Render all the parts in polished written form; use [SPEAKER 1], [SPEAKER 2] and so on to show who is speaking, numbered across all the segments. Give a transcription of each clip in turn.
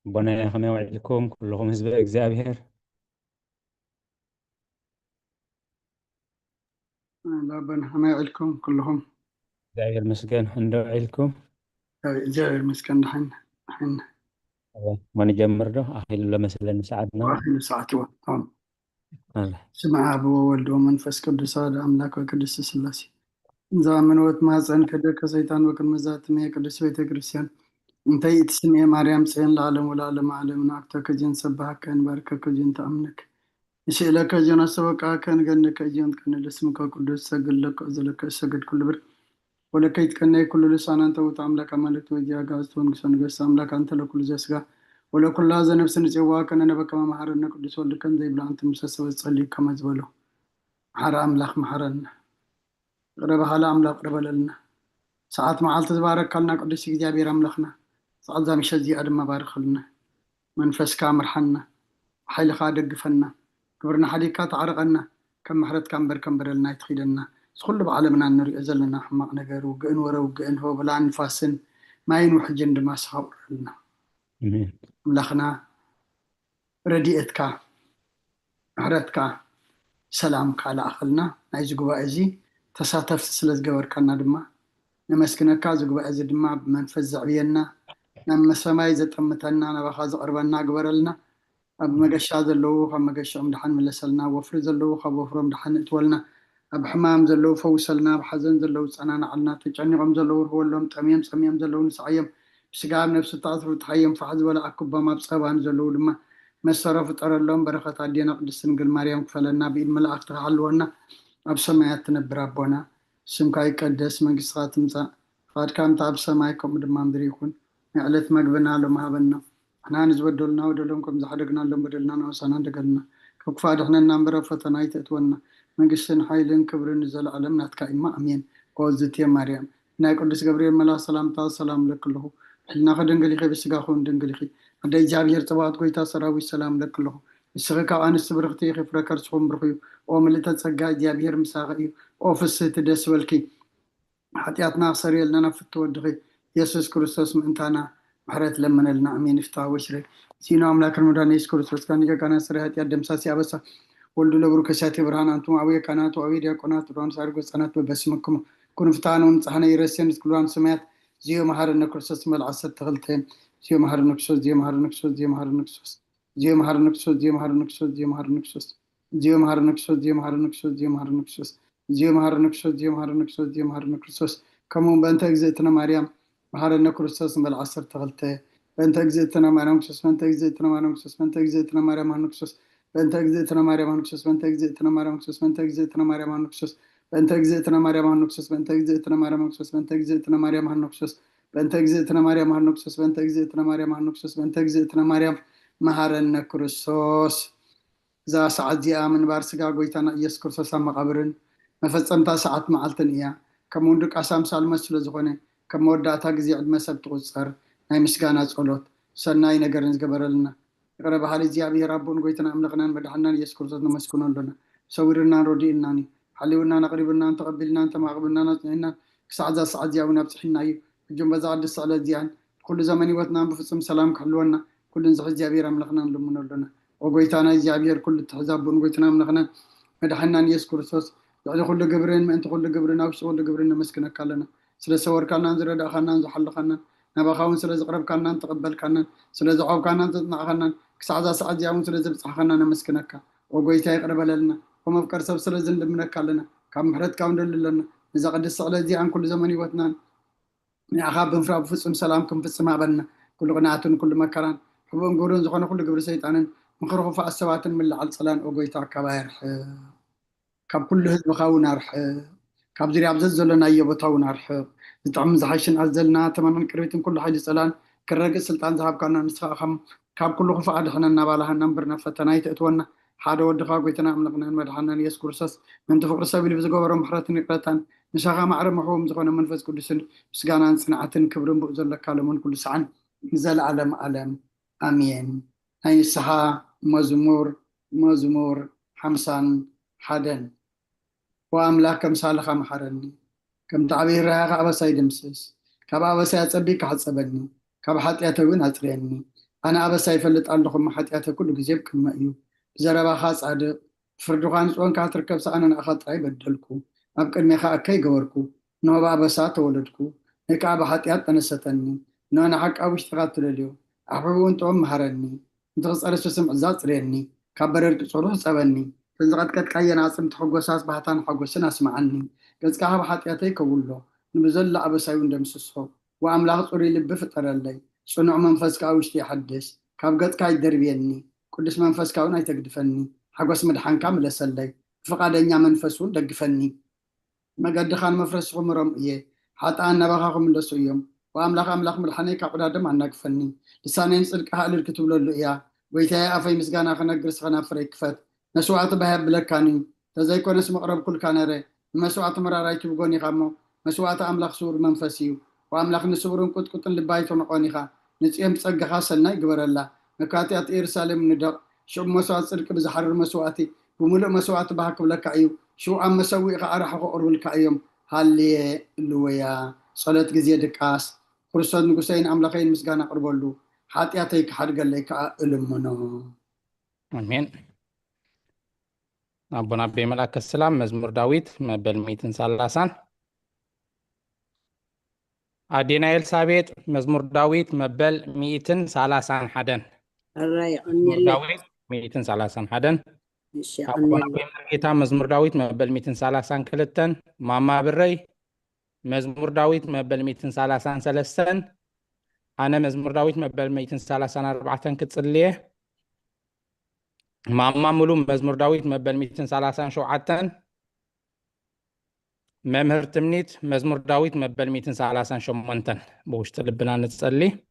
[SPEAKER 1] ربنا يخلينا ويعزكم كلكم حزب እግዚአብሔር
[SPEAKER 2] ربنا حما يعلكم كلهم.
[SPEAKER 1] እግዚአብሔር ይመስገን እንደው ኢልኩም
[SPEAKER 2] جاي المسكن حين
[SPEAKER 1] ونجمر له أخي لمسلن ساعدنا
[SPEAKER 2] واحد ساعته طبعا.
[SPEAKER 1] الله
[SPEAKER 2] سمع أبو وولد ومنفس قدس هذا أملاك وقدس سلاسي زامن وقت ما زين كده كسيطان وكل مزات مية قدس بيت كريستيان انتي تسمي مريم سين العالم والعالم عالم ناكتك جن سبحك كان باركك جن تأمنك إشي لك جن سوك كان جنك جن كان لاسمك قدس سجل لك أزلك سجد كل بر ولكيت كنا كل لسان أنت وتعملك عملت وجيا غاز تونغسون غس عملك أنت لكل جسغا ولكل هذا نفس نجوا كنا نبكى ما محرنا قدس ولك كان زي بلا أنت مسسوي تصلي كما زبلو حرام لخ محرنا قرب حالا أملاك قرب لنا ساعات ما عالت تبارك كلنا قدس إجابير أملخنا ساعات زام شزي أدم مبارك لنا منفس كامر حنا حيل خادق فنا كبرنا حديقات عرقنا كم محرت كمبر لنا يتخيلنا كل بعالمنا نري أزلنا حماق نجار وقن ورا وقن هو بلا نفاسن ما ينوح جند ما سحور لنا
[SPEAKER 1] آمين
[SPEAKER 2] ملخنا رديئتك عرتك سلامك على أخلنا نايز قبا أزي تساتف سلس قبر كنا دما نمسكنا كاز قبا أزي دما بمنفز عبينا نما سماي زتمتنا نبخاز قربنا قبر لنا أب مقشا زلو خب مقشا مدحن ملسلنا وفر زلو خب وفر مدحن اتولنا أب حمام زلو فوسلنا بحزن زلو سنانا علنا تجعني غم زلو هو اللهم تميم زلو نسعيم بسقام نفس التعصر وتحيم فحز ولا أكبا ما بصابان زلو لما مسرف ترى اللهم بركة عدينا قدس نقل مريم كفلنا بإن ملأك تحلونا أب سمايات تنبر أبونا سمكاي قدس من قصات مزا فاد كام تعب سمايكم دمان دريكون نعلت مقبنا لما هبنا احنا نزودلنا ودلهم زحدقنا لهم بدلنا وسنا دقلنا كفاد احنا نمبر فتنا يتتونا من قسن حيلن كبر نزل علمنا تكايما امين قوزت يا مريم نا قدس جبريل ملا سلام تا سلام لك له حلنا خدنقلي خي بسغا خون دنقلي عند جابير تبات كويتا سراوي سلام لك له السغكا انس برختي خفركر صوم برخيو او ملتا تصقا جابير مساغي او فسيت دس ولكي حتياتنا صريل لنا في التودغي يسوس كريستوس من انتانا محرت لمن لنا امين افتح وشري سينا املاك المدان يسوس كريستوس كان كان سرهات يدم ساسي ابسا ولد لبرك شاتي برهان انتم اوي كانات اوي دياقونات رون سارغو صنات ببسمكم كون فتانون صحنا يرسين كلان سمات زيو مهار النكرسوس مل عسد تغلتين زيو مهار النكسوس زيو مهار النكسوس زيو مهار النكسوس زيو مهار النكسوس زيو مهار النكسوس زيو مهار النكسوس زيو مهار النكسوس زيو مهار النكسوس زيو مهار النكسوس زيو مهار النكسوس زيو مهار النكسوس زيو مهار النكسوس كمون بنت اجزيتنا مريم مهار النكرسوس مل عسد تغلتين بنت اجزيتنا مريم كسوس بنت اجزيتنا مريم كسوس بنت اجزيتنا مريم هنكسوس بنت اجزيتنا مريم هنكسوس بنت اجزيتنا مريم كسوس بنت اجزيتنا مريم هنكسوس بنت اجزيتنا مريم هنكسوس بنت اجزيتنا مريم هنكسوس بنت اجزيتنا مريم هنكسوس بنت اجزيتنا مريم هنكسوس بنت اجزيتنا مريم هنكسوس بنت اجزيتنا مريم مهار النكرسوس ذا ساعات زي من بارسقا قويتنا يس كرسوس مقابرن مفصمتا ساعات معلتن إياه كموندك أسام سالمس لزغوني كموداتا غزي عد مسب تغصر ناي مسقانا صلوت سناي نقرن زقبرلنا قرب حالي زيابي ربون قويتنا أملقنا مدحنا يس كرسوس نمسكنا لنا سويرنا روديناني حليونا نقربنا تقبلنا انت ما قبلنا نطعنا ساعات زي ونبصحنا أيو الجنب زعد السعلة زيان كل زماني وطنا بفصم سلام كحلونا كل نزخ زيابي رملقنا لمنا لنا وقويتانا زيابير كل التحزاب ونقويتنا منغنا مدحنا يس كرسوس يعني كل قبرين ما انت كل قبرين او كل قبرين مسكنا كلنا سلا سور كنا نزر دخلنا نحل خنا نبخاون سلا قرب كنا نتقبل كنا سلا زعوب كنا نطلع خنا ساعات يوم سلا زبصح خنا نمسكنك وقويتا يقرب لنا وما بكر سب سلا زند منك كلنا كم حرت كم لنا اذا قد الصلاه دي عن كل زمن وتنا يا خاب بنفرا بفصم سلامكم في السماء بنا كل قناعة كل مكان حبون قولون زخنا كل قبر سيطانا مخرخوا فأسوات من على الصلان وقويتا كباير كاب كل هزب خاونا رح كاب زري عبزز لنا يبطاونا رح نطعم زحيشن عزلنا تماما كريتن كل حاجة سلان كرق السلطان ذهب كنا نسخاخم كاب كل خفا أدحنا نبالها نمبرنا فتنايت اتوانا حدا ودخا قويتنا عملقنا مدحنا يسكر سس من تفقر سبيل بزقوا محرتن قرتان نشاغا معرم محوم زخونا منفذ كدسن سقانا صناعة كبرن بؤزل لك من كل سعن نزل علم آمين هاي السحا مزمور حمسان حدن وأملاك كم سالخا محرني كم تعبير راغا أبسا يدمسس كاب أبسا يتصبي كحصبني كاب حتى يتوين أتريني أنا أبس يفلت عندكم حتياتي كل جزيب كما إيو زربا خاص عد فردوغان سوان كاتركب سأنا أخذ عيب بدلكو أبقى الميخا أكي قوركو نو بابسات ولدكو هيك أبا حتيات تنستني نو أنا حق أبو اشتغلت لليو أحبو أنتو مهرني أنت غص أرسو سمع زات ريني كبررت صروح سبني فزغت كت كاين عاصم تحقو ساس بحتان حقو سنة اسمعني قلت كهب حتياتي كولو نبزل أبسايو ندمسسو وأملاغ صوري لبي فطر اللي صنع منفسك أوشتي حدث كاب قد كاي دربيني قدس منفسك أو ناي تقدفني حقوس مدحان كامل أسلي فقادنيا منفسون دقفني ما قد خان مفرس غمرم إيه حتى أنا بخاكم لسو يوم وأملاخ ملحاني كابدا دم عنا قفني لسانين صدق أهل الكتب لولو إياه ويتاي أفاي مسقانا خنا قرس خنا فريك فت نسوعة بهاب بلكاني تزايكو نسم قرب كل كانري مسوعة مراراي تبقوني خامو مسوعة أملاخ سور منفسيو وأملاخ نسورون كنت كنت لبايتو نقونيخا نتيم تصقخا سنة يقبر الله نكاتيات إيرسالم ندق شو مسوعة صدق بزحرر مسوعتي وملؤ مسوعة بحك بلك عيو شو عم مسوي غارح قرب الكعيم هاللي اللويا صلاة جزية دكاس كرسول نقصين أملاخين مسجانا قربولو حاتياتيك حرق لك إلمنو
[SPEAKER 1] آمين. أبونا بملك السلام مزمور داويد مبل 230 أدينا إلسابيت مزمور داويد مبل 230 حدن
[SPEAKER 3] الراي
[SPEAKER 1] مزمور
[SPEAKER 3] عني
[SPEAKER 1] داويد 230 حدن
[SPEAKER 3] مش
[SPEAKER 1] أبونا
[SPEAKER 3] عني
[SPEAKER 1] بملك مزمور داويد مبل 230 كلتن ماما بري مزمور داويد مبل 233 أنا مزمور داويد مبل 234 كتصليه ماما ملو مزمور داويد مبل 237 ممهر تمنيت مزمور داويد مبل 238 بوشت لبنا نتصلي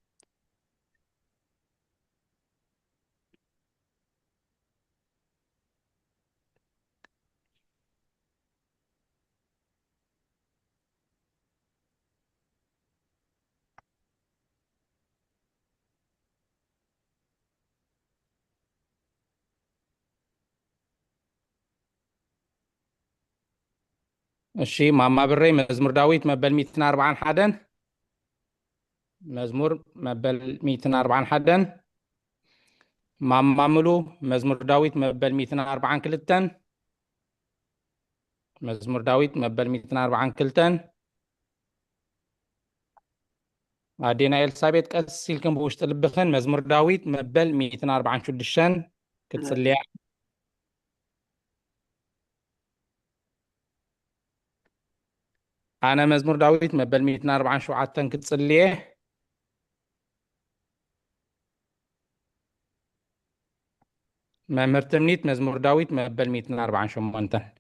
[SPEAKER 1] الشي ماما بري مزمور داويد مبل 240 حدن مزمور مبل 240 حدن ماما ملو مزمور داويد مبل 240 كلتن مزمور داويد مبل 240 كلتن أدينا إلسابيت كسيلكم بوشت لبخن مزمور داويد مبل 240 شدشن كتصلي أنا مزمور داويد مبل 240 شوعتن كتصليه ممهر تمنيت مزمور داويد مبل 240 شمونتن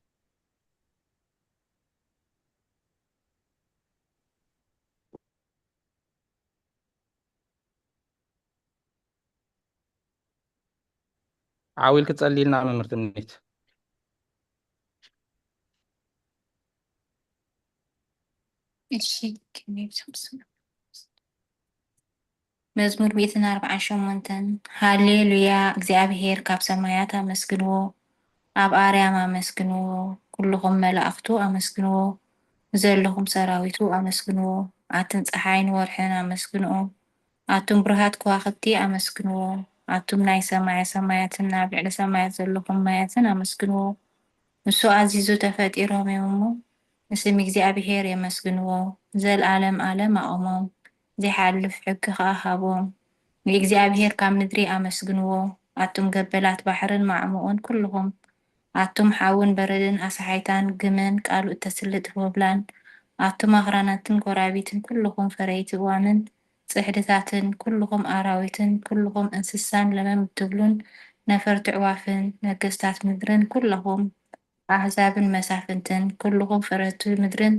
[SPEAKER 1] عاويل كتصلي لنا ممهر تمنيت
[SPEAKER 4] እሺ መዝሙር 148 ሃሌሉያ እግዚአብሔር ካብ ሰማያት አመስግንዎ ኣብ ኣርያም አመስግንዎ ኩልኩም መላእክቱ አመስግንዎ ዘለኹም ሰራዊቱ አመስግንዎ ኣትን ፀሓይን ወርሕን አመስግንዎ ኣቱም ብርሃት ከዋኽብቲ አመስግንዎ ኣቱም ናይ ሰማያትን ናብ ልዕሊ ሰማያት ዘለኹም ማያትን አመስግንዎ ንሱ ኣዚዙ ተፈጢሮም እዮም እሞ ንስም እግዚኣብሔር የመስግንዎ ዘለዓለም ዓለም ኣቕሞም ዘይሓልፍ ሕጊ ከዓ ሃቦም ንእግዚኣብሔር ካብ ምድሪ ኣመስግንዎ ኣቱም ገበላት ባሕርን ማዕሙኡን ኩልኹም ኣቱም ሓውን በረድን ኣሰሓይታን ግመን ቃልእ ተስልጥ ወብላን ኣቱም ኣኽራናትን ኮራቢትን ኩልኹም ፈረይቲ እዋንን ፅሕድታትን ኩልኹም ኣራዊትን ኩልኹም እንስሳን ለመም እትብሉን ነፈርቲ ዕዋፍን ነገስታት ምድርን ኩልኹም ኣሕዛብን መሳፍንትን ኩልኹም ፈረቱ ምድርን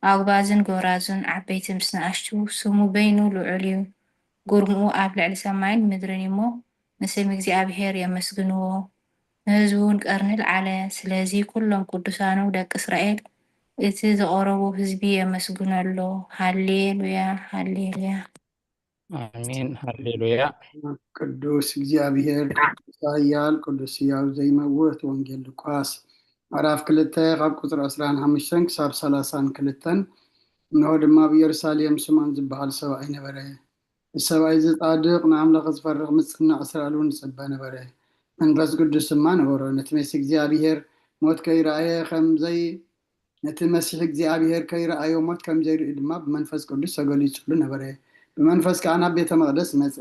[SPEAKER 4] ኣጉባዝን ጎራዙን ዓበይቲ ምስ ንኣሽቱ ስሙ በይኑ ልዑል እዩ ጉርምኡ ኣብ ልዕሊ ሰማይን ምድርን እሞ ንስም እግዚኣብሔር የመስግንዎ ንህዝቡን ቀርኒ ልዓለ ስለዚ ኩሎም ቅዱሳኑ ደቂ እስራኤል እቲ ዘቐረቡ ህዝቢ የመስግነሎ ሃሌሉያ ሃሌሉያ
[SPEAKER 1] آمين هللويا
[SPEAKER 2] ቅዱስ እግዚአብሔር ቅዱስ ኃያል ቅዱስ ሕያው ዘይመውት ወንጌል ሉቃስ ምዕራፍ 2 ካብ ቁፅሪ 15 ክሳብ 32 እንሆ ድማ ብኢየሩሳሌም ስምዖን ዝበሃል ሰብኣይ ነበረ السبعي صادق نعمل فرغ مصنع اسرائيل نصبا نبره منفس قدس ما نبره نتمسك እግዚአብሔር ሞት ከይራየ ከም ዘይ ነቲ መሲሕ እግዚአብሔር ከይራአዮ ሞት ከም ዘይርኢ ድማ ብመንፈስ ቅዱስ ተገሊጹሉ ነበረ ብመንፈስ ከዓና ቤተ መቅደስ መጽ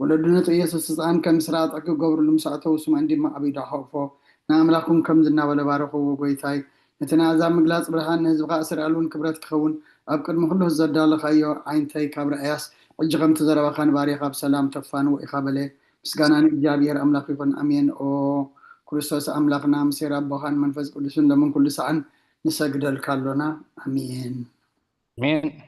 [SPEAKER 2] ወለድነቱ ኢየሱስ ሕፃን ከም ስርዓት ክገብሩሉ ምስኣተው ስሙ እንዲማ አቢዳ ሐውፎ ናምላኩም ከም ዝናበለ ባረኸው ጎይታይ ነተናዛ ምግላጽ ብርሃን ህዝብኻ እስራኤልን ክብረት ክኸውን ኣብ ቅድሚ ኩሉ ዘዳለኻዮ ዓይንታይ ካብ ረአያስ እጅ ከም ተዘረባኻን ባሪኻ ብሰላም ተፋን ወኢኻ በለ ምስጋናን እግዚአብሔር አምላክ ይኹን አሜን ኦ ክርስቶስ አምላክና ምሴራ አቦኻን መንፈስ ቅዱስን ለምን ኩሉ ሰዓን نسجدل كالونا امين
[SPEAKER 1] امين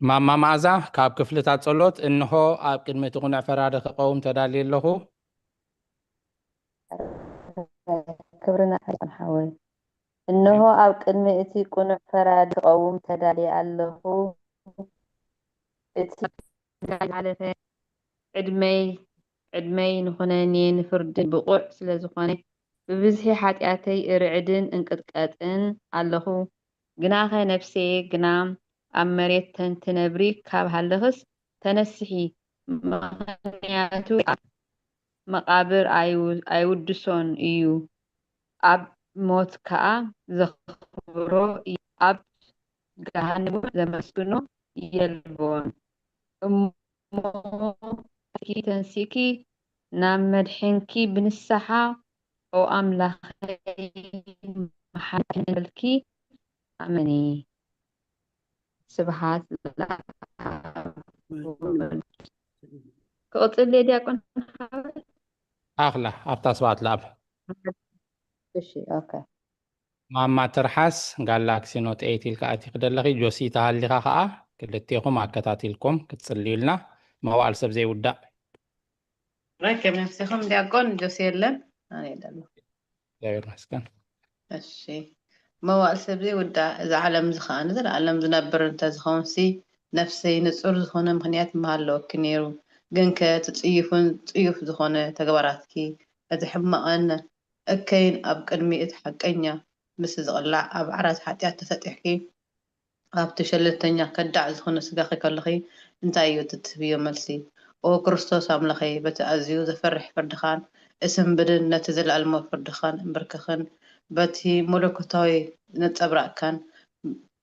[SPEAKER 1] ماما معزا كاب كفلتا ጸሎት እንሆ ኣብ ቅድሚ ትቁንዕ ፈራደ ክቀውም ተዳልየ ኣለኹ
[SPEAKER 3] ክብርና ይኹን ሓወይ እንሆ ኣብ ቅድሚ እቲ ቁኑዕ ፈራደ ክቀውም ተዳልየ ኣለኹ እቲ ዝሓለፈ ዕድመይ ንኹነኒ ንፍርዲ ብቑዕ ስለ ዝኾነ ብብዝሒ ሓጢኣተይ ርዕድን እንቅጥቀጥን ኣለኹ ግናኸ ነፍሰየ ግና ኣብ መሬት ተንትነብሪ ካብ ሃለኽስ ተነስሒ ምኽንያቱ መቃብር ኣይውድሶን እዩ ኣብ ሞት ከዓ ዘኽብሮ ኣብ ገሃነም ዘመስግኖ የልቦን እሞ ተንሲኪ ናብ መድሕንኪ ብንስሓ او املاخي محلكي امني سبحات الله قلت لي ديكون
[SPEAKER 1] اغلى ابتصبات لاب
[SPEAKER 3] እሺ ኦኬ
[SPEAKER 1] ማማ ትርሓስ ጋላክሲ ኖት 8 ኢልካ ኣትክደለኺ ጆሲ ተሃሊኻ ከዓ ክልቴኹም ኣከታቲልኩም ክትጽልዩልና መዋዕል ሰብ ዘይውዳእ
[SPEAKER 5] ረከብ ነፍሲኹም ዲያቆን ጆሲ የለን ኣነይደሎ
[SPEAKER 1] እግዚአብሔር ይመስገን
[SPEAKER 5] እሺ መዋዕል ሰብ ዘይውዳእ እዚ ዓለም ዝኸኣነ ዘለዓለም ዝነብር እንተዝኾንሲ ነፍሰይ ንጹር ዝኾነ ምክንያት መሃለወኪ ነይሩ ግን ከትጽይፉን ጽዩፍ ዝኾነ ተግባራትኪ እቲ ሕማቐን እከይን ኣብ ቅድሚ እቲ ሓቀኛ ምስ ዝቕላዕ ኣብ ዓራት ሓጢኣት ተፈጢሕኪ ኣብ ተሸለልተኛ ከዳዕ ዝኾነ ስጋኺ ከለኺ እንታይ እዩ ትትህብዮ መልሲ ኦ ክርስቶስ ኣምላኸይ በቲ ኣዝዩ ዘፈርሕ ፍርድኻን اسم بدن نتزل المفردخان بركخن بتي ملكوتاوي نتصبرق كان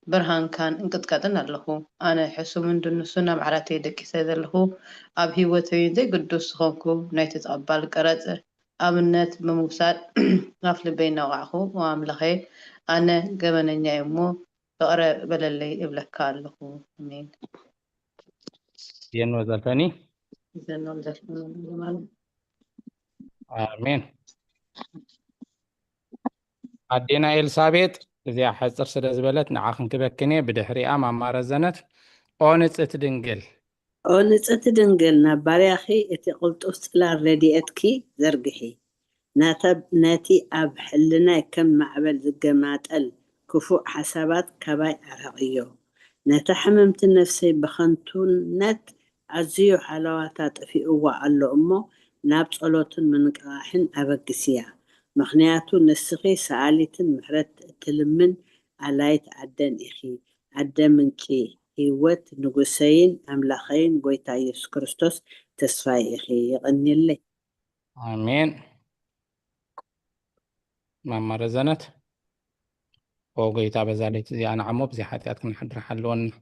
[SPEAKER 5] برهان كان انقد قدن الله انا حسو من دون سنه معراتي دكي سيدلهو اب هيوتي زي قدوس خونكو نايت تقبل قرص امنت بموساد غفل بين وعخو واملخي انا جبننيا يمو فقره بللي ابلك الله امين
[SPEAKER 1] ينو زلفاني
[SPEAKER 5] زنو زلفاني
[SPEAKER 1] آمين أدينا إلسابيت إذا حصر سلازبلت نعاخن كبكني بدحريا ما مارزنت أونت تدنجل
[SPEAKER 6] نباريخي إتي قلت أستلا رديئتكي زرقحي ناتي أب حلنا كم معبل زقامات كفوء حسابات كباي عرقيو نتحممت النفسي بخنتون نت عزيو حلواتات في قوة على أمه ناب صلوتن من قاحن أبقسيا مخنياتو نسخي سعاليتن محرت تلمن علايت عدن إخي عدن منكي هيوت نقسين أملاخين قويتا يسوع كريستوس تسفاي إخي يغني اللي
[SPEAKER 1] آمين ما مرزنت وقيتا بزاليت زي أنا عمو بزي حتيات كن حد رحلون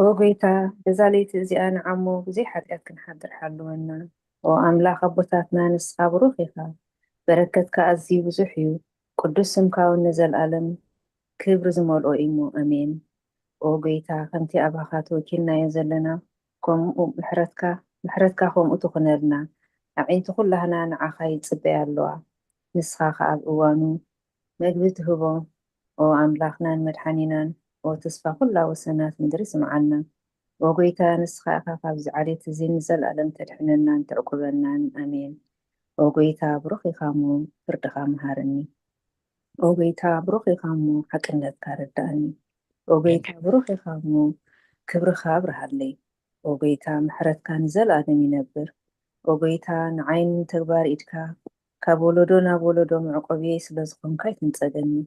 [SPEAKER 3] وقيتا بزاليت زي أنا عمو بزي حتيات كن حد رحلونا وأملاخ أبوتاتنا نسخة بروخيخا بركتك أزي وزحيو قدسم كاو نزل ألم كبر زمولو إيمو أمين وقيتا خمتي أباخاتو كنا ينزلنا كم محرتك هم أتخنرنا عين تقول لهنا نعاخي تصبي اللوع نسخة خاب أوانو مجبت هبو وأملاخنا المدحانينا وتصفى كل وسنات مدرس معنا وقيتا نسخة خاب زعليت زين نزل ألم تدحننا تعقبنا أمين وقيتا بروخي خامو فرد خام هارني وقيتا بروخي خامو حقنت كارداني وقيتا بروخي خامو كبر خابر هاللي وقيتا محرت كان زل آدم ينبر وقيتا نعين تكبار إدكا كابولودو معقبي سلازقون كاي تنصدني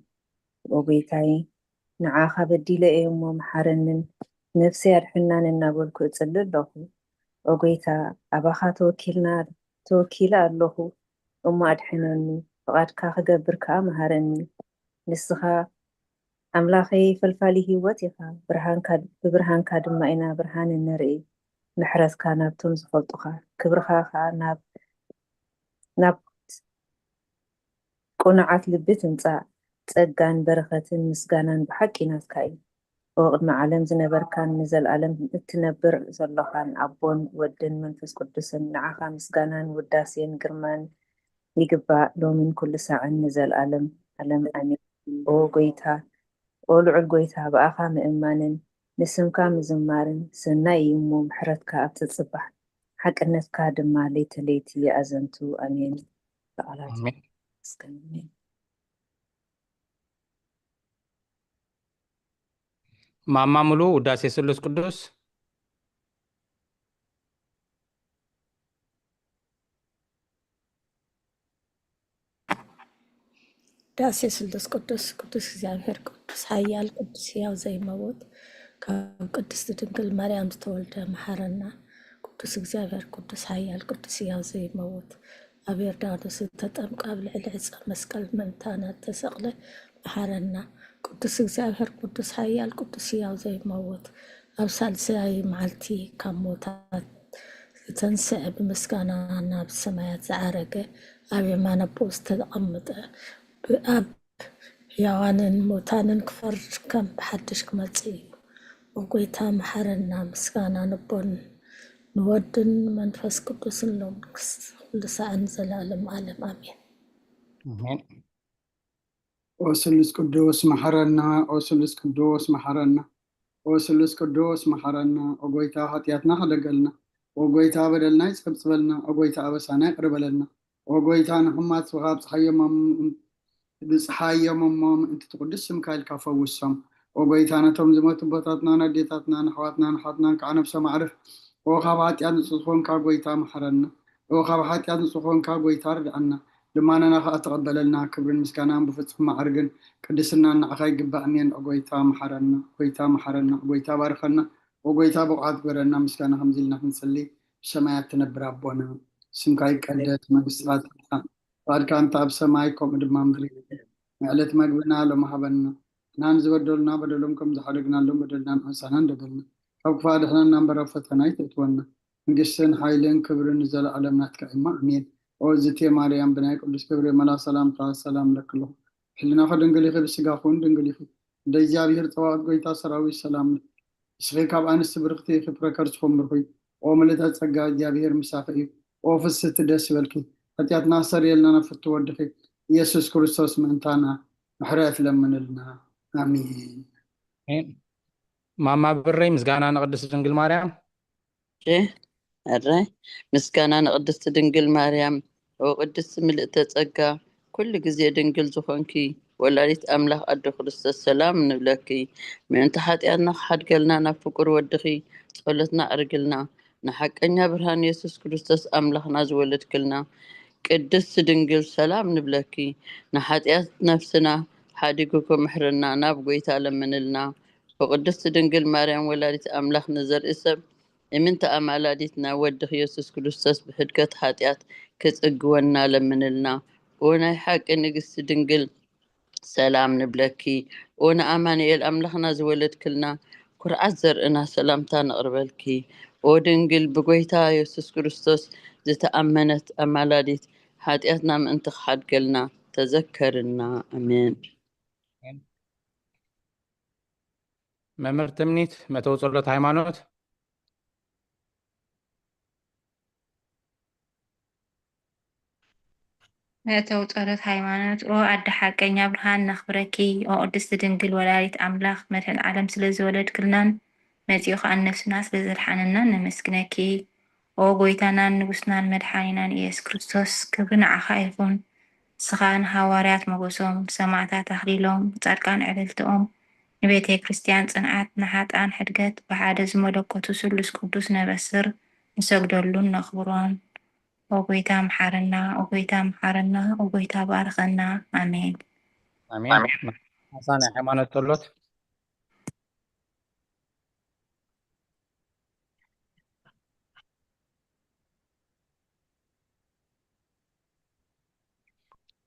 [SPEAKER 3] وقيتاي نعاخا بديلة إيمو محارنن نفسي أرحنا ننابلكو تصلي له وقيتا أباخا توكيلا له وما أدحنني فقد كاخدبر كامهرني نسخا أملاخي فالفالي هيوتيخا ببرهانكا دما إنا برهان النرئي نحرسكا نابتون زفلطخا كبرخا ناب قناعات لبي تمጻእ ጸጋን በረኸትን ምስጋናን ብሓቂ ናትካ እዩ ወቅድሚ ዓለም ዝነበርካን ንዘለኣለም እትነብር ዘለኻን ኣቦን ወድን መንፈስ ቅዱስን ንዓኻ ምስጋናን ውዳሴን ግርማን ይግባእ ሎምን ኩሉ ሰዓን ንዘለኣለም ዓለም ኣሜን ኦ ጎይታ ኦ ልዑል ጎይታ ብኣኻ ምእማንን ንስምካ ምዝማርን ሰናይ እዩ እሞ ምሕረትካ ኣብ ትጽባሕ ሓቅነትካ ድማ ለይቲ ለይቲ ይኣዘንቱ ኣሜን ተቃላት
[SPEAKER 1] አሜን።
[SPEAKER 3] እስከምን
[SPEAKER 1] ማማ ሙሉ ውዳሴ ስሉስ ቅዱስ
[SPEAKER 7] ዳሴ ስሉስ ቅዱስ ቅዱስ እግዚአብሔር ቅዱስ ኃያል ቅዱስ ሕያው ዘይመውት ካብ ቅድስት ድንግል ማርያም ዝተወልደ መሐረና ቅዱስ እግዚአብሔር ቅዱስ ኃያል ቅዱስ ሕያው ዘይመውት ኣብ ዮርዳኖስ ተጠምቃ ኣብ ልዕሊ ዕፀ መስቀል ምእንታና ተሰቕለ መሐረና ቅዱስ እግዚአብሔር ቅዱስ ኃያል ቅዱስ ሕያው ዘይመውት ኣብ ሳልሳይ መዓልቲ ካብ ሞታት ዝተንስዐ ብምስጋና ናብ ሰማያት ዝዓረገ ኣብ የማነ ኣቦ ዝተቐመጠ ኣብ ሕያዋንን ሞታንን ክፈርድ ከም ብሓድሽ ክመጽእ እዩ ወጎይታ መሐረና ምስጋና ንቦን ንወድን መንፈስ ቅዱስን ሎም ኩሉ ሰዓን ዘለኣለም ዓለም ኣሜን
[SPEAKER 1] አሜን።
[SPEAKER 2] ኦ ስሉስ ቅዱስ መሐረና ኦ ስሉስ ቅዱስ መሐረና ኦ ስሉስ ቅዱስ መሐረና ኦ ጎይታ ኃጢአትና ከደገልና ኦ ጎይታ በደልና ይጸብጽበልና ኦ ጎይታ አበሳና ይቅርበለና ኦ ጎይታ ንሕማት ስኻብ ፀሓየሞም እንት ትቅድስ ስምካ ኢልካ ፈውሶም ኦ ጎይታ ነቶም ዝመቱ ቦታትና ነዴታትና ንሕዋትና ንሓትናን ከዓ ነብሶም ኣዕርፍ ኦ ካብ ኃጢአት ንጹህ ዝኾንካ ጎይታ መሐረና ኦ ካብ ኃጢአት ንጹህ ዝኾንካ ጎይታ ርድአና ድማነና ከዓ ተቐበለልና ክብርን ምስጋናን ብፍጹም ማዕርግን ቅድስናን ንዓኻ ይግባእ እሜን ኦ ጎይታ መሐረና ጎይታ መሐረና ጎይታ ባርከና ኦ ጎይታ ብቕዓት ግበረና ምስጋና ከምዚ ኢልና ክንጽሊ ብሰማያት ትነብር ኣቦና ስምካ ይቀደስ መንግስትካ ትምጻእ ፈቃድካ እንተ ኣብ ሰማይ ከምኡ ድማ ምድሪ ዕለት መግብና ሎም ሃበና ናን ዝበደሉና በደሎም ከም ዝሓደግናሎም በደልና ንዕሳና እንደበልና ካብ ክፉእ ኣድሕነና እምበር ኣብ ፈተና ይተእትወና መንግስትን ሓይልን ክብርን ንዘለኣለም ናትካ እማ ኣሜን ኦ እዝቴ ማርያም ብናይ ቅዱስ ገብርኤል መላክ ሰላምታ ሰላም ለክለኹ ሕሊናኸ ድንግል ኢኺ ብስጋኹን ድንግል ኢኺ እንደ እግዚኣብሔር ፀዋዕት ጎይታ ሰራዊት ሰላም እስኺ ካብ ኣንስቲ ብርክቲ ኢኺ ፍረከር ዝኹምር ኹይ ኦ ምልእተ ጸጋ እግዚኣብሔር ምሳኺ እዩ ኦ ፍስቲ ደስ ይበልኪ ኃጢአትና ሰሪየልና ነፍቱ ወድኺ ኢየሱስ ክርስቶስ ምእንታና ምሕረት ለምንልና አሜን
[SPEAKER 1] አሜን። ማማ ብረይ ምስጋና ንቅድስት ድንግል ማርያም
[SPEAKER 6] ኣራይ ምስጋና ንቅድስቲ ድንግል ማርያም ወቅድስቲ ምልእተ ጸጋ ኩሉ ግዜ ድንግል ዝኾንኪ ወላዲት ኣምላኽ ኣዶ ክርስቶስ ሰላም ንብለኪ ምእንቲ ኃጢአትና ክሓድገልና ናብ ፍቁር ወድኺ ጸሎትና ኣርግልና ንሓቀኛ ብርሃን ኢየሱስ ክርስቶስ ኣምላኽና ዝወለድክልና ቅድስቲ ድንግል ሰላም ንብለኪ ንኃጢአት ነፍስና ሓዲጉ ከምሕርና ናብ ጎይታ ለምንልና ወቅድስቲ ድንግል ማርያም ወላዲት ኣምላኽ ንዘርኢ ሰብ እምንተ ኣማላዲትና ወድኽ ኢየሱስ ክርስቶስ ብሕድገት ኃጢአት ክጽግወና ለምንልና ኦ ናይ ሓቂ ንግስቲ ድንግል ሰላም ንብለኪ ኦ ንኣማኑኤል ኣምላኽና ዝወለድክልና ኩርዓት ዘርእና ሰላምታ ነቕርበልኪ ኦ ድንግል ብጎይታ ኢየሱስ ክርስቶስ ዝተኣመነት ኣማላዲት ኃጢአትና ምእንቲ ክሓድገልና ተዘከርና ኣሜን
[SPEAKER 1] መምህር ትምኒት መተው ጸሎት ሃይማኖት
[SPEAKER 4] መእተው ጸሎት ሃይማኖት ኦ ኣደ ሓቀኛ ብርሃን ነኽብረኪ ኦ ቅድስቲ ድንግል ወላዲት ኣምላኽ መድሕን ዓለም ስለ ዝወለድክልናን መጺኡ ከዓ ነፍስና ስለ ዘድሓነናን ነመስግነኪ ኦ ጎይታናን ንጉስናን መድሓኒናን ኢየሱስ ክርስቶስ ክብሪ ንዓኻ ይኹን ስኻን ሃዋርያት መጎሶም ሰማዕታት ኣኽሊሎም ጻድቃን ዕልልቲኦም ንቤተ ክርስቲያን ጽንዓት ንሓጣን ሕድገት ብሓደ ዝመለኮቱ ስሉስ ቅዱስ ነበስር ንሰግደሉን ነኽብሮን ኦ ጎይታ መሐረና ኦ ጎይታ መሐረና ኦ ጎይታ ባርከና ኣሜን
[SPEAKER 1] አሜን። ማሳና ሃይማኖት ጸሎት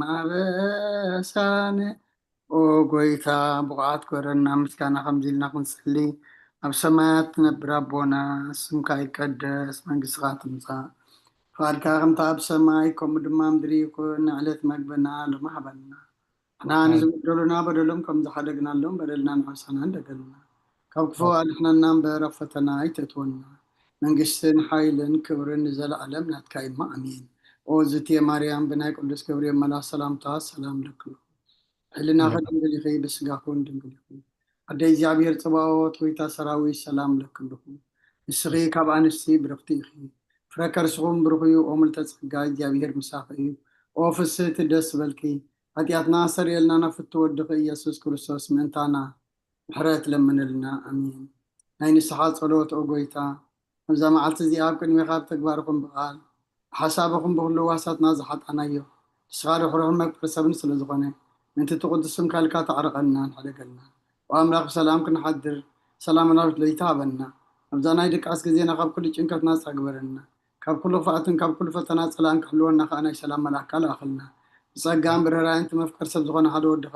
[SPEAKER 2] ማበሳነ ኦ ጎይታ ብቕዓት ኮረና ምስጋና ከምዚ ኢልና ክንፅሊ ኣብ ሰማያት ትነብር ኣቦና ስምካ ይቀደስ መንግስትካ ትምፃእ ፍቃድካ ከምታ ኣብ ሰማይ ከምኡ ድማ ምድሪ ይኩን ንዕለት መግብና ሎሚ ሃበና ንሕና ንዝበደሉና በደሎም ከም ዝሓደግናሎም በደልና ንዓውሳና እንደገልና ካብ ክፉ ኣድሕነና እምበር ኣብ ፈተና ኣይተእትወና መንግስትን ሓይልን ክብርን ንዘለኣለም ናትካ ኢማ ኣሜን ኦ ዝትየ ማርያም ብናይ ቅዱስ ገብርኤል መልኣክ ሰላምታ ሰላም ለክሉ ሕልና ከድንግል ይኸይ ብስጋኹን ድንግል ይኹን ኣደይ እግዚኣብሔር ፅባኦት ወይታ ሰራዊት ሰላም ለክልኹ ንስኺ ካብ ኣንስቲ ብርክቲ ኢኺ ፍረ ከርስኹም ብሩኽ እዩ ኦ ምልተ ፀጋ እግዚኣብሔር ምሳኺ እዩ ኦ ፍስሕቲ ደስ በልኪ ኃጢአትና ሰሪየልና ናፍቲ ወድኺ ኢየሱስ ክርስቶስ ምእንታና ምሕረት ለምንልና ኣሜን ናይ ንስሓ ፀሎት ኦ ጎይታ ኣብዛ መዓልቲ እዚኣ ኣብ ቅድሚኻ ኣብ ተግባርኩም ብቓል ሓሳብኩም ብኩሉ ዋሳትና ዝሓጣናዮ ንስኻ ርሕሩሕን መቅረሰብን ስለ ዝኾነ ምንቲ ትቅድስም ካልካ ተዕርቐና ንሓደገልና ወኣምላኽ ብሰላም ክንሓድር ሰላምና ለይታ ሃበና ኣብዛ ናይ ድቃስ ግዜና ካብ ኩሉ ጭንቀትና ፀግበረና ካብ ኩሉ ክፍኣትን ካብ ኩሉ ፈተና ፀላእን ክሕልወና ከዓ ናይ ሰላም መላእካ ለኣኽልና ብፀጋን ብርህራይን መፍቀር ሰብ ዝኾነ ሓደ ወድኻ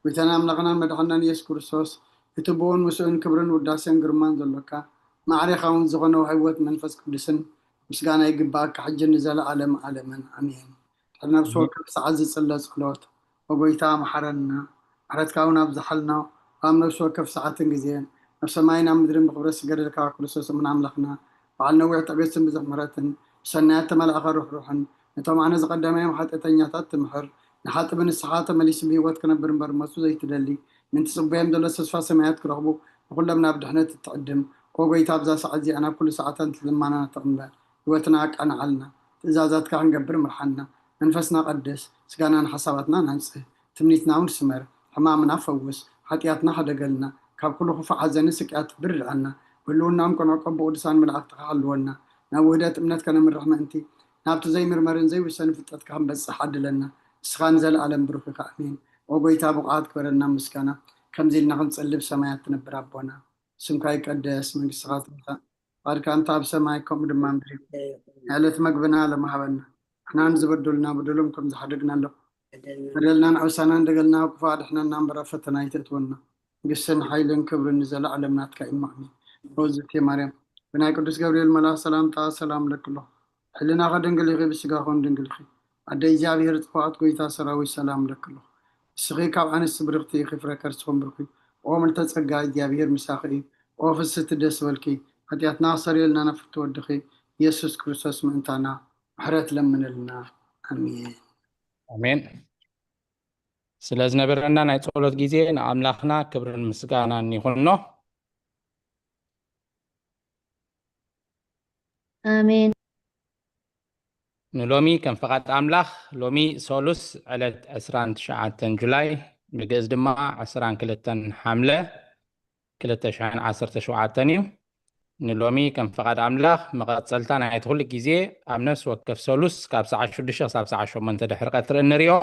[SPEAKER 2] ጎይታና ኣምላኽናን መድሓናን ኢየሱስ ክርስቶስ እቲ ብኡን ምስኡን ክብርን ውዳሴን ግርማን ዘሎካ ማዕሪኻውን ዝኾነ ህይወት መንፈስ ቅዱስን ምስጋና ይግባእካ ሕጂ ንዘለኣለም ዓለምን ኣሜን ነብሲ ወከፍ ሰዓት ዝፅለ ፀሎት ወጎይታ መሓረና ምሕረትካ እውን ኣብ ዝሓልና ኣብ ነብሲ ወከፍ ሰዓትን ግዜን ኣብ ሰማይን ኣብ ምድርን ብክብረት ስገደልካ ክርስቶስ እምና ኣምላኽና በዓል ነዊሕ ትዕግስትን ብዙሕ ምሕረትን ብሰናያት ተመላእኻ ርሕሩሕን ነቶም ኣነ ዝቐዳማዮም ሓጢአተኛታት ትምሕር ንሓጥብ ንስሓ ተመሊሱ ብሂወት ክነብር እምበር መሱ ዘይትደሊ ምንቲ ፅበዮም ዘሎ ተስፋ ሰማያት ክረኽቡ ንኩሎም ናብ ድሕነት እትዕድም ኦ ጎይታ ኣብዛ ሰዓት እዚኣ ናብ ኩሉ ሰዓታት ትልማና ተቕምበር ህይወትና ኣቃናዓልና ትእዛዛትካ ክንገብር ምርሓና መንፈስና ቀድስ ስጋናን ሓሳባትና ናንፅህ ትምኒትና እውን ስመር ሕማምና ፈውስ ሓጢአትና ሓደገልና ካብ ኩሉ ክፉእ ሓዘንን ስቅያት ብርድዓና ህልውናም ከንዕቀብ ብቅዱሳን መላእክትካ ሃልወና ናብ ውህደት እምነት ከነምርሕ ምእንቲ ናብቲ ዘይምርመርን ዘይውሰን ፍልጠትካ ክንበፅሕ ዓድለና ንስኻ ንዘለኣለም ብሩኽ ኢኻ ኣሜን ኦ ጎይታ ብቕዓት ክበረና ምስጋና ከምዚ ኢልና ክንፅልብ ሰማያት ትነብር ኣቦና ስምካ ይቀደስ መንግስትኻ ትምፃእ ፍቃድካ እንታ ኣብ ሰማይ ከምኡ ድማ ምድሪ ዕለት መግብና ሎሚ ሃበና ንሕና ንዝበደሉና በደሎም ከም ዝሓደግና ኣሎ በደልና ንዓውሳና እንደገልና ክፉ ኣድሕነና እምበር ኣብ ፈተና ኣይተእትወና መንግስትን ሓይልን ክብርን ንዘለኣለም ናትካ ኢማ ኣሜን ኦ ዝትየ ማርያም ብናይ ቅዱስ ገብርኤል መልኣክ ሰላምታ ሰላም ለክሎ ሕልና ከድንግል ይኺ ብስጋኹን ድንግል ይኺ ኣደይ እግዚኣብሔር ፅባኦት ጎይታ ሰራዊት ሰላም ለክሎ ንስኺ ካብ ኣንስቲ ብርክቲ ኢኺ ፍረ ከርስኹም ብርኪ ኦ ምልተ ፀጋ እግዚኣብሔር ምሳኺ እዩ ኦ ፍስሕቲ ደስ በልኪ ኃጢአትና ሰሪየልና ናፍቲ ወድኺ ኢየሱስ ክርስቶስ ምእንታና ምሕረት ለምንልና ኣሜን
[SPEAKER 1] ኣሜን ስለ ዝነበረና ናይ ፀሎት ግዜ ንኣምላኽና ክብርን ምስጋናን ይኹኖ
[SPEAKER 4] ኣሜን
[SPEAKER 1] ንሎሚ ከም ፈቃድ ኣምላኽ ሎሚ ሶሉስ ዕለት 29 ጁላይ ብግእዝ ድማ 22 ሓምለ 2017 እዩ ንሎሚ ከም ፈቃድ ኣምላኽ መቐፀልታ ናይቲ ኩሉ ግዜ ኣብ ነፍሲ ወከፍ ሶሉስ ካብ ሰዓት 6 ክሳብ ሰዓት 8 ድሕሪ ቀትሪ እንሪኦ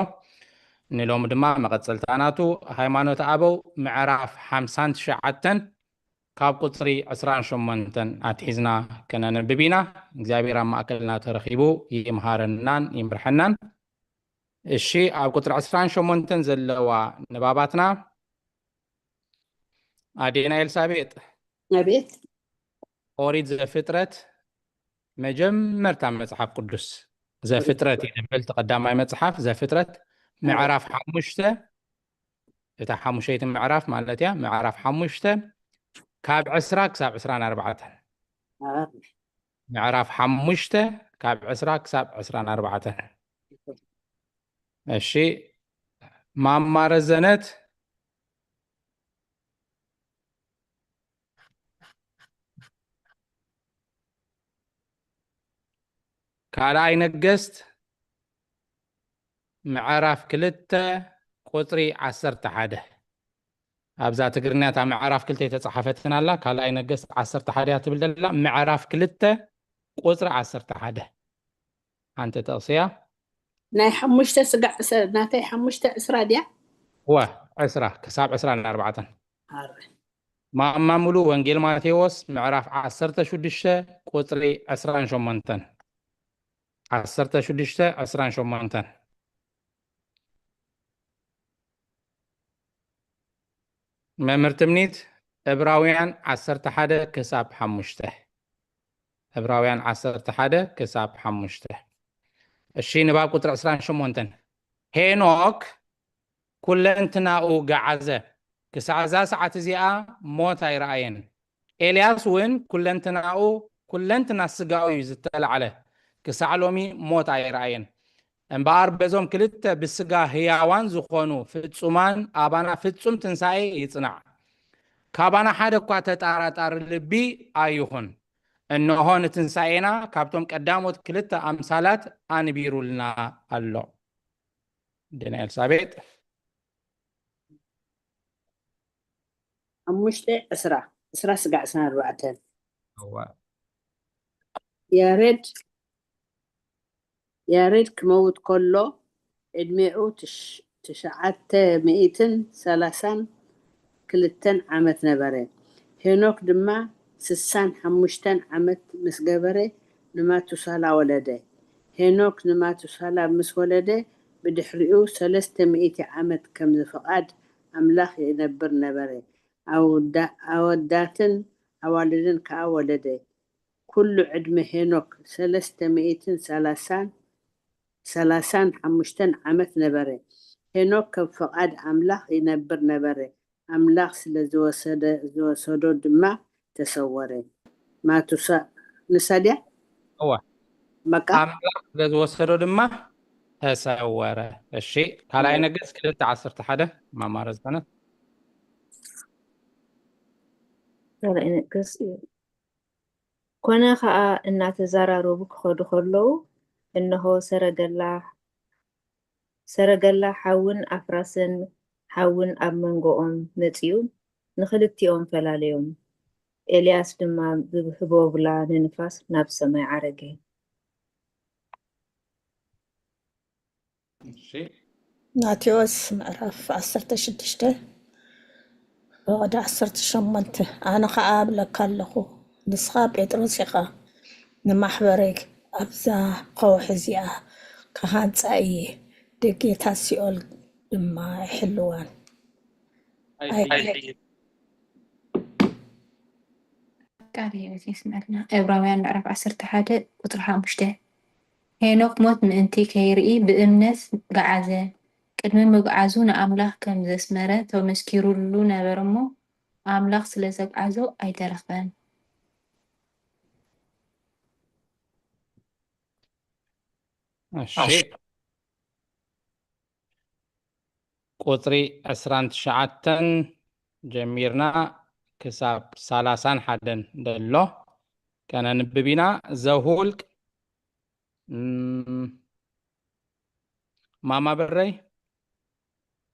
[SPEAKER 1] ንሎሚ ድማ መቐፀልታ ናቱ ሃይማኖት ኣበው ምዕራፍ 59 ካብ ቁፅሪ 28 ኣትሒዝና ከነንብብ ኢና እግዚኣብሔር ኣብ ማእከልና ተረኺቡ ይምሃረናን ይምርሐናን እሺ ኣብ ቁፅሪ 28 ዘለዋ ንባባትና ኣዴና ኤልሳቤጥ
[SPEAKER 6] አቤት
[SPEAKER 1] ኦሪት ዘፍጥረት መጀመርታ መጽሓፍ ቅዱስ ዘፍጥረት ይብል ተቀዳማይ መጽሓፍ ዘፍጥረት ምዕራፍ 5 እታ 5ይቲ ምዕራፍ ማለት እያ ምዕራፍ 5 ካብ 20 ክሳብ 24 ምዕራፍ 5 ካብ 20 ክሳብ 24 እሺ ማማረዘነት ካልኣይ ነገስት ምዕራፍ 2 ቁፅሪ 11 ኣብዛ ትግርኛታ ምዕራፍ 2 ተጻሕፈትና ኣላ ካልኣይ ነገስት 11 ትብል ደላ ምዕራፍ 2 ቁፅሪ 11 አንተ ተቕስያ
[SPEAKER 6] ናይ 5 ስጋዕ ናተይ 5 ዕስራ ድያ
[SPEAKER 1] ዋ 10 ክሳብ 24 ማእማሙሉ ወንጌል ማቴዎስ ምዕራፍ 16 ቁጥሪ 28 16-28 መምህር ትምኒት ዕብራውያን 11 ክሳብ 5 ዕብራውያን 11 ክሳብ 5 እሺ ንባብ ቁጥሪ 28 ሄኖክ ኩለንትናኡ ገዓዘ ክሳዕ እዛ ሰዓት እዚኣ ሞት ኣይረኣየን ኤልያስ እውን ኩለንትና ስጋዊ እዩ ዝተላዕለ ክሳዕ ሎሚ ሞት ኣይረኣየን እምበኣር በዞም ክልተ ብስጋ ህያዋን ዝኾኑ ፍጹማን ኣባና ፍጹም ትንሳኤ ይጽናዕ ካባና ሓደ እኳ ተጣራጣሪ ልቢ ኣይኹን እነሆ ንትንሳኤና ካብቶም ቀዳሞት ክልተ ኣምሳላት ኣንቢሩልና ኣሎ ደና ኤልሳቤጥ
[SPEAKER 6] 5-10 ስጋዕ 24 ያሬድ ክመውት ከሎ ዕድሜኡ 932 ዓመት ነበረ ሄኖክ ድማ 65 ዓመት ምስ ገበረ ንማቱሳላ ወለደ ሄኖክ ንማቱሳላ ምስ ወለደ ብድሕሪኡ 300 ዓመት ከም ዝፈቓድ ኣምላኽ ይነብር ነበረ ኣወዳትን ኣዋልድን ከዓ ወለደ ኩሉ ዕድመ ሄኖክ 335 ዓመት ነበረ ሄኖክ ከም ፈቓድ ኣምላኽ ይነብር ነበረ ኣምላኽ ስለ ዝወሰዶ ድማ ተሰወረ ማቱሳ ንሳድያ
[SPEAKER 1] በቃ ኣምላኽ ስለ ዝወሰዶ ድማ ተሰወረ እሺ ካልኣይ ነገሥት 2:11 ማማረ ዝኮነት
[SPEAKER 3] ካልኣይ ነገሥት ኮነ ከዓ እናተዘራረቡ ክኸዱ ከለዉ እነሆ ሰረገላ ሓውን ኣፍራስን ሓውን ኣብ መንጎኦም መፂኡ ንክልቲኦም ፈላለዮም ኤልያስ ድማ ብህቦብላ ንንፋስ ናብ ሰማይ ዓረገ
[SPEAKER 7] ማቴዎስ ምዕራፍ 16 ወደ 18 ኣነ ከዓ ኣብለካ ኣለኹ ንስኻ ጴጥሮስ ኢኻ ንማሕበረይ ኣብዛ ከውሒ እዚኣ ክሃንፃ እየ ደጌታት ሲኦል ድማ ይሕልዋን
[SPEAKER 4] ቃል ይስመዐልና ዕብራውያን ምዕራፍ 11 ቁጥሪ 5 ሄኖክ ሞት ምእንቲ ከይርኢ ብእምነት ገዓዘ ቅድሚ ምግዓዙ ንኣምላኽ ከም ዘስመረ ተመስኪሩሉ ነበር እሞ ኣምላኽ ስለ ዘግዓዞ ኣይተረኸበን
[SPEAKER 1] እሺ ቁጥሪ 29 ጀሚርና ክሳብ 31 ደሎ ከነንብብ ኢና ዘሁልቅ ማማ በረይ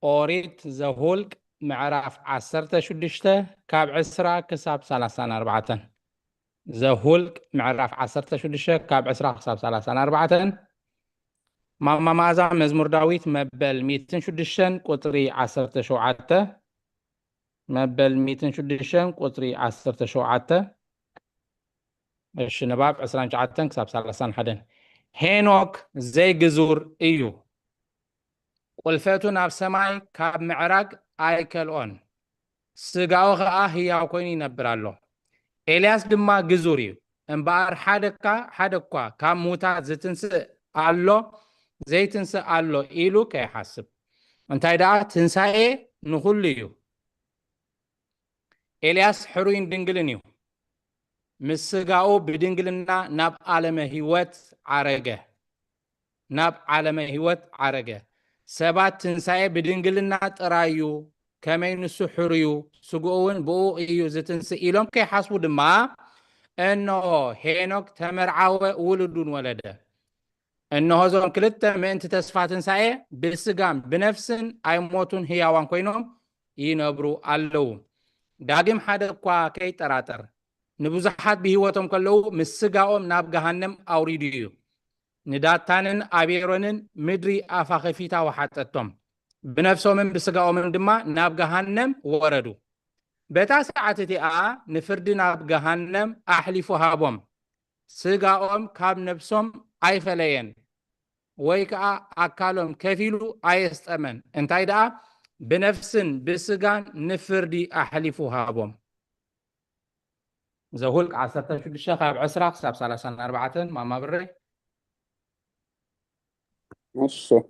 [SPEAKER 1] ኦሪት ዘሁልቅ ምዕራፍ 16 ካብ 20 ክሳብ 34 ዘሁልቅ ምዕራፍ 16 ካብ 20 ክሳብ 34 ማማ ማእዛ መዝሙር ዳዊት መበል 106 ቁጥሪ 17 መበል 106 ቁጥሪ 17 እሺ ንባብ 29 ክሳብ 31 ሄኖክ ዘይግዙር እዩ ቁልፈቱ ናብ ሰማይ ካብ ምዕራግ ኣይከልኦን ስጋኡ ከዓ ህያው ኮይኑ ይነብር ኣሎ ኤልያስ ድማ ግዙር እዩ እምበኣር ሓደ እኳ ካብ ሙታት ዝትንስእ ኣሎ ዘይትንስእ ኣሎ ኢሉ ከይሓስብ እንታይ ደኣ ትንሳኤ ንኩሉ እዩ ኤልያስ ሕሩይን ድንግልን እዩ ምስ ስጋኡ ብድንግልና ናብ ዓለመ ህይወት ዓረገ ሰባት ትንሳኤ ብድንግልና ጥራዩ ከመይ ንሱ ሕሩዩ ስጉኡውን ብኡ እዩ ዝትንስእ ኢሎም ከይሓስቡ ድማ እነሆ ሄኖክ ተመርዓወ ውሉዱን ወለደ እነሆ ዞም ክልተ ምእንቲ ተስፋ ትንሳኤ ብስጋን ብነፍስን ኣይሞቱን ህያዋን ኮይኖም ይነብሩ ኣለው ዳግም ሓደ እኳ ከይጠራጠር ንብዙሓት ብህይወቶም ከለዉ ምስ ስጋኦም ናብ ገሃነም ኣውሪዱ እዩ ንዳታንን ኣቤሮንን ምድሪ ኣፋ ኸፊታ ወሓጠቶም ብነፍሶምን ብስጋኦምን ድማ ናብ ገሃነም ወረዱ بتا ساعتها نفردنا بجهنم أحلفوا هابهم سجاهم كاب نفسهم أي فلين ويكا أكلهم كفيلو أيست أمن انتي دا بنفسن بسجان نفردي أحلفوا هابهم زهولك عصرت شو الشيخ أبو عسرة ساب سلاسن أربعة ما بري
[SPEAKER 8] ماشي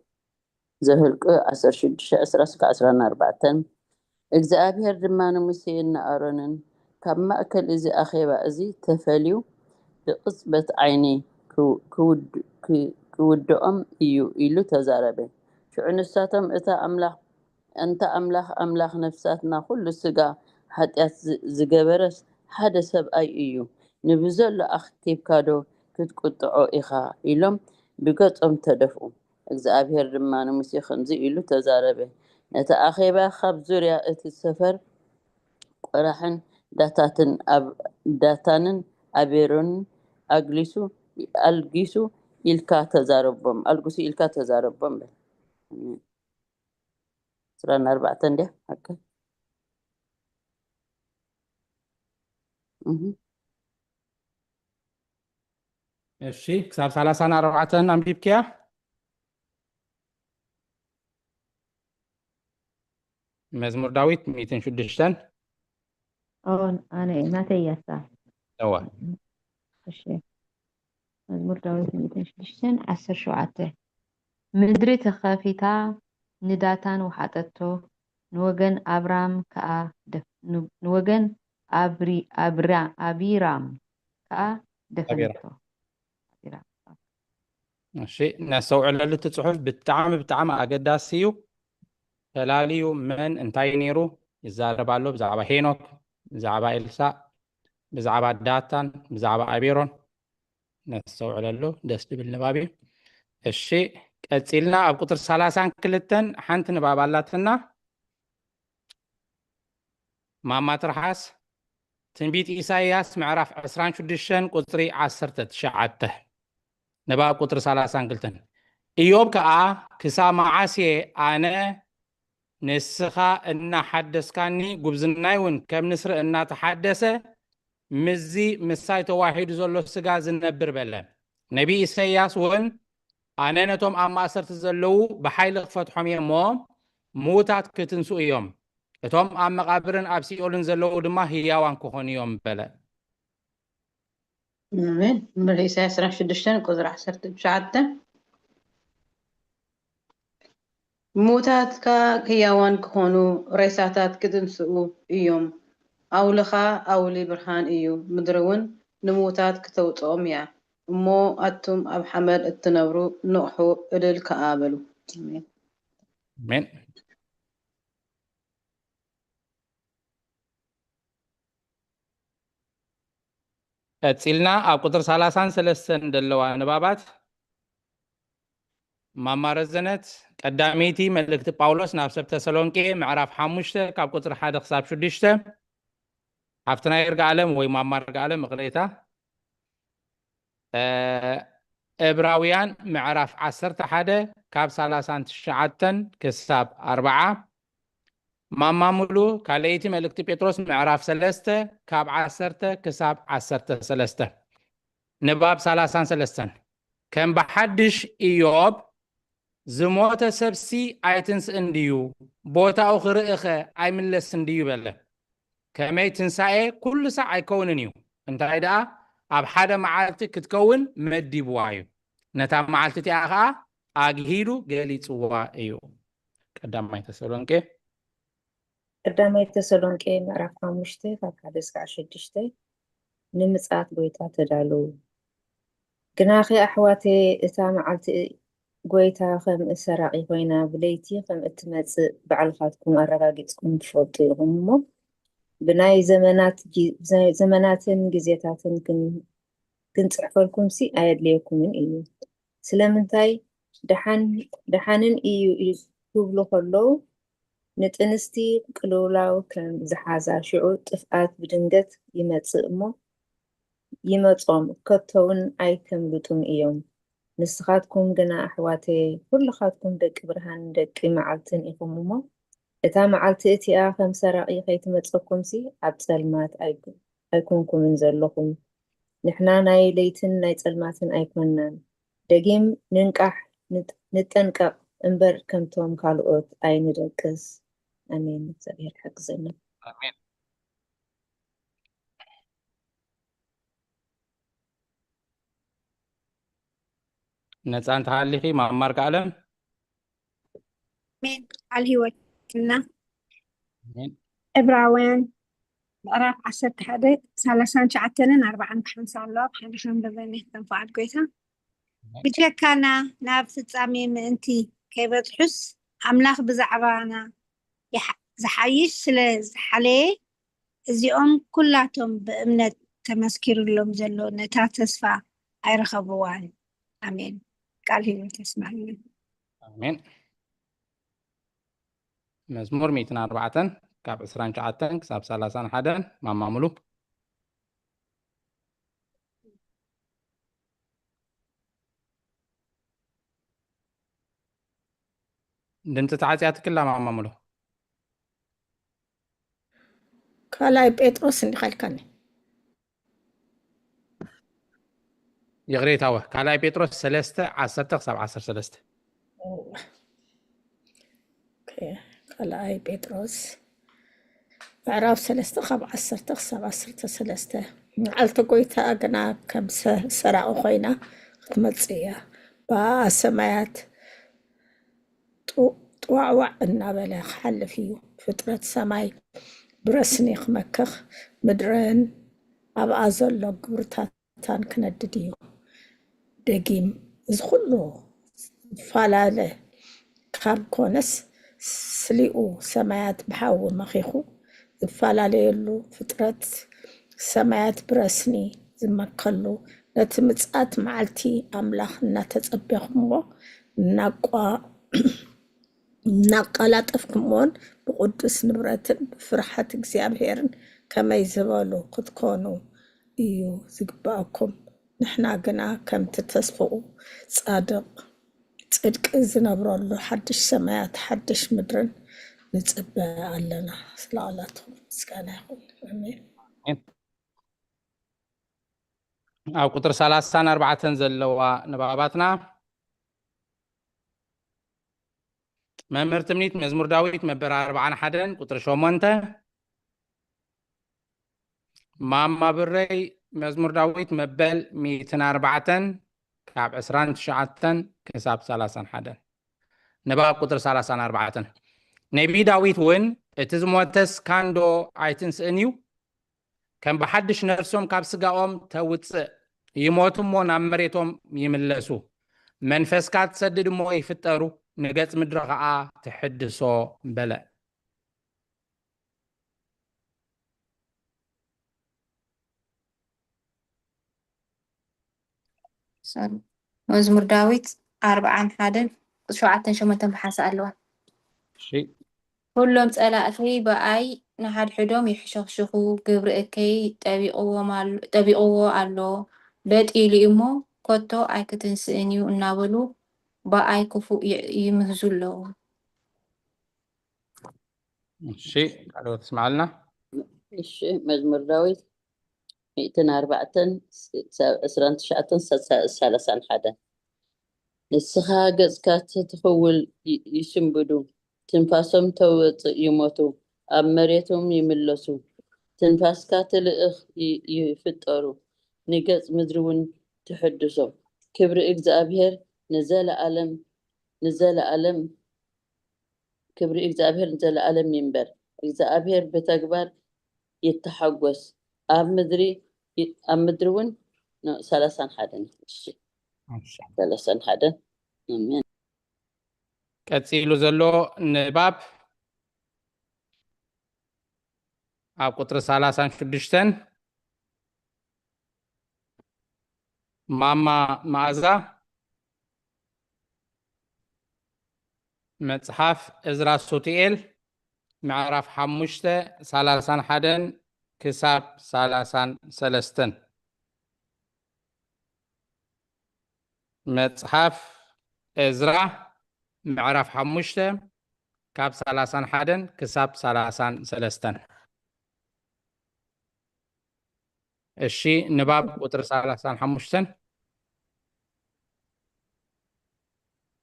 [SPEAKER 8] زهولك عصر شو الشيخ أسراسك عصرنا أربعة እግዚአብሔር ድማ ንሙሴን ኣሮንን ካብ ማእከል እዚ ኣኼባ እዚ ተፈልዩ ብቅጽበት ዓይኒ ክውድኦም እዩ ኢሉ ተዛረበ። ሽዑ ንሳቶም እንታ ኣምላኽ ነፍሳትና ኩሉ ስጋ ሓጢአት ዝገበረ ሓደ ሰብኣይ እዩ ንብዘሎ ኣኽቲብካ ዶ ክትቁጥዖ ኢኻ ኢሎም ብገጾም ተደፍኡ። እግዚአብሔር ድማ ንሙሴ ከምዚ ኢሉ ተዛረበ። ነታ ኣኼባ ካብ ዙርያ እቲ ሰፈር ቆራሕን ዳታንን ኣቤሮንን ኣልጊሱ ኢልካ ተዛረቦም 24 እንዴ ኦኬ
[SPEAKER 1] እሺ ክሳብ 34 አንቢብኪያ مزمور داويت 206
[SPEAKER 3] أنا متى يسا
[SPEAKER 1] أوا
[SPEAKER 3] خشي مزمور داويت 206 10 شعاته مدري تخافيتا نداتان وحاتتو نوغن أبرام كا نوغن أبيرام كا دفنتو
[SPEAKER 1] ماشي نسوع اللي تصحف بالتعام أقداسيو تلاليو من انتاي نيرو يزاربالو بزعبا هينوك بزعبا إلسا بزعبا داتان بزعبا أبيرون نسوع اللو دست بالنبابي الشيء قتلنا بقطر 30 كلتن حنت نبابالاتنا ما ترحاس تنبيت إساياس معرف 26 قطري 10 تشعته نباب قطر 30 كلتن إيوب كأ كسا معاسي أنا نسخة إن حدث كاني قبزنايون كم نسر إن تحدثه مزي مسايت واحد زلو سجاز النبر بلا نبي إسياس ون أنا نتوم أما أسرت زلو بحيل فتحهم يوم موتات كتنسو يوم توم أما قابرن أبسي أولن زلو دما هي وانكوهون يوم بلا
[SPEAKER 5] آمين نمبر إساياس راح شدشتن قدر حسرت بشعته موتات كيوان كهونو ريساتات كتنسو يوم أولخا أولي برهان إيو مدرون نموتات كتوتهم يا مو أتم أب حمل التنورو نوحو إلى الكآبلو آمين
[SPEAKER 1] من أتسيلنا أب قطر 33 دلوا نبابات ماما رزنت قداميتي ملكت باولوس نافسب تسالونكي معرف حموشته كاب قطر 1 خصاب 6 حفتنا يرجع علم وي ماما يرجع علم قريتا إبراويان معرف 11 كاب 39 كساب 4 ماما مولو كاليتي ملكت بيتروس معرف 3 كاب 10 كساب 13 نباب 33 كان بحدش إيوب زموت سبسي ايتنس انديو بوتا او خرئخه اي ملس انديو بله كمي تنساي كل ساعه يكوننيو انت ايدا اب حدا معالتي كتكون مدي بوايو نتا معالتي اخا اغهيدو غلي صوا ايو قدامي
[SPEAKER 3] تسالونكي معرف 5 ካብ 1 እስካብ 6 ንምጽአት ጎይታ ተዳለዉ ግናኺ ኣሕዋቴ እታ መዓልቲ ጎይታ ከም እሰራቂ ኮይና ብለይቲ ከም እትመጽእ ባዕልኻትኩም ኣረጋጊጽኩም ትፈልጡ ኢኹም እሞ ብናይ ዘመናትን ግዜታትን ክንጽሕፈልኩም ሲ ኣየድልየኩምን እዩ ስለምንታይ ደሓንን እዩ ይብሉ ከለዉ ንጥንስቲ ቅልውላው ከም ዝሓዛ ሽዑ ጥፍኣት ብድንገት ይመጽእ እሞ ይመጾም ከቶውን ኣይከምልጡን እዮም ንስኻትኩም ግና ኣሕዋቴ ኩልኻትኩም ደቂ ብርሃን ደቂ መዓልትን ኢኹም እሞ እታ መዓልቲ እቲኣ ከም ሰራቂ ከይትመፀኩምሲ ኣብ ፀልማት ኣይኮንኩምን ዘለኹም። ንሕና ናይ ለይትን ናይ ፀልማትን ኣይኮንናን። ደጊም ንንቃሕ ንጠንቀቕ እምበር ከምቶም ካልኦት ኣይንደቅስ። ኣሜን። እግዚአብሔር ሓግዘና።
[SPEAKER 1] አሜን። ነፃ እንተሃሊኺ ማማር ከኣለም
[SPEAKER 9] አሜን። ቃል ህይወትና
[SPEAKER 1] አሜን።
[SPEAKER 9] ዕብራውያን ምዕራፍ 11 39 40 ክሓንሳ ኣለዋ ብሓደሽም በበኒ ተንፈዓድ ጎይታ ብጀካና ናብ ፍጻሜ ምእንቲ ከይበፅሑስ ኣምላኽ ብዛዕባና ዝሓይሽ ስለ ዝሓለየ እዚኦም ኩላቶም ብእምነት ተመስኪሩሎም ዘሎ ነታ ተስፋ ኣይረኸብዋን። ኣሜን። ቃል ህይወት ይስማዕና።
[SPEAKER 1] አሜን። መዝሙር 104 ካብ 29 ክሳብ 31 ማማ ሙሉ ድምፂ ተዓፅያ ትክላ ማማ ሙሉ
[SPEAKER 7] ካልኣይ ጴጥሮስ እንዲኸልከኒ
[SPEAKER 1] ይቕሬታወ ካልኣይ ጴጥሮስ 3 10 ክሳብ 13
[SPEAKER 7] ካልኣይ ጴጥሮስ ምዕራፍ 3 ካብ 10 ክሳብ 13 መዓልቲ ጎይታ ግና ከም ሰራቂ ኮይና ክትመፅእ እያ። ብሰማያት ጥዋዕዋዕ እናበለ ክሓልፍ እዩ። ፍጥረት ሰማይ ብረስኒ ክመክኽ ምድርን ኣብኣ ዘሎ ግብርታታን ክነድድ እዩ። ደጊም እዚ ኩሉ ዝፈላለ ካብ ኮነስ ስሊኡ ሰማያት ብሓዊ መኺኹ ዝፈላለየሉ ፍጥረት ሰማያት ብረስኒ ዝመከሉ ነቲ ምጽኣት መዓልቲ ኣምላኽ እናተጸበኽምዎ እናቃላጠፍክምዎን ብቅዱስ ንብረትን ብፍርሓት እግዚኣብሔርን ከመይ ዝበሉ ክትኮኑ እዩ ዝግባአኩም። ንሕና ግና ከምቲ ተስፍኡ ጽድቂ ዝነብረሉ ሓድሽ ሰማያት ሓድሽ ምድርን ንጽበ ኣለና። ስለቃላትኩም ምስጋና ይኹን። ኣሜን።
[SPEAKER 1] ኣብ ቁጥር 34 ዘለዋ ንባባትና መምህር ትምኒት መዝሙር ዳዊት መበል 41 ቁጥር 8 ማማ ብረይ መዝሙር ዳዊት መበል 104 ካብ 29 ክሳብ 31 ንባብ ቁጥር 34 ነቢ ዳዊት እውን እቲ ዝሞተስ ካንዶ ኣይትንስእን እዩ ከም ብሓድሽ ነፍሶም ካብ ስጋኦም ተውፅእ ይሞቱ እሞ ናብ መሬቶም ይምለሱ መንፈስካ ትሰድድ እሞ ይፍጠሩ ንገጽ ምድሪ ከዓ ትሕድሶ በለ።
[SPEAKER 4] መዝሙር ዳዊት 41 7-8 ብሓንሳ ኣለዋ። ኩሎም ጸላእቲ በኣይ ንሓድሕዶም ይሕሸኽሽኹ ግብሪ እከይ ጠቢቕዎ ኣሎ በጢሉ እሞ ኮቶ ኣይክትንስእን እዩ እናበሉ በኣይ ክፉእ ይምህዙ ኣለዉ።
[SPEAKER 1] እሺ ካልኦት ትስማዓልና?
[SPEAKER 8] እሺ መዝሙር ዳዊት 104 29-31 ንስኻ ገጽካ ትኽውል ይስንብዱ ትንፋሶም ተውፅእ ይሞቱ ኣብ መሬቶም ይምለሱ ትንፋስካ ትልእኽ ይፍጠሩ ንገጽ ምድሪ እውን ትሕድሶ ክብሪ እግዚአብሔር ንዘለዓለም ክብሪ እግዚአብሔር ንዘለዓለም ይንበር እግዚአብሔር በተግባር ይተሐጎስ ኣብ ምድሪ እውን 31 እሺ 31 አሜን።
[SPEAKER 1] ቀፂሉ ዘሎ ንባብ ኣብ ቁጥሪ 36 ማማ መዓዛ መጽሓፍ እዝራ ሱቲኤል ምዕራፍ 5 31 ክሳብ 33 መጽሓፍ እዝራ ምዕራፍ 5 ካብ 31 ክሳብ 33 እሺ ንባብ ቁጥሪ 35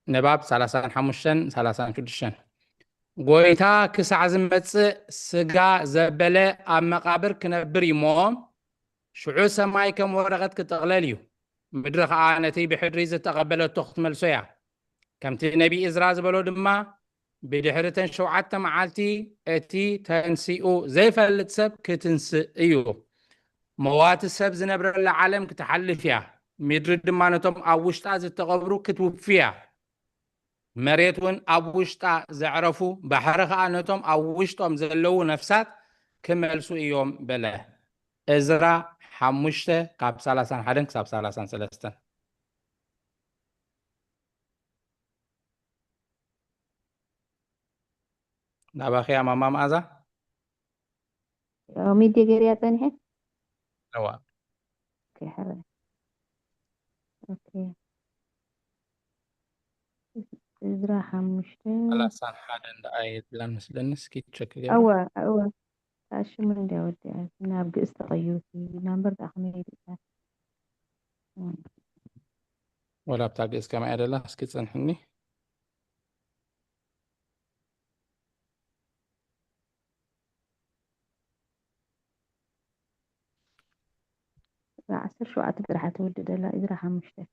[SPEAKER 1] ንባብ 35 36 ጎይታ ክሳዕ ዝመጽእ ስጋ ዘበለ ኣብ መቃብር ክነብር እሞ ሽዑ ሰማይ ከም ወረቐት ክጥቕለል እዩ ምድሪ ከዓ ነቲ ብሕድሪ ዝተቐበለቶ ክትመልሶ እያ ከምቲ ነቢ እዝራ ዝበሎ ድማ ብድሕሪተን 7 መዓልቲ እቲ ተንሲኡ ዘይፈልጥ ሰብ ክትንስእ እዩ መዋቲ ሰብ ዝነብረላ ዓለም ክትሓልፍ እያ ምድሪ ድማ ነቶም ኣብ ውሽጣ ዝተቐብሩ ክትውፍ እያ መሬት እውን ኣብ ውሽጣ ዘዕረፉ ባሕሪ ከዓ ነቶም ኣብ ውሽጦም ዘለዉ ነፍሳት ክመልሱ እዮም በለ እዝራ 5 ካብ 31 ክሳብ 33 ናባኺያ ማማ መኣዛ
[SPEAKER 3] ሚድየ ገይርያ ፀኒሐ
[SPEAKER 1] ነዋ
[SPEAKER 3] እዝራ 5
[SPEAKER 1] 31 እንዳኣየት ብላን መስለኒ እስኪ ቸክ ገይሩ
[SPEAKER 3] እወ ታሽሙ እንዳወዲያ ናብ ግእዝ ተቐይሩት ናምበር ተኣኽመ
[SPEAKER 1] ወላ ብታ ግእዝ ከመይ ኣደላ እስኪ ፀንሕኒ
[SPEAKER 3] عسر 7 ጥራሕ ተወድደላ እዝራ 5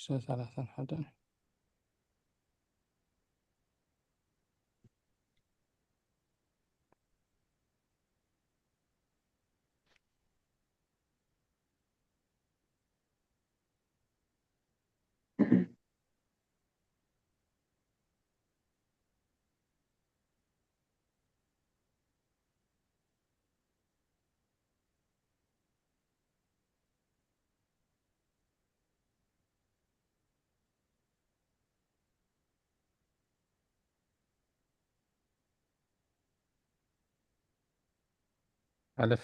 [SPEAKER 1] 31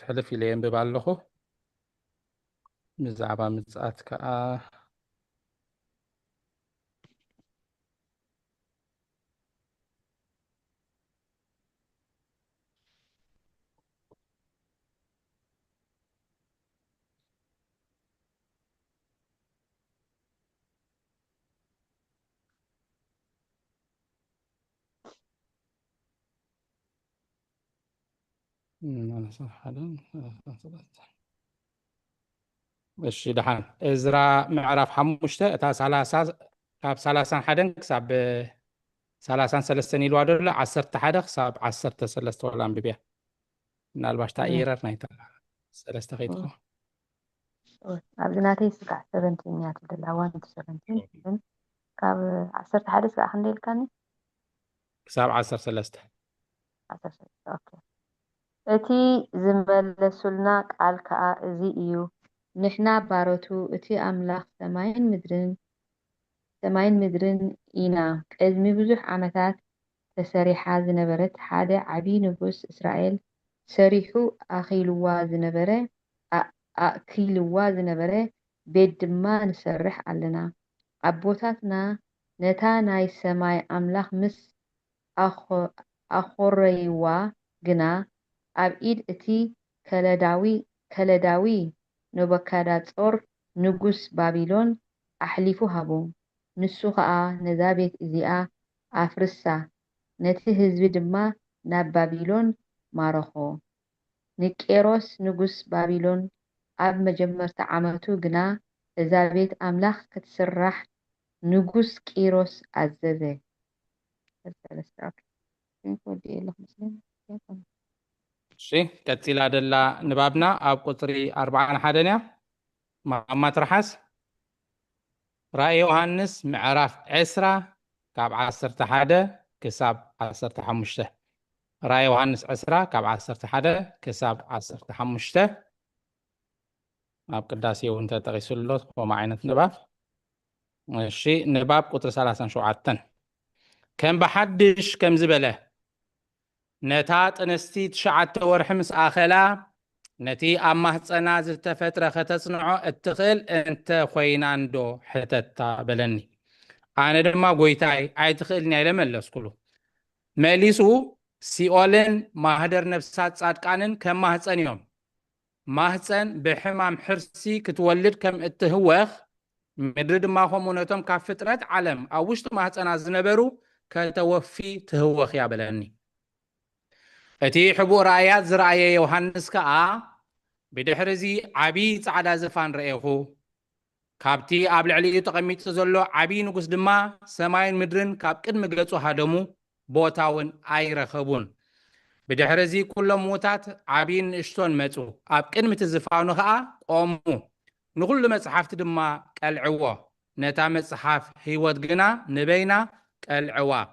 [SPEAKER 1] ሕልፍ ኢለ የንብብ ኣለኹ ብዛዕባ ምጽኣት ከዓ እሺ ድሓን እዝራ ምዕራፍ 5 እታ 30 ካብ 31 ክሳብ 33 ኢልዋ ደሎ 11 ክሳብ 13 ወላ አንብብያ ምናልባሽ ታ ኤረር ናይታ 3 ከይትኮ
[SPEAKER 3] ኣብዚ ናተይ ስጋዕ 17 ትደላ 1 ካብ 11 ስጋዕ ክንደይ ኢልካኒ
[SPEAKER 1] ክሳብ 13
[SPEAKER 3] ኦኬ እቲ ዝመለሱልና ቃል ከዓ እዚ እዩ ንሕና ባሮቱ እቲ ኣምላኽ ሰማይን ምድርን ኢና ቅድሚ ብዙሕ ዓመታት ተሰሪሓ ዝነበረት ሓደ ዓብይ ንጉስ እስራኤል ሰሪሑ ኣኪልዋ ዝነበረ ቤት ድማ ንሰርሕ ኣለና ኣቦታትና ነታ ናይ ሰማይ ኣምላኽ ምስ ኣኾረይዋ ግና ኣብ ኢድ እቲ ከለዳዊ ነቡከደነፆር ንጉስ ባቢሎን ኣሕሊፉ ሃቦ ንሱ ከዓ ነዛ ቤት እዚኣ ኣፍርሳ ነቲ ህዝቢ ድማ ናብ ባቢሎን ማረኾ ንቄሮስ ንጉስ ባቢሎን ኣብ መጀመርታ ዓመቱ ግና እዛ ቤት ኣምላኽ ክትስራሕ ንጉስ ቂሮስ ኣዘዘ
[SPEAKER 1] እሺ ቀፂላ ደላ ንባብና ኣብ ቁፅሪ 41 እያ ማማ ትረሓስ ራእይ ዮሃንስ ምዕራፍ 10 ካብ 11 ክሳብ 15 ራእይ ዮሃንስ 10 ካብ 11 ክሳብ 15 ኣብ ቅዳሴ እውን ተጠቂሱሎ ከምኡ ዓይነት ንባብ እሺ ንባብ ቁጥሪ 37 ከም ብሓድሽ ከም ዝበለ ነታ ጥንስቲ 9 ወርሒ ምስ ኣኸላ نتي أما هتصنا زت فترة ختصنعو اتخل انت خويناندو حتتا بلني أنا دما قويتاي عاي تخلني لما لسكولو ماليسو سيولن ماهدر نفسات صادقانن كما هتصنيهم ماهتصن بحمام حرسي كتولد كم اتهوخ مدرد ما هم ونتم كفترة علم أوشت ماهتصنا زنبرو كتوفي تهوخ يا بلني اتي حبو رأيات زرعي يوحنس كا بدحرزي عبي صعدا زفان رأيخو كابتي قبل عليه تقميت زلو عبي نقص دما سماين مدرن كاب قد مقلصو هادمو بوتاون اي رخبون بدحرزي كل موتات عبين اشتون متو اب قد متزفانو خا قومو نقول مصحفت دما قلعوا نتا مصحف هيوت غنا نبينا قلعوا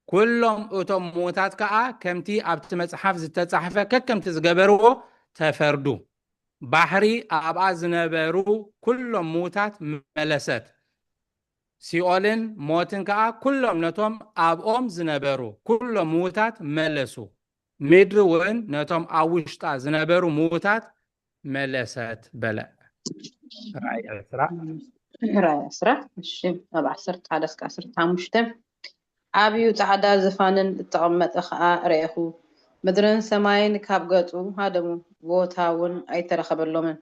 [SPEAKER 1] كلهم اتم موتات كا كمتي ابت مصحف زتتصحفه ككم تزغبرو تفردو بحري أبا زنبرو كلهم موتات ملست سيولن موتن كا كلهم نتوم أبኦም زنبرو كلهم موتات ملسو مدر وين نتوم أوشتا زنبرو موتات ملست بلا رأي أسرع
[SPEAKER 5] رأي أسرع الشيء أبع سرت على سكاسرت عمشتم عبيو تعدا زفانن التقمت أخاء رأيخو مدرن سماين كابغتو هادمو بوتاون أي ترخب اللومن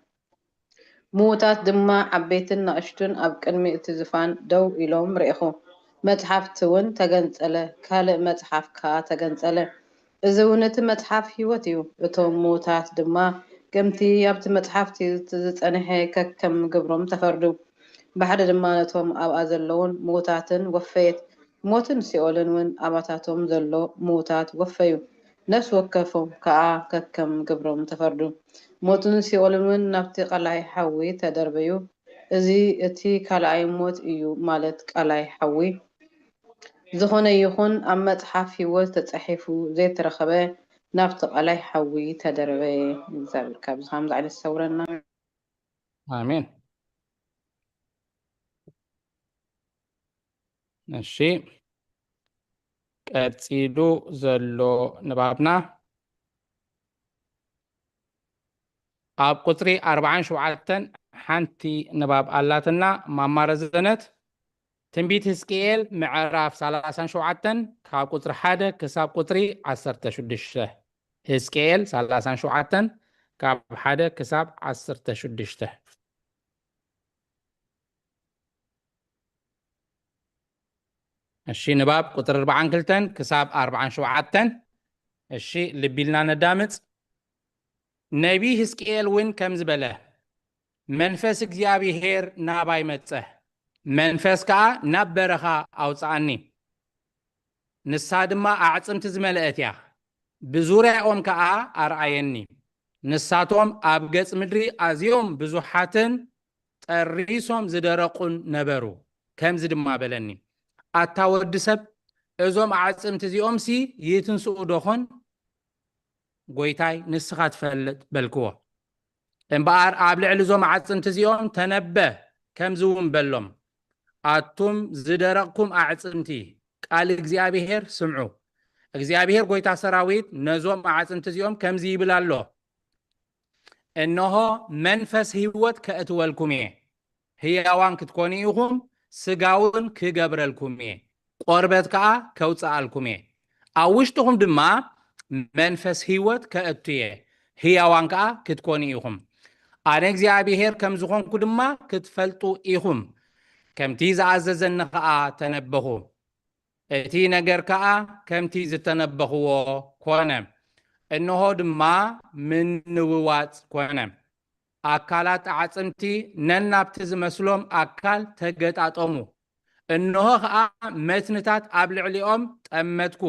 [SPEAKER 5] موتات دما عبيتن نقشتن أب قدمي اتزفان دو إلوم رئيخو متحف تون تغنزله كالق متحف كا تغنزله إذا متحف هيوتيو اتو موتات دما قمتي يابت متحف تزتنحي كم قبرم تفردو بحد دما نتوم أب أزلون موتاتن وفيت موتن سيولن ون أباتاتهم زلو موتات وفيو نفس وكفهم كا كم قبرم تفردو موتن سيولن ون نبتي قلعي حوي تدربيو ازي اتي كالعي موت ايو مالت قلعي حوي زخون يخون اما تحافي وتتحفو زي ترخبه نبت قلعي حوي تدربي زابل كابز حمد على السورنا
[SPEAKER 1] آمين الشيء قتيلو زلو نبابنا أب قطري 47 حنتي نباب اللاتنا مامار زنت تنبيت هسكيل معراف 37 كاب قطر حادة كساب قطري 16 هسكيل 37 كاب حادة كساب 16 الشي نباب قطر 4 كلتن كساب 47 الشي اللي بيلنا ندامت نبي هسكيل وين كم زبله منفس እግዚአብሔር ናባይ መጽህ መንፈስ ከአ ናብ በረኻ አውፃኒ ንሳ ድማ አዕጽምቲ ዝመልአትያ ብዙርያኦም ከአ አርአየኒ ንሳቶም ኣብ ገጽ ምድሪ ኣዝዮም ብዙሓትን ጠሪሶም ዝደረቁን ነበሩ ከምዚ ድማ በለኒ ኣታ ወዲ ሰብ እዞም አዕጽምቲ እዚኦም ሲ ይትንስኡ ዶኾን ጎይታይ ንስኻ ትፈልጥ በልክዎ እምበኣር ኣብ ልዕሊ ዞም አዕጽምቲ እዚኦም ተነበ ከምዝውን በሎም ኣቱም ዝደረቕኩም አዕጽምቲ ቃል እግዚአብሔር ስምዑ እግዚአብሔር ጎይታ ሰራዊት ነዞም አዕጽምቲ እዚኦም ከምዚ ይብል ኣሎ እነሆ መንፈስ ህይወት ከእትወልኩም እየ ህያዋን ክትኮኑ ኢኹም ስጋውን ክገብረልኩም እየ ቆርበት ከዓ ከውፅኣልኩም እየ ኣብ ውሽጥኹም ድማ መንፈስ ህይወት ከእቱ እየ ህያዋን ከዓ ክትኮኑ ኢኹም ኣነ እግዚአብሔር ከም ዝኾንኩ ድማ ክትፈልጡ ኢኹም ከምቲ ዝኣዘዘኒ ከዓ ተነበኹ እቲ ነገር ከዓ ከምቲ ዝተነበኽዎ ኮነ እነሆ ድማ ምንውዋፅ ኮነ ኣካላት አዕጽምቲ ነናብቲ ዝመስሎም ኣካል ተገጣጠሙ እነሆ ከዓ መትንታት ኣብ ልዕሊኦም ጠመትኩ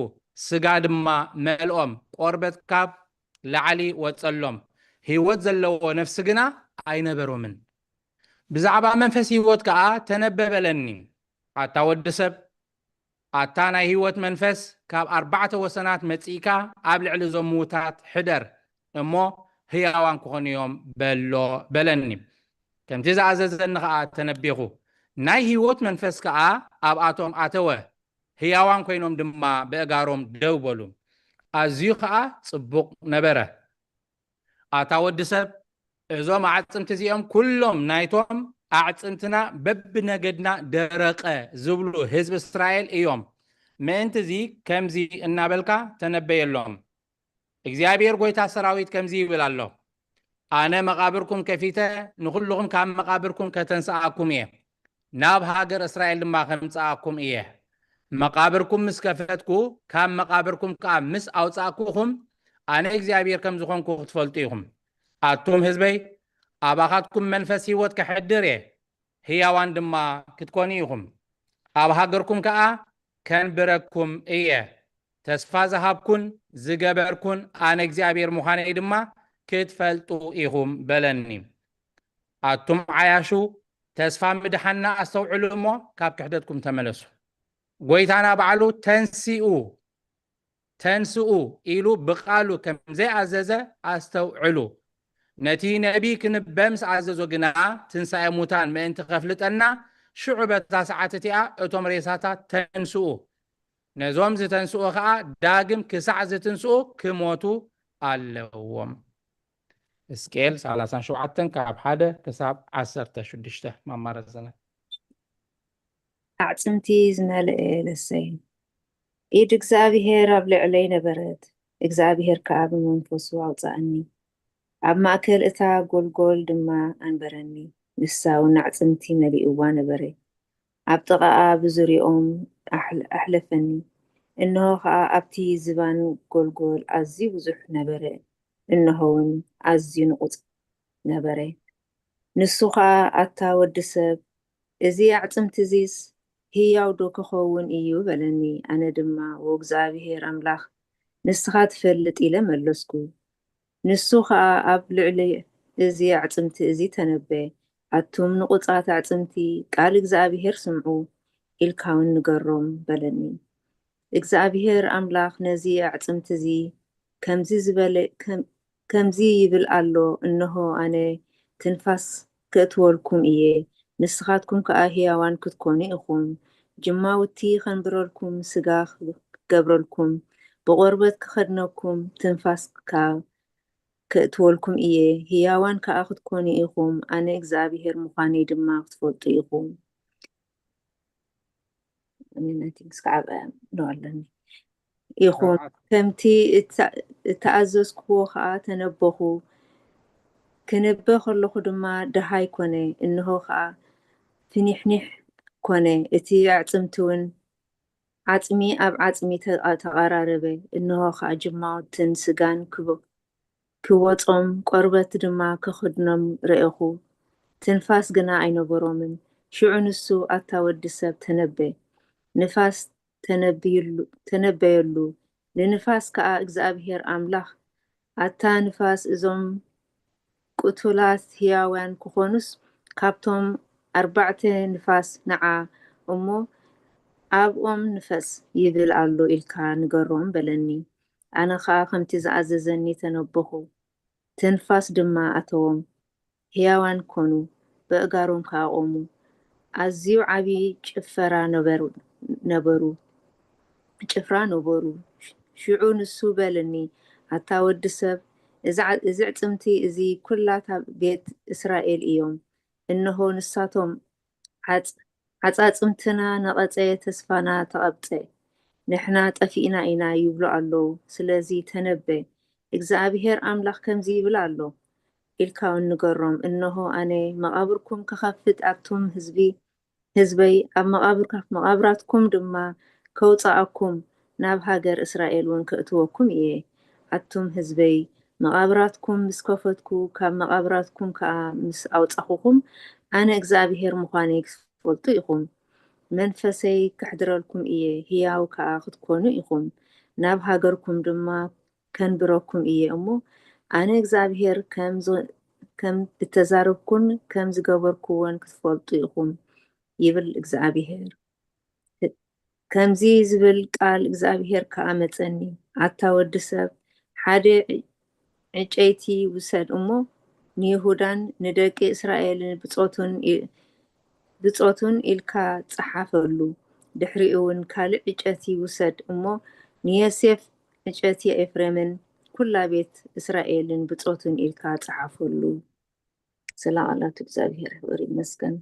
[SPEAKER 1] ስጋ ድማ መልኦም ቆርበት ካብ ላዕሊ ወፀሎም ህይወት ዘለዎ ነፍሲ ግና ኣይነበሮምን ብዛዕባ መንፈስ ህይወት ከዓ ተነበበለኒ ኣታ ወዲ ሰብ ኣታ ናይ ህይወት መንፈስ ካብ 4 ወሰናት መጺካ ኣብ ልዕሊ ዞም ሙታት ሕደር እሞ ህያዋን ክኾኑ እዮም በለኒ ከምቲ ዝኣዘዘኒ ከዓ ተነቢኹ ናይ ህይወት መንፈስ ከዓ ኣብኣቶም ኣተወ ህያዋን ኮይኖም ድማ ብእጋሮም ደው በሉ ኣዝዩ ከዓ ጽቡቕ ነበረ أتاود سب إذا ما عصمت زيهم كلهم نايتهم أعصمتنا بب نجدنا درقة زبلو حزب إسرائيل إيوم ما أنت زي كم زي النابلكا تنبي لهم إجزابير قويتا سراويت كم زي بلا الله أنا مقابركم كفيته نقولهم كم مقابركم كتنساكم إيه ناب هاجر إسرائيل ما خمساكم إيه مقابركم مسكفتكو كم مقابركم كم مس أوصاكوهم أنا إجزابير كم زخونكو تفلتيهم أتوم حزبي أباخاتكم منفس هيوت كحدري هي واندما كتكونيهم أبهاجركم كان بركم إيه تسفا ذهبكن زجبركن أنا إجزابير مخانة إدما كتفلتو إيهم بلني أتوم عياشو تسفا مدحنا أستوعلو مو كاب كحدتكم تملسو قويتانا بعلو تنسئو إلو بقالو كم زي عززة أستوعلو نتي نبي كنبمس عززو قناع تنسى موتان ما انت غفلتنا شعبة ساعتها اتوم ريساتا تنسئو نزوم زي تنسئو خا داقم كسع زي تنسئو كموتو اللوم سكيل سالسان شو عتن كاب حدا كساب 10 شدشته ما مرزنا
[SPEAKER 3] أعصمتي زملئ لسين إيد እግዚአብሔር ኣብ ልዕለይ ነበረት እግዚአብሔር ከኣብ መንፈሱ ኣውፃእኒ ኣብ ማእከል እታ ጎልጎል ድማ ኣንበረኒ ንሳ እውን ኣዕፅምቲ መሊእዋ ነበረ ኣብ ጥቓኣ ብዙርያኦም ኣሕለፈኒ እነሆ ከዓ ኣብቲ ዝባን ጎልጎል ኣዝዩ ብዙሕ ነበረ እነሆ እውን ኣዝዩ ንቑፅ ነበረ ንሱ ከዓ ኣታ ወዲ ሰብ እዚ ኣዕፅምቲ እዚስ ህያው ዶ ክኸውን እዩ በለኒ ኣነ ድማ ወእግዚአብሔር ኣምላኽ ንስኻ ትፈልጥ ኢለ መለስኩ ንሱ ከዓ ኣብ ልዕሊ እዚ ኣዕፅምቲ እዚ ተነበየ ኣቱም ንቑፃት ኣዕፅምቲ ቃል እግዚአብሔር ስምዑ ኢልካ እውን ንገሮም በለኒ እግዚአብሔር ኣምላኽ ነዚ ኣዕፅምቲ እዚ ከምዚ ይብል ኣሎ እነሆ ኣነ ትንፋስ ከእትወልኩም እየ ንስኻትኩም ከዓ ህያዋን ክትኮኑ ኢኹም ጅማውቲ ከንብረልኩም ስጋ ክገብረልኩም ብቆርበት ክኸድነኩም ትንፋስ ከእትወልኩም እየ ህያዋን ከዓ ክትኮኑ ኢኹም ኣነ እግዚአብሔር ምዃነይ ድማ ክትፈልጡ ኢኹም ኢኹም ከምቲ እተኣዘዝክዎ ከዓ ተነበኹ ክንበ ከለኹ ድማ ድሃይ ኮነ እንሆ ከዓ ፍኒሕኒሕ ኮነ እቲ ኣዕፅምቲ እውን ዓፅሚ ኣብ ዓፅሚ ተቐራረበ እንሆ ከዓ ጅማውትን ስጋን ክወፆም ቆርበት ድማ ክኽድኖም ርአኹ ትንፋስ ግና ኣይነበሮምን ሽዑ ንሱ ኣታ ወዲ ሰብ ንፋስ ተነበየሉ ንንፋስ ከዓ እግዚአብሔር ኣምላኽ ኣታ ንፋስ እዞም ቁቱላት ህያውያን ክኾኑስ ካብቶም 4 ንፋስ ነዓ እሞ ኣብኦም ንፈስ ይብል ኣሎ ኢልካ ንገሮም በለኒ ኣነ ከዓ ከምቲ ዝኣዘዘኒ ተነበኹ ትንፋስ ድማ ኣተዎም ህያዋን ኮኑ በእጋሮም ከዓ ቆሙ ኣዝዩ ዓብይ ጭፍራ ነበሩ ሽዑ ንሱ በለኒ ኣታ ወዲ ሰብ እዚ ኣዕፅምቲ እዚ ኩላታ ቤት እስራኤል እዮም እነሆ ንሳቶም ዓፃፅምትና ነቐፀ ተስፋና ተቐብፀ ንሕና ጠፊእና ኢና ይብሉ ኣለዉ ስለዚ ተነበ እግዚአብሔር ኣምላኽ ከምዚ ይብል ኣሎ ኢልካ እውን ንገሮም እነሆ ኣነ መቃብርኩም ክኸፍት ኣቱም ህዝበይ ኣብ መቃብራትኩም ድማ ከውፃኣኩም ናብ ሃገር እስራኤል እውን ከእትወኩም እየ ኣቱም ህዝበይ መቃብራትኩም ምስ ከፈትኩ ካብ መቃብራትኩም ከዓ ምስ ኣውፃኹኹም ኣነ እግዚአብሔር ምዃነይ ክትፈልጡ ኢኹም መንፈሰይ ክሕድረልኩም እየ ህያው ከዓ ክትኮኑ ኢኹም ናብ ሃገርኩም ድማ ከንብረኩም እየ እሞ ኣነ እግዚአብሔር ከም እተዛረብኩን ከም ዝገበርኩዎን ክትፈልጡ ኢኹም ይብል እግዚአብሔር ከምዚ ዝብል ቃል እግዚአብሔር ከዓ መፀኒ ኣታ ወዲ ሰብ ሓደ ዕጨይቲ ውሰድ እሞ ንይሁዳን ንደቂ እስራኤልን ብፆቱን ኢልካ ፀሓፈሉ ድሕሪኡ እውን ካልእ ዕጨቲ ውሰድ እሞ ንዮሴፍ ዕጨቲ ኤፍሬምን ኩላ ቤት እስራኤልን ብጾትን ኢልካ ጸሓፈሉ ስለ ቃላቱ እግዚአብሔር ክብር ይመስገን።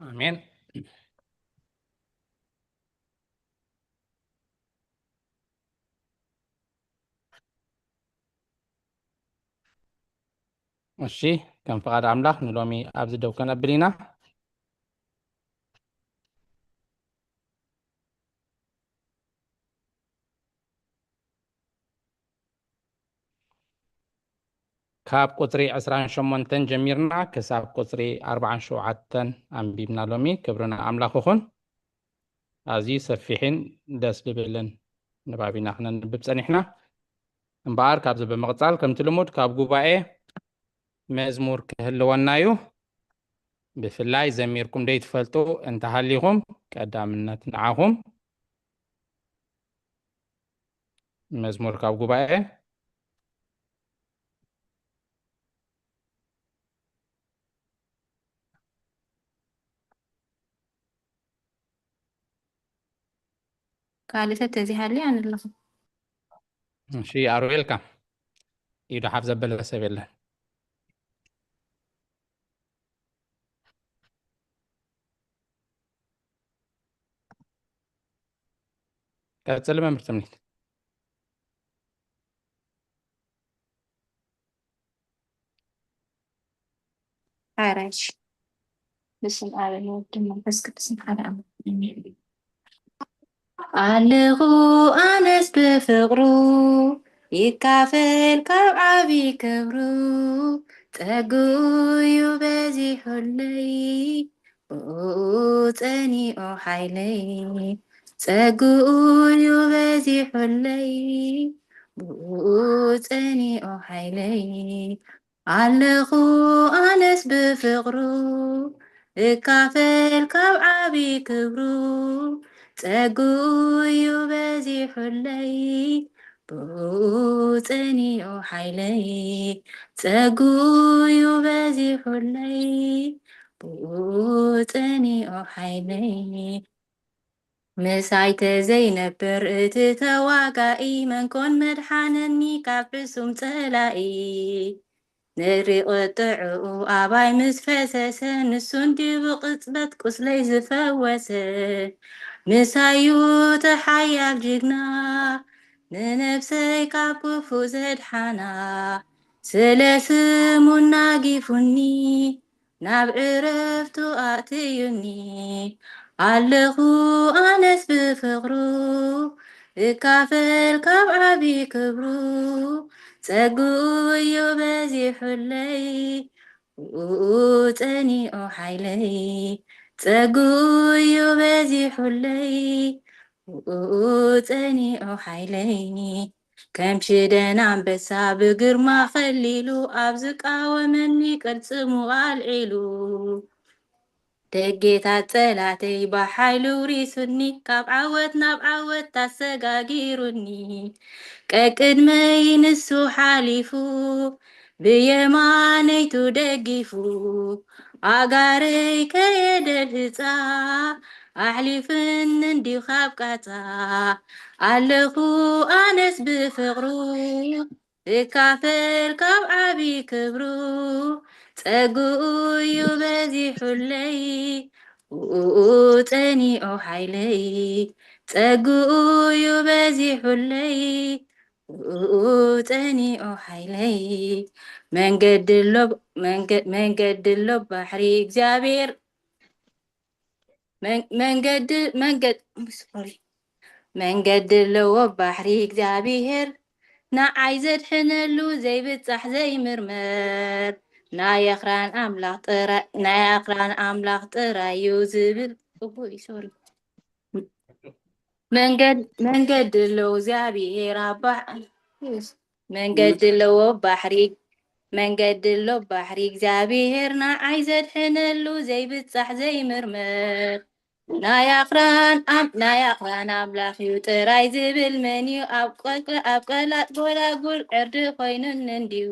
[SPEAKER 1] አሜን። እሺ ከም ፍቃድ አምላክ ንሎሚ ኣብዚ ደው ከነብል ኢና። ካብ ቁፅሪ 28 ጀሚርና ክሳብ ቁፅሪ 47 አንቢብና ሎሚ። ክብርና አምላክ ይኹን። ኣዝዩ ሰፊሕን ደስ ዝብልን ንባብ ኢና ክነንብብ ፀኒሕና እምበኣር ካብዚ ብምቕፃል ከምቲ ልሙድ ካብ ጉባኤ መዝሙር ክህልወና እዩ። ብፍላይ ዘሚርኩም ደይትፈልጡ እንተሃሊኹም ቀዳምነት ንዓኹም። መዝሙር ካብ ጉባኤ
[SPEAKER 4] ካልእተ ተዚሃሊ ኣንለኹ
[SPEAKER 1] እሺ ኣሩኤልካ ኢዱ ሓፍ ዘበለ ሰብ የለን። ቀፅል መምህር ትምኒት።
[SPEAKER 4] ሓራሽ ብስም አብ ወወልድ መንፈስ ቅዱስ ሓደ አምላክ ኣለኹ ኣነስ ብፍቅሩ ይካፈል ካብ ዓብይ ክብሩ ፀጉዩ በዚሑለይ ፀኒኦ ሓይለይ ፀጉዩ በዚሑለይ ፀኒኦ ሓይለይ ኣለኹ ኣነስ ብፍቅሩ እካፈል ካብ ዓብይ ክብሩ ፀጉዩ በዚሑለይ ፀኒኦ ሓይለይ ፀጉዩ በዚሑለይ ፀኒኦ ሓይለይ ምሳይ ተዘይነብር እቲ ተዋጋኢ መንኮን መድሓነኒ ካብ ዕሱም ፀላኢ ንሪቕ ጥዕኡ ኣባይ ምስ ፈሰሰ ንሱን ዲቡ ቅፅበት ቁስለይ ዝፈወሰ ምሳዩ ተሓያል ጅግና ንነፍሰይ ካብ ክፉእ ዘድሓና ስለ ስሙ ናጊፉኒ ናብ ዕረፍቱ ኣእትዩኒ ኣለኹ ኣነስ ብፍቅሩ እካፈል ካብ ዓብይ ክብሩ ፀጉዩ በዚሑለይ ፀኒኦ ሓይለይ ፀጉዩ በዚሑለይ ፀኒኦ ሓይለይ ከም ሽደን ኣንበሳ ብግርማ ኸሊሉ ኣብ ዝቃወመኒ ቅልፅሙ ኣልዒሉ ደጌታት ፀላተይ ብሓይሉ ሪሱኒ ካብ ዓወት ናብ ዓወት ታሰጋጊሩኒ ቀቅድመይ ንሱ ሓሊፉ ብየማነይቱ ደጊፉ ኣጋረይ ከየደል ህፃ ኣሕሊፍን እንዲሁ ካብ ቃፃ ኣለኹ ኣነስ ብፍቅሩ እካፈል ካብ ዓብይ ክብሩ ፀጉዩ በዚሑለይ ፀኒኦ ሓይለይ ፀጉዩ በዚሑለይ ፀኒኦ ሓይለይ መንገዲ ሎ ባሕሪ እግዚአብሔር መንገዲ ኣለዎ ባሕሪ እግዚአብሔር ንዓይ ዘድሕነሉ ዘይብፃሕ ዘይምርመር ናይ ኣኽራን ኣምላኽ ጥራዩ ዝብል ሶሪ መንገዲ ኣለዎ እግዚአብሔር መንገዲ ኣለዎ ባሕሪ እግዚአብሔር ንዓይ ዘድሕነሉ ዘይብፃሕ ዘይምርመር ናይ ኣኽራን ኣምላኽ እዩ ጥራይ ዝብል መን እዩ ኣብ ቀላጥ ጎላጉል ዕርዲ ኮይኑን እንዲሁ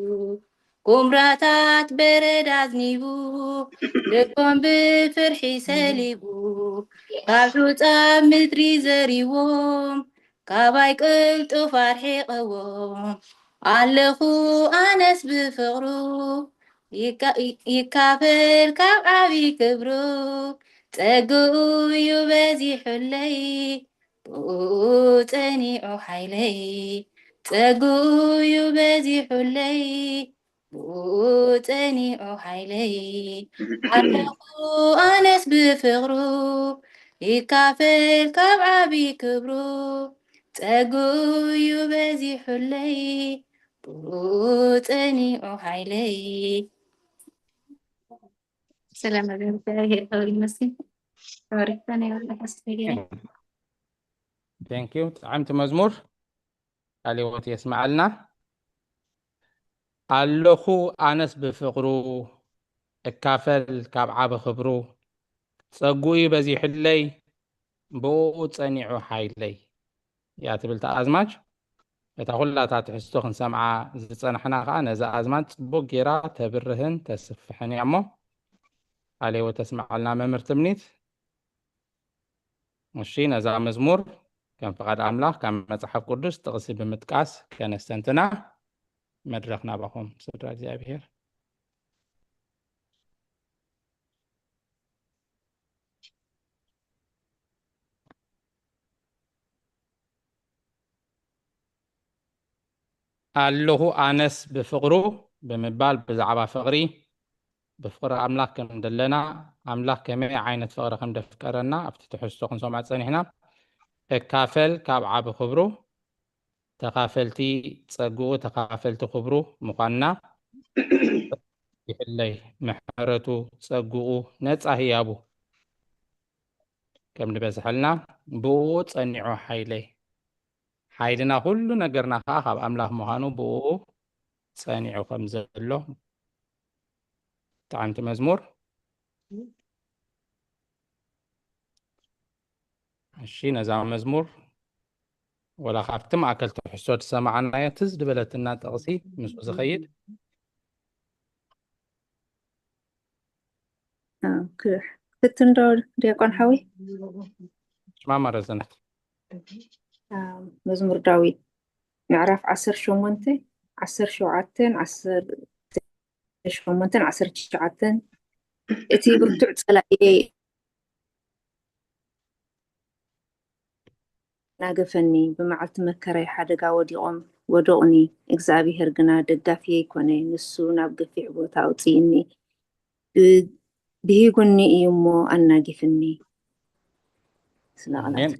[SPEAKER 4] ጉምራታት በረድ ኣዝኒቡ ልቦም ብፍርሒ ሰሊቡ ካብ ሑፃብ ምድሪ ዘሪቦም ካባይ ቅልጡፍ ኣርሒቕዎ ኣለኹ ኣነስ ብፍቕሩ ይካፈል ካብ ዓብይ ክብሩ ፀጉኡ እዩ በዚሑለይ ብኡ ፀኒዑ ሓይለይ ፀጉኡ እዩ በዚሑለይ ብኡ ፀኒዑ ሓይለይ ኣለኹ ኣነስ ብፍቕሩ ይካፈል ካብ ዓብይ ክብሩ ፀጉኡ እዩ በዚሑለይ ብኡ ፀኒዑ ሓይለይ ሰላም እግዚአብሔር ይመስገን። ተባረክተና ይወላ حسبي
[SPEAKER 1] ثانك يو طعمت مزمور عليوت يسمع لنا ኣለኹ ኣነስ ብፍቕሩ እካፈል ካብ ዓብ ክብሩ ፀጉኡ በዚሕለይ ብኡ ፀኒዑ ሓይለይ እያ ትብል ተኣዝማች እታ ኩላታ ትሕዝቶ ክንሰምዓ ዝፀናሕና ከዓ ነዛ ኣዝማች ፅቡቅ ጌራ ተብርህን ተስፍሕን እያ እሞ عليه تسمعنا ممر تمنيت مشي نزع مزمور كان فقد أملاح كان مصحف قدس تغسي بمتقاس كان استنتنا مدرخنا بهم سدر እግዚአብሔር ኣለኹ ኣነስ ብፍቕሩ ብምባል ብዛዕባ ፍቕሪ بفقر أملاك كم دلنا أملاك كمية عينة فقر كم دفكرنا أفتتحسوا خنصوم عتساني كافل كاب عاب خبرو تقافلتي تسقو تقافلت خبرو مقانا يحلي محرتو تسقو نتسا هيابو كم نبزحلنا بو تسنعو حيلي حيلنا كله نقرنا خاخب أملاك مهانو بو تسنعو خمزلو تعمت مزمور الشي نزع مزمور ولا خافتم أكلت حسوت سمعنا يتزد بلتنا تغسي مسوز خيد
[SPEAKER 3] كتن دور ديكون حوي
[SPEAKER 1] ما مرة زنت
[SPEAKER 3] مزمور داوود نعرف 10 شوعتين 10 شومنتن 10 شعتن اتي برتع صلاحي ናገፈኒ ብመዓልቲ መከራይ ሓደጋ ወዲቖም ወደቕኒ እግዚኣብሔር ግና ደጋፊ ይኮነ ንሱ ናብ ገፊሕ ቦታ ኣውፅኢኒ ብሂጉኒ እዩ እሞ ኣናጊፍኒ ስለቐላት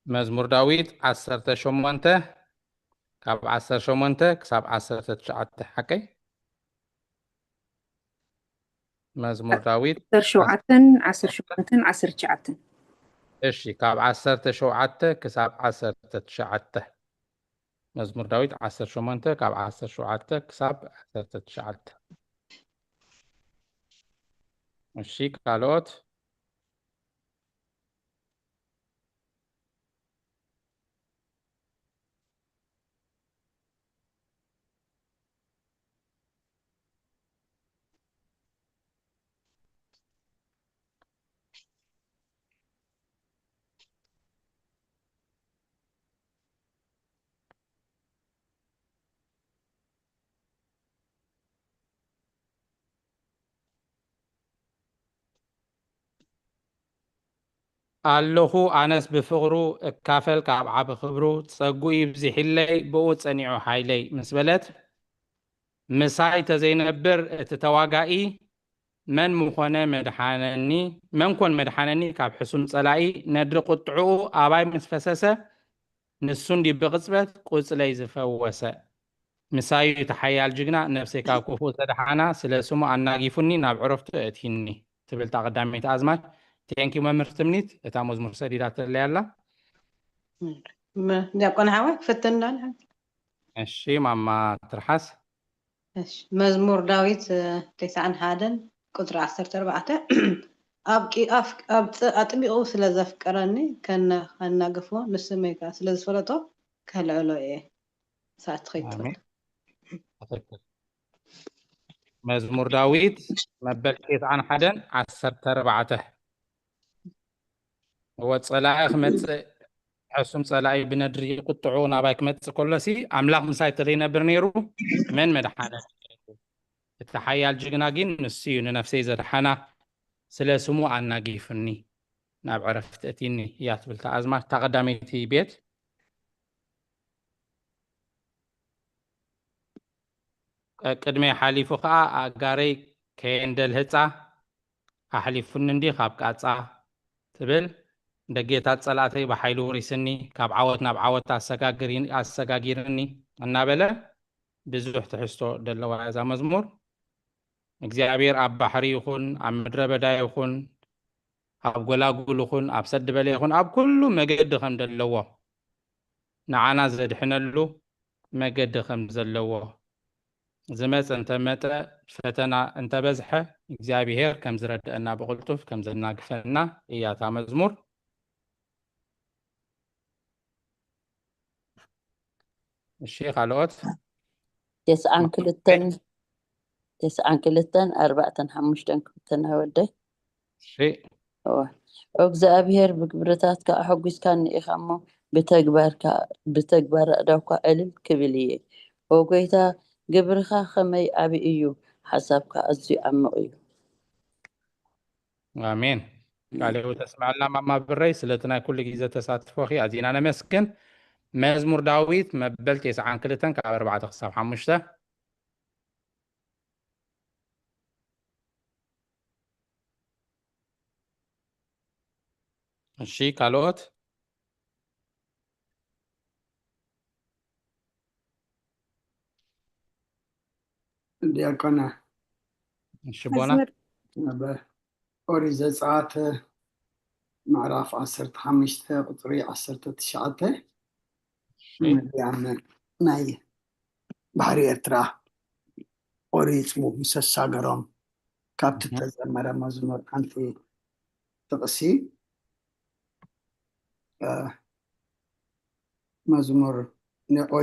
[SPEAKER 1] መዝሙር ዳዊት 18 ካብ 18 ክሳብ 19 ሓቀይ መዝሙር ዳዊት
[SPEAKER 3] 18
[SPEAKER 1] እሺ ካብ 17 ክሳብ 19 መዝሙር ዳዊት 18 ካብ 17 ክሳብ 19 እሺ ካልኦት ኣለኹ ኣነስ ብፍቕሩ እካፈል ካብ ዓብ ክብሩ ፀጉኡ ይብዝሕለይ ብኡ ፀኒዑ ሓይለይ ምስ በለት ምሳይ ተዘይነብር እቲ ተዋጋኢ መን ኮን መድሓነኒ ካብ ሕሱም ፀላኢ ነድሪ ቁጥዑኡ ኣባይ ምስ ፈሰሰ ንሱን ዲ ብቕፅበት ቁፅለይ ዝፈወሰ ምሳዩ ተሓያል ጅግና ነፍሰይ ካብ ክፉእ ተድሓና ስለ ስሙ ኣናጊፉኒ ናብ ዕረፍቱ እትሂኒ ትብል ቀዳመይቲ ኣዝማች ቴንኪው መምህር ትምኒት እታ መዝሙር ሰዲዳ ትለያላ
[SPEAKER 5] ዲያቆን ሓወይ ፈተናል
[SPEAKER 1] እሺ ማማ ትርሓስ
[SPEAKER 5] እሺ መዝሙር ዳዊት 91 ቁጥሪ 14 ኣጥቢቑ ስለ ዘፍቀረኒ ከናግፎ ንስመይካ ስለ ዝፈለጦ ከልዕሎ እየ ሰዓት ትኸይትኽእል
[SPEAKER 1] መዝሙር ዳዊት መበል 91 14 ወፀላኢ ክመፅእ حسم صلاي بندري قطعو نابايك مت كلسي أملاك مساي ترينا برنيرو من مدحانا التحيال جناجين نسيو نفسي زرحنا سلاسمو عنا جيفني ناب عرفت أتيني يات بالتعزمة تقدمي بيت قدمي حليفو خا أجاري كيندل هتا أحليفون ندي خاب كاتسا تبل دقيتات صلاتي بحيلو ريسني كاب عوت ناب عوت أسجاجيرني النابلة بزوح تحسو دلوا هذا مزمور እግዚአብሔር ኣብ ባሕሪ ይኹን ኣብ ምድረ በዳ ይኹን ኣብ ጎላጉል ይኹን ኣብ ሰድ በለ ይኹን ኣብ ኩሉ መገዲ ከም ዘለዎ ንዓና ዘድሕነሉ መገዲ ከም ዘለዎ ዝመፅ እንተመጠ ፈተና እንተበዝሐ እግዚአብሔር ከም ዝረድአና ብቕልጡፍ ከም ዘናግፈና እያታ መዝሙር እሺ ካልኦት
[SPEAKER 8] تسعان كلتن 4 كلتن هودي
[SPEAKER 1] شيء
[SPEAKER 8] እግዚአብሔር ብግብርታት ከአሕጉስ ካን ኢኻሞ ብተግባር ኣዳውካ ዕልል ክብል እየ ወጎይታ ግብርኻ ከመይ ዓቢ እዩ ሓሳብካ ኣዝዩ ዓሚቕ እዩ
[SPEAKER 1] አሜን ቃሌው ተስማዕልና ማማ ብረይ ስለትና ኩሉ ግዜ ተሳትፎኺ ኣዚና ነመስግን መዝሙር ዳዊት መበል 92 ካብ 4 ክሳብ 5 እሺ ካልኦት
[SPEAKER 2] ዲያቆና
[SPEAKER 1] እሺ ቦና
[SPEAKER 2] ኦሪት ዘጸአት ምዕራፍ 15 ቁጥሪ 19 ምድያም ናይ ባሕሪ ኤርትራ ኦሪት ምስ ተሻገሮም ካብቲ ተዘመረ መዝሙር ሓንቲ ጥቕሲ መዝሙር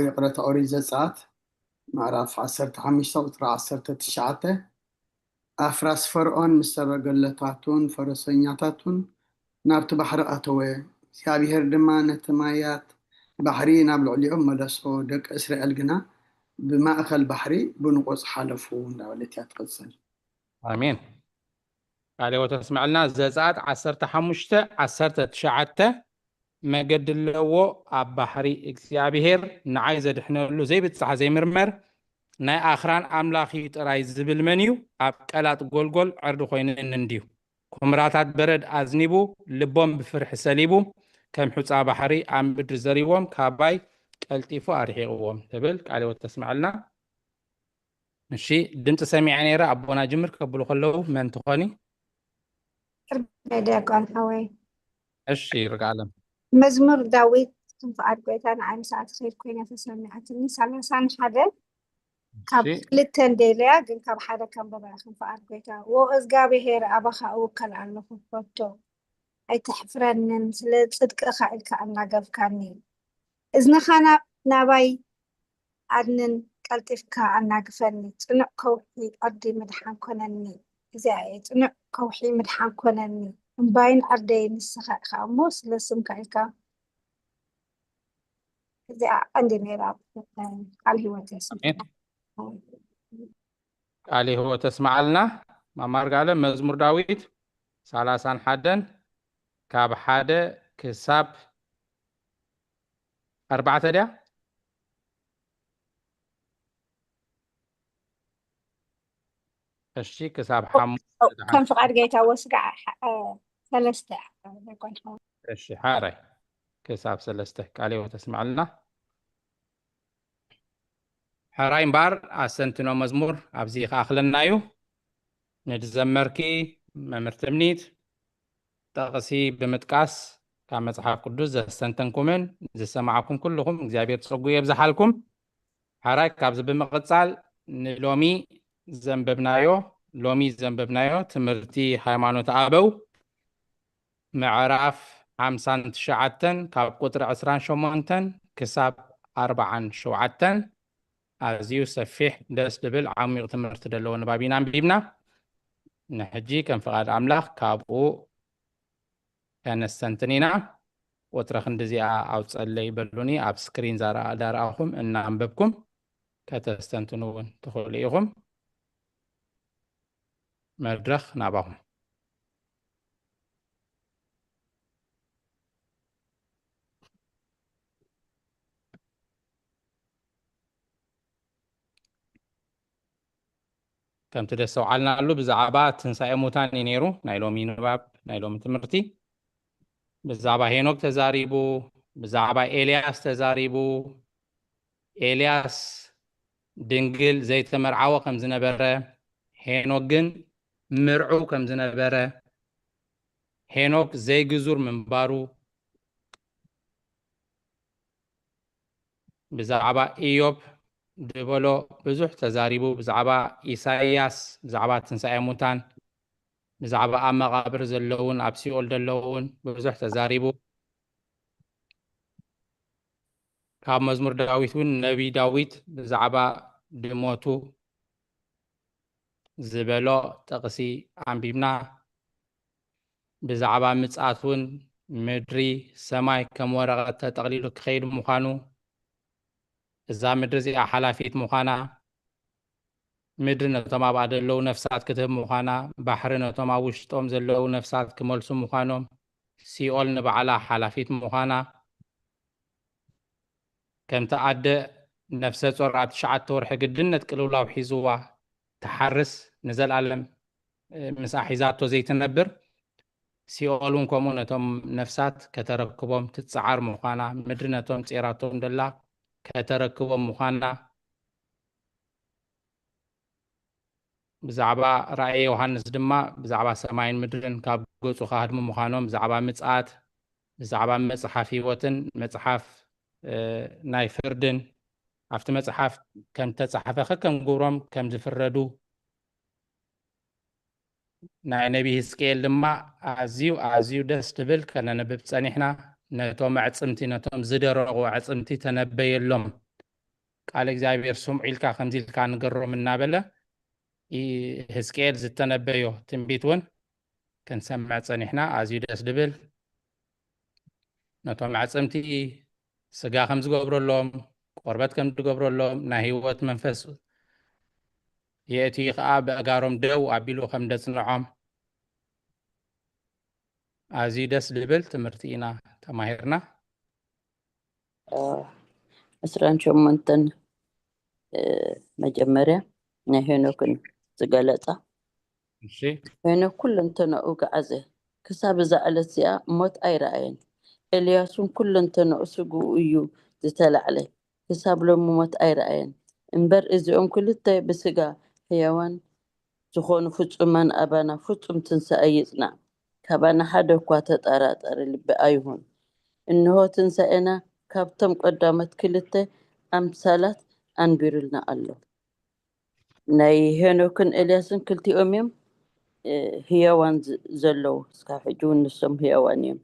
[SPEAKER 2] ይቕረታ ኦሪት ዘጸአት ምዕራፍ 15 ቁጥሪ 19 ኣፍራስ ፈርዖን ምስ ሰረገለታቱን ፈረሰኛታቱን ናብቲ ባሕሪ ኣተወ እግዚአብሔር ድማ ነቲ ማያት ባሕሪ ናብ ልዕሊኦም መለሶ ደቂ እስራኤል ግና ብማእኸል ባሕሪ ብንቆፅ ሓለፉ እንዳበለት እያ ትቕፅል
[SPEAKER 1] አሜን ቃሌው ተስማዕልና ዘጸአት 15 19 መገዲ ኣለዎ ኣብ ባሕሪ እግዚአብሔር ንዓይ ዘድሕነሉ ዘይብፅሕ ዘይምርመር ናይ ኣኽራን ኣምላኺ ጥራይ ዝብል መን እዩ ኣብ ቀላጥ ጎልጎል ዕርዲ ኮይኑ እንንድዩ ኩምራታት በረድ ኣዝኒቡ ልቦም ብፍርሒ ሰሊቡ ከም ሑፃ ባሕሪ ኣብ ምድሪ ዘሪቦም ካባይ ቀልጢፉ ኣርሒቕዎም ትብል ቃሌው ተስማዕልና እሺ ድምፂ ሰሚዐ ነይረ ኣቦና ጅምር ከብሉ ከለዉ መን ትኾኒ
[SPEAKER 9] ዲያቆን ሓወይ
[SPEAKER 1] እሺ ይርጋለም
[SPEAKER 9] መዝሙር ዳዊት ክንፈዓድ ጎይታ ንዓይ ሰዓት ከይድ ኮይና ተሰሚዐትኒ 31 ካብ ክልተን ደልያ ግን ካብ ሓደ ከንበባ ክንፈዓድ ጎይታ ወእግዚአብሔር ኣባኻ እውከል ኣለኹ ፈቶ ኣይትሕፍረንን ስለ ፅድቅኻ ኢልካ ኣናገፍካኒ እዝንኻ ናባይ ኣድንን ቀልጢፍካ ኣናግፈኒ ፅኑዕ ከውሒ ዓዲ ምድሓን ኮነኒ እግዚአብሔር ፅኑዕ ከውሒ ምድሓን ኮነኒ እምባይን ዓርደይ ንስኻ ኢኻ እሞ ስለ ስምካ ኢልካ እዚኣ ቀንዲ ነይራ ቃል ሂወት
[SPEAKER 1] ቃል ሂወት ተስማዓልና ማማርጋለ መዝሙር ዳዊት 31 ካብ 1 ክሳብ 4 ድያ እሺ ክሳብ 5
[SPEAKER 9] ከም ፍቃድ ጌታ ወስጋ 3
[SPEAKER 1] እሺ ሓራይ ክሳብ 3 ቃል ሂወት ተስማዓልና ሓራይ እምበር ኣሰንትኖ መዝሙር ኣብዚ ከኣኽለናዩ ንድዘመርኪ መምህርቲ እምኒት ጠቕሲ ብምጥቃስ ካብ መጽሓፍ ቅዱስ ዘስተንተንኩምን ዝሰማዓኩም ኩልኩም እግዚአብሔር ፀጉ የብዝሓልኩም ሓራይ ካብዚ ብምቕፃል ንሎሚ ዘንበብናዮ ትምህርቲ ሃይማኖት ኣበው ምዕራፍ 59 ካብ ቁጥሪ 28 ክሳብ 47 ኣዝዩ ሰፊሕ ደስ ዝብል ዓሚቕ ትምህርቲ ዘለዎ ንባቢና አንቢብና ንሕጂ ከም ፍቃድ ኣምላኽ ካብኡ ከነስተንትን ኢና ቁጥረ ክንዲዚኣ ኣውፅአለይ በሉኒ ኣብ ስክሪን ዳርኣኹም እናንበብኩም ከተስተንትኑ እውን ትኽእሉ ኢኹም መድረኽ ናባኹም ከምቲ ደስ ሰውዓልናሉ ብዛዕባ ትንሳኤ ሙታን እዩ ነይሩ ናይ ሎሚ ንባብ ናይ ሎሚ ትምህርቲ ብዛዕባ ሄኖክ ተዛሪቡ ብዛዕባ ኤልያስ ተዛሪቡ ኤልያስ ድንግል ዘይተመርዓወ ከም ዝነበረ ሄኖክ ግን ምርዑ ከም ዝነበረ ሄኖክ ዘይግዙር ምንባሩ ብዛዕባ ኢዮብ ድበሎ ብዙሕ ተዛሪቡ ብዛዕባ ኢሳይያስ ብዛዕባ ትንሳኤ ሙታን ብዛዕባ ኣብ መቃብር ዘለውን ኣብ ሲኦል ዘለውን ብዙሕ ተዛሪቡ ካብ መዝሙር ዳዊት እውን ነቢ ዳዊት ብዛዕባ ድሞቱ ዝበሎ ጥቕሲ ኣንቢብና ብዛዕባ ምጽኣት እውን ምድሪ ሰማይ ከም ወረቐት ተጠቕሊሉ ክኸይድ ምዃኑ እዛ ምድሪ እዚኣ ሓላፊት ምዃና ምድሪ ነቶም ኣብኣ ዘለዉ ነፍሳት ክትህብ ምዃና ባሕሪ ነቶም ኣብ ውሽጦም ዘለዉ ነፍሳት ክመልሱ ምዃኖም ሲኦል ንባዕላ ሓላፊት ምዃና ከምቲ ኣደ ነፍሰ ጾር ኣብ 9 ወርሒ ግድነት ቅልውላው ሒዝዋ ተሓርስ ንዘለኣለም ምስኣ ሒዛቶ ዘይትነብር ሲኦል እውን ከምኡ ነቶም ነፍሳት ከተረክቦም ትፀዓር ምዃና ምድሪ ነቶም ፄራቶም ደላ ከተረክቦም ምዃና ብዛዕባ ራእየ ዮሃንስ ድማ ብዛዕባ ሰማይን ምድርን ካብ ገፁ ካህድሙ ምዃኖም ብዛዕባ ምጽኣት ብዛዕባ መፅሓፍ ሂወትን መፅሓፍ ናይ ፍርድን ኣብቲ መፅሓፍ ከም ተፃሓፈ ከም ግብሮም ከም ዝፍረዱ ናይ ነቢ ሕዝቅኤል ድማ ኣዝዩ ደስ ትብል ከነነብብ ፀኒሕና ነቶም ኣዕፅምቲ ነቶም ዝደረቑ ኣዕፅምቲ ተነበየሎም ቃል እግዚኣብሔር ስምዑ ኢልካ ከምዚ ኢልካ ንገሮም እናበለ ሕዝቅኤል ዝተነበዮ ትንቢት እውን ክንሰምዕ ፀኒሕና ኣዝዩ ደስ ድብል ነቶም ኣዕፅምቲ ስጋ ከም ዝገብረሎም ቆርበት ከም ዝገብረሎም ናይ ህይወት መንፈስ የእቲ ከዓ በእጋሮም ደው ኣቢሉ ከም ደጽንዖም ኣዝዩ ደስ ድብል ትምህርቲ ኢና ተማሂርና
[SPEAKER 8] 28 መጀመርያ ናይ ሄኖክን ዝገለጻ
[SPEAKER 1] እሺ
[SPEAKER 8] ሄኖክ ኩለንተነኡ ገዓዘ ክሳብ ዛዕለት እዚኣ ሞት ኣይረኣየን ኤልያሱን ኩለንተነኡ ስግኡ እዩ ዝተላዕለ ክሳብ ሎሚ ሞት ኣይረኣየን እምበር እዚኦም ክልተ ብስጋ ህያዋን ዝኾኑ ፍጹማን ኣባና ፍጹም ትንሣኤ ይጽናዕ ካባና ሓደ እኳ ተጠራጠረ ልቢ ኣይሁን እንሆ ትንሣኤና ካብቶም ቀዳሞት ክልተ ኣምሳላት ኣንቢሩልና ኣሎ ናይ ሄኖክን ኤልያስን ክልቲኦም እዮም ህያዋን ዘለዉ እስካብ ሕጂ እውን ንሶም ህያዋን እዮም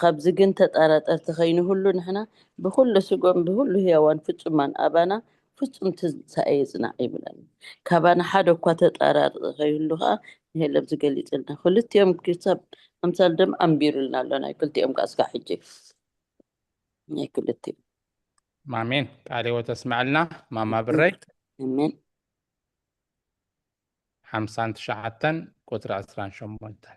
[SPEAKER 8] ካብዚ ግን ተጠራጠርቲ ከይንህሉ ንሕና ብኩሉ ስጎም ብኩሉ ህያዋን ፍጹማን ኣባና ፍጹም ትንሣኤ ይጽናዕ ይብለና ካባና ሓደ እኳ ተጠራጠርቲ ከይህሉ ከዓ ንሄለም ዝገሊፅልና ክልቲኦም ክሳብ ኣምሳል ደም ኣንቢሩልና ኣሎ ናይ ክልቲኦም ከዓ እስካብ ሕጂ ናይ ክልቲኦም
[SPEAKER 1] ማሜን ቃል ህይወት ተስማዕልና ማማ ብረይ
[SPEAKER 8] ኣሜን
[SPEAKER 1] 59 ቁጥሪ 18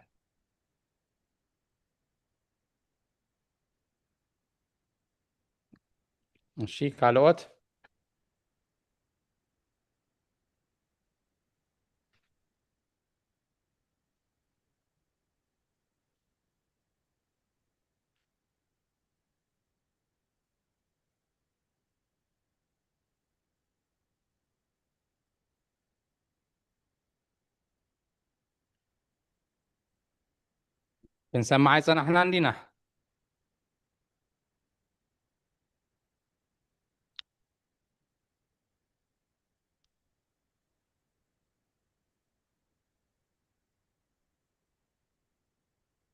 [SPEAKER 1] እሺ ካልኦት ክንሰማዕ ፀናሕና እንዲና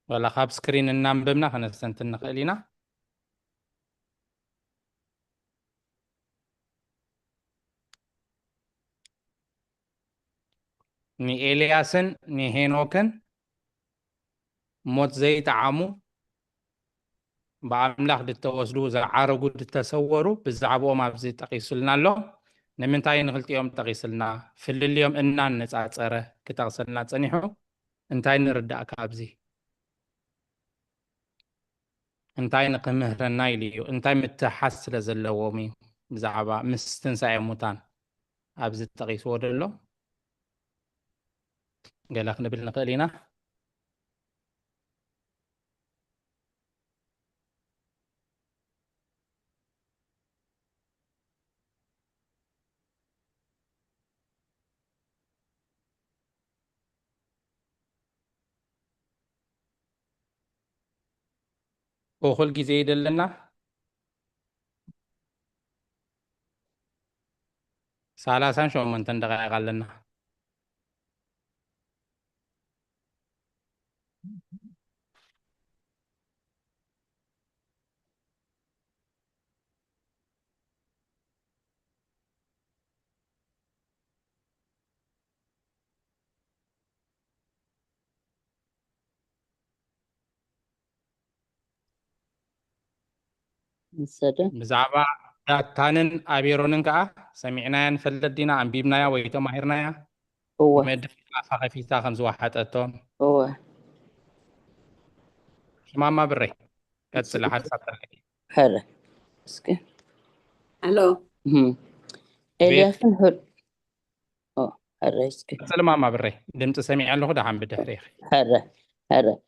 [SPEAKER 1] ولا خاب سكرين እናንብብና ከነስተንትን ንኽእል ኢና ንኤልያስን ንሄኖክን ሞት ዘይጠዓሙ بأملاخ دتوسدو زعارقو دتسورو بزعبوهم أبزي تقيسلنا له نمنتاي نغلط يوم تقيسلنا في اليوم إننا نتعصره كتغسلنا تصنيحو انتاي نردأ كابزي انتاي نقمهرنا إليو انتاي متحس لزلوومي بزعبا مستنساي موتان أبزي تقيس ودلو قالك نبل نقلينا وكل جزء يدلنا سالاسان شو من تندقى يغلنا
[SPEAKER 8] نسده
[SPEAKER 1] بزعبا تانن أبيرونن كا سمعنا فلدينا عن بيبنا يا ويتو ماهرنا يا
[SPEAKER 8] هو
[SPEAKER 1] ومدف أفاق في تا 5 واحد أتون
[SPEAKER 8] هو
[SPEAKER 1] ما بري كتل حد سطر
[SPEAKER 8] حرة اسكي
[SPEAKER 6] الو
[SPEAKER 8] إلياس حر حرة اسكي
[SPEAKER 1] كتل ما بري دمت سمع له ده عم بدحريخ
[SPEAKER 8] حرة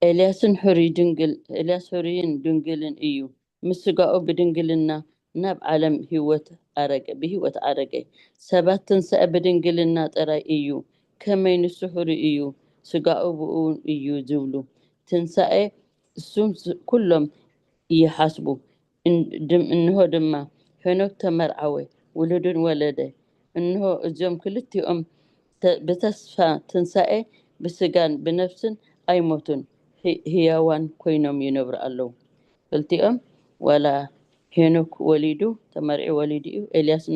[SPEAKER 8] إلياس حري دنجل إلياس حريين دنجلن إيو مسقاو بدنجلنا ناب عالم هيوت أرجع بهيوت أرجع سبات تنسى بدنجلنا ترى إيو كمين السحر إيو سقاو بقون إيو زولو تنسى السوم كلهم يحاسبوا إنه دما هناك تمرعوي ولدن ولده إنه اليوم كلتهم بتسفى تنسى بسجان بنفس أي موتن هيوان كوينهم ينبر الله قلتهم ولا هناك وليدو تمرعي وليدو إلياس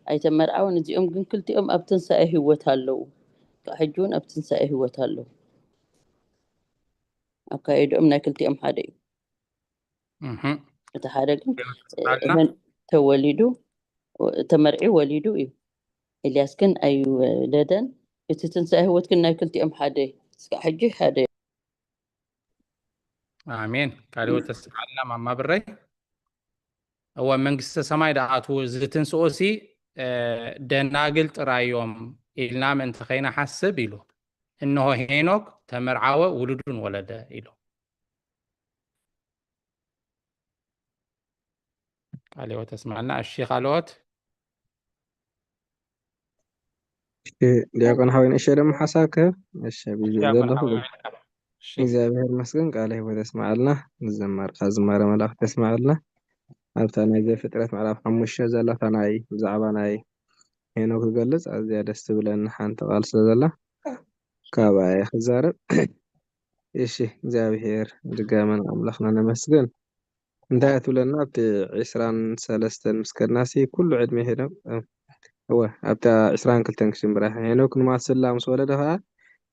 [SPEAKER 8] أي تمرعو نزيهم جن كلتهم أبتنسى هوت هالو كحجون أبتنسى هوت هالو أكيد أمنا كلتهم حدي تحرقن هن توليدو تمرعي وليدو إيه إلياس كن أي ولدن تتنسى هوت كنا كلتي أم حدي حجي حدي
[SPEAKER 1] آمين كاليو تسمعنا ما بري هو منقصة سماي دعاتو زيتن سوسي دناقل ترايوم إلنا من تخينا حسب إلو إنه هينوك تمرعاوة ولدن ولده إلو كاليو تسمعنا الشيخ الوت
[SPEAKER 10] ዲያቆን ሀዊን እሸ ደግሞ ሓሳብከ እሺ ብዩ
[SPEAKER 1] يا
[SPEAKER 10] ዘለኹ
[SPEAKER 1] شيخ
[SPEAKER 10] እግዚኣብሔር መስገን ቃለ ሂወት ተስማዓልና ንዘመርካ ዝማረ መላእኽቲ ተስማዓልና ኣብታ ናይ ዘፍጥረት ምዕራፍ 5 ዘለታ ናይ ብዛዕባ ናይ ሄኖክ ዝገልፅ ኣዝያ ደስ ትብለኒ ሓንቲ ቃል ስለ ዘላ ካብኣየ ክዛረብ እሺ እግዚኣብሔር ድጋመን ኣምላኽና ነመስግን እንታይ ትብለና ኣብቲ 23 ምስከድናሲ ኩሉ ዕድሜ ሄኖክ هو أبتا 22 كشمبرا هينوك نماسلا مسولده ها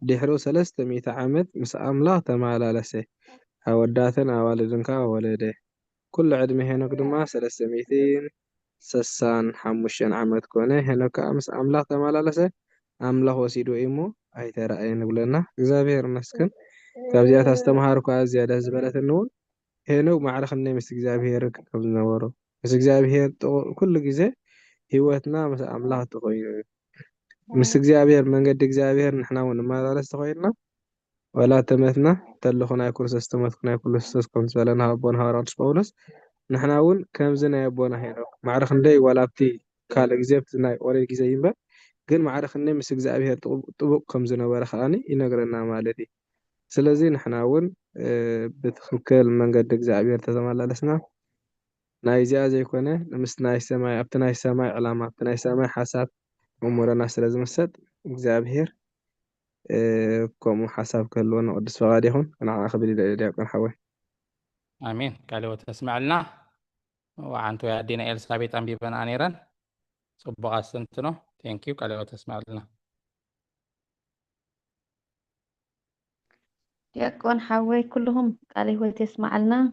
[SPEAKER 10] دحرو 300 عامت مس أملاك تمالا لسه أوداتن أوالدنكا ولده كل عدمي هينوك دما 300 سسان حموشن عامت كونه هينوك أمس أملاك تمالا لسه أملاك وسيدو إيمو أي ترى أي نقولنا إزابير مسكن كابزيات استمهاركو أزيادة زبالة النون هينوك معرخ النمس إزابير كابزنا ورو بس إزابير كل جزء هيوتنا مس أملاك تغير مس እግዚአብሔር መንገድ እግዚአብሔር نحنا ونمارس تغيرنا ولا تمتنا تلخنا يكون سستمتنا يكون سستكم زلنا أبونا هارانش بولس نحنا ون كم زنا يبونا هنا معرخ ندي ولا بتي قال إجابتنا ولا إجابين بقى قل معرخ ندي مس እግዚአብሔር طبق كم زنا ورخاني ينقرنا مالدي سلزي نحنا ون بتخكل منقد እግዚአብሔር تزماللسنا نايزيا زي كونه مس ناي سماي أبتناي سماي علامة أبتناي سماي حساب أمورنا سلازم السد እግዚአብሔር كم حساب كلون ودس فغاديهم أنا أخبري ديكون حوي
[SPEAKER 1] آمين كاليو تسمع لنا وعنتو يا دينا إلسابيت أم بيبن آنيران صبغا سنتنو تانكيو كاليو تسمع لنا
[SPEAKER 11] ديكون حوي كلهم قال هو تسمع لنا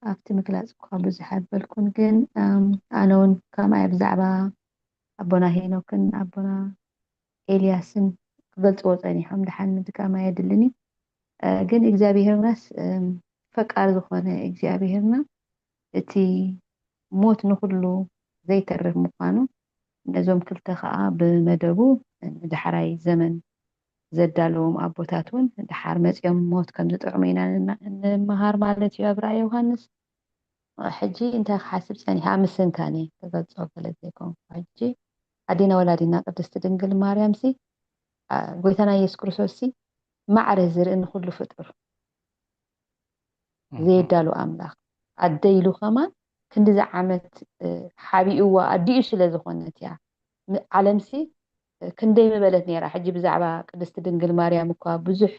[SPEAKER 11] ኣብቲ ምግላፅ እኳ ብዙሕ ኣበልኩን ግን ኣነ እውን ከማይ ብዛዕባ ኣቦና ሄኖክን ኣቦና ኤልያስን ክገልፅዎ ፀኒሖም ድሓን ምጥቃማ የድልኒ ግን እግዚኣብሔርናስ ፈቃድ ዝኾነ እግዚኣብሔርና እቲ ሞት ንኩሉ ዘይተርፍ ምኳኑ ነዞም ክልተ ከዓ ብመደቡ ንዳሕራይ ዘመን ዘዳለዎም ኣቦታት እውን ድሓር መፅኦም ሞት ከም ዝጥዕሙ ኢና ንመሃር ማለት እዩ ኣብ ራእየ ዮሃንስ ሕጂ እንታይ ክሓስብ ፀኒሐ ምስንካኒ ተገልፆ ገለ ዘይኮንኩ ሕጂ ኣዴና ወላዲና ቅድስቲ ድንግል ማርያም ሲ ጎይታና ኢየሱስ ክርስቶስ ሲ ማዕረ ዝርኢ ንኩሉ ፍጡር ዘየዳሉ ኣምላኽ ኣደይሉ ከማን ክንዲዚ ዓመት ሓቢኡዋ ኣዲኡ ስለ ዝኾነት እያ ዓለም ሲ ክንደይ ምበለት ነይራ ሕጂ ብዛዕባ ቅድስቲ ድንግል ማርያም እኳ ብዙሕ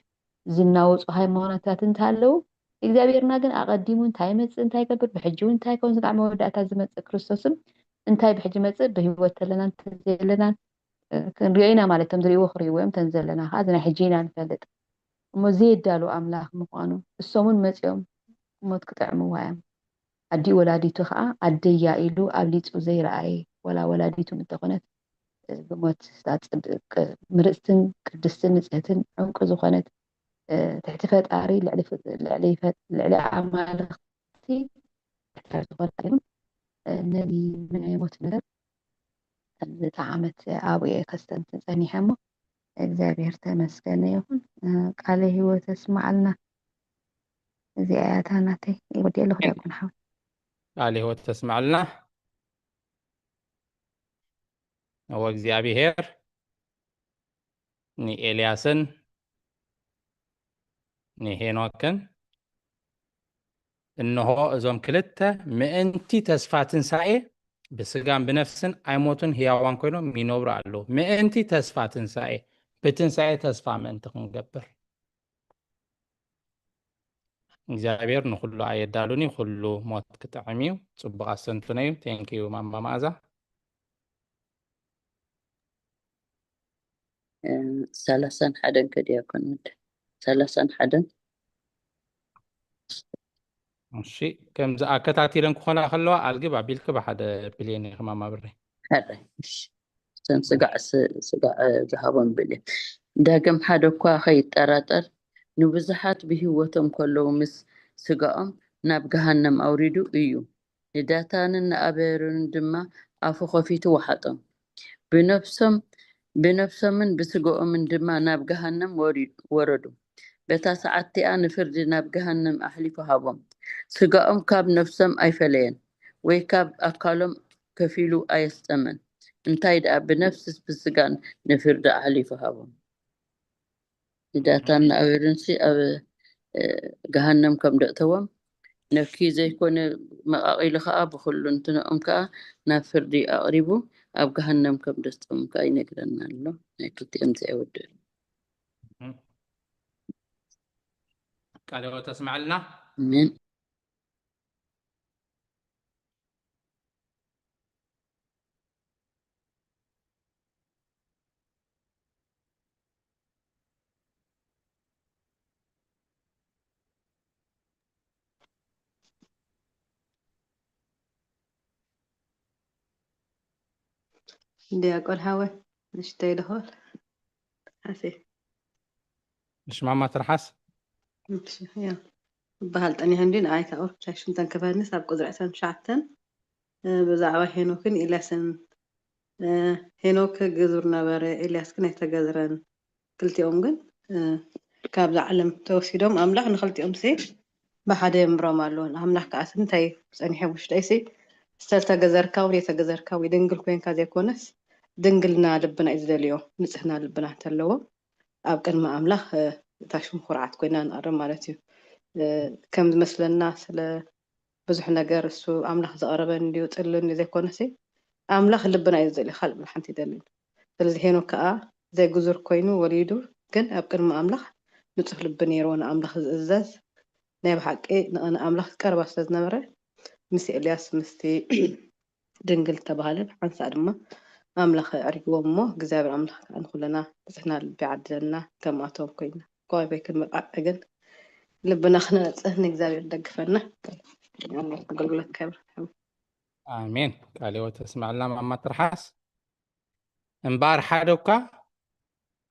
[SPEAKER 11] ዝናወፁ ሃይማኖታት እንተሃለው እግዚኣብሔርና ግን ኣቐዲሙ እንታይ መፅእ እንታይ ገብር ብሕጂ እውን እንታይ ኮን ዝቃዕ መወዳእታ ዝመፅእ ክርስቶስም እንታይ ብሕጂ መፅእ ብሂወት ዘለና እንተዘለና ክንሪኦ ኢና ማለት እቶም ዝሪእዎ ክሪእዎ እዮም ተን ዘለና ከዓ ናይ ሕጂ ኢና ንፈልጥ እሞ ዘየዳሉ ኣምላኽ ምኳኑ እሶምን መፅኦም ሞት ክጥዕምዋ እዮም ኣዲኡ ወላዲቱ ከዓ ኣደያ ኢሉ ኣብ ሊፁ ዘይረኣየ ወላ ወላዲቱ እንተኾነት ብሞት ስታፅድቅ ምርፅትን ቅድስትን ንፅህትን ዕንቁ ዝኾነት ትሕቲ ፈጣሪ ልዕሊ ኣማልኽቲ ዝኾነት ነዚ ናይ ሞት ነገር ከምዚ ዓመት ኣብየ ከስተንትን ፀኒሐ እሞ እግዚኣብሔር ተመስገነ ይኹን ቃለ ሂወት ኣስማዓልና እዚኣ እያ እታ ናተይ ወዲአ ኣለኹ ዲያቆን ሓዊ
[SPEAKER 1] ቃለ ሂወት ተስማዓልና ወእግዚአብሔር ንኤልያስን ንሄኖክን እነሆ እዞም ክልተ ምእንቲ ተስፋ ትንሳኤ ብስጋን ብነፍስን ኣይሞቱን ህያዋን ኮይኖም ይነብሩ ኣለዉ ምእንቲ ተስፋ ትንሳኤ ብትንሳኤ ተስፋ ምእንቲ ክንገብር እግዚአብሔር ንኩሉ ኣየዳሉኒ ኩሉ ሞት ክጥዕም እዩ ፅቡቅ ኣሰንቱነ እዩ ቴንኪዩ ማማ መኣዛ
[SPEAKER 8] 31 ከዲያኮን 31
[SPEAKER 1] እሺ ከምዚ ኣከታቲለን ክኾና ከለዋ ኣልግብ ኣቢልክ ብሓደ ብልየን ማማ ብሪ
[SPEAKER 8] ሕራይ ሰን ስጋዕ ዝሃቦም ብልየን ዳግም ሓደ እኳ ከይጠራጠር ንብዙሓት ብሂወቶም ከለዉ ምስ ስጋኦም ናብ ገሃነም ኣውሪዱ እዩ ንዳታንን ንኣበርን ድማ ኣፉ ከፊቱ ወሓጦም ብነፍሶምን ብስጋኦምን ድማ ናብ ገሃነም ወረዱ በታ ሰዓትቲኣ ንፍርዲ ናብ ገሃነም ኣሕሊፉ ሃቦም ስጋኦም ካብ ነፍሶም ኣይፈለየን ወይ ካብ ኣካሎም ከፊሉ ኣየስጠመን እንታይ ደኣ ብነፍስስ ብስጋን ንፍርዲ ኣሕሊፉ ሃቦም ንዳታን ንኣበርንሲ ኣብ ገሃነም ከም ደእተዎም ነፍኪ ዘይኮነ መቃቂሉ ከዓ ብኩሉ እንትንኦም ከዓ ናብ ፍርዲ ኣቅሪቡ ኣብ ገሃነም ከም ደስጠም ከዓ ይነግረና ኣሎ ናይ ክልቲኦም ዘይወድል
[SPEAKER 1] ቃለ ሂወት ተስማዓልና
[SPEAKER 8] አሜን
[SPEAKER 5] ዲያቆን ሓወ ንሽተይ ድኸል ሓሴ
[SPEAKER 1] እሺ ማማ ትርሓስ
[SPEAKER 5] ያ በሃል ጠኒሐን ዲን ኣይ ካው ሻሽን ተንከፋንስ ኣብ ቁጥሪ 29 ብዛዕባ ሄኖክን ኤልያስን ሄኖክ ግዙር ነበረ ኤልያስ ግን ኣይተገዝረን ክልቲኦም ግን ካብዛ ዓለም ተወሲዶም ኣምላኽ ንክልቲኦም ሲ ብሓደ የምሮም ኣለዎ ኣምላኽ ከኣስ እንታይ ፀኒሖም ውሽጠይ ሲ ዝተገዘርካ ወይ የተገዘርካ ወይ ድንግል ኮይንካ ዘይኮነስ ድንግልና ልብና እዩ ዝደልዮ ንፅህና ልብና እንተለዎ ኣብ ቅድሚ ኣምላኽ ታሽሙ ኩርዓት ኮይና ንቐርብ ማለት እዩ ከም ዝመስለና ስለ ብዙሕ ነገር እሱ ኣምላኽ ዘቐረበን እንዲሁ ጥልን ዘይኮነስ ኣምላኽ ልብና እዩ ዝደልዮ ካልእ ብሓንቲ ይደልን ስለዚ ሄኖክ ከዓ ዘይግዙር ኮይኑ ወሊዱ ግን ኣብ ቅድሚ ኣምላኽ ንፁህ ልቢ ነይርዎ ንኣምላኽ ዝእዘዝ ናይ ብሓቂ ንኣምላኽ ቀረባ ስለ ዝነበረ ምስ ኤልያስ ምስቲ ድንግል ተባሃለ ሓንሳእ ድማ ኣምላኽ ኣዕሪግዎም እሞ እግዚኣብሔር ኣምላኽ ከዓ ንኩለና ንፅህና ልቢ ዓድለና ከምኣቶም ኮይና ኮበይ ክንመቃዕ ግን ልብና ክነፅህ ንእግዚኣብሔር ደግፈና أقول كبر.
[SPEAKER 1] آمين. قالوا تسمع لنا ماما ترحس امبار حدوكا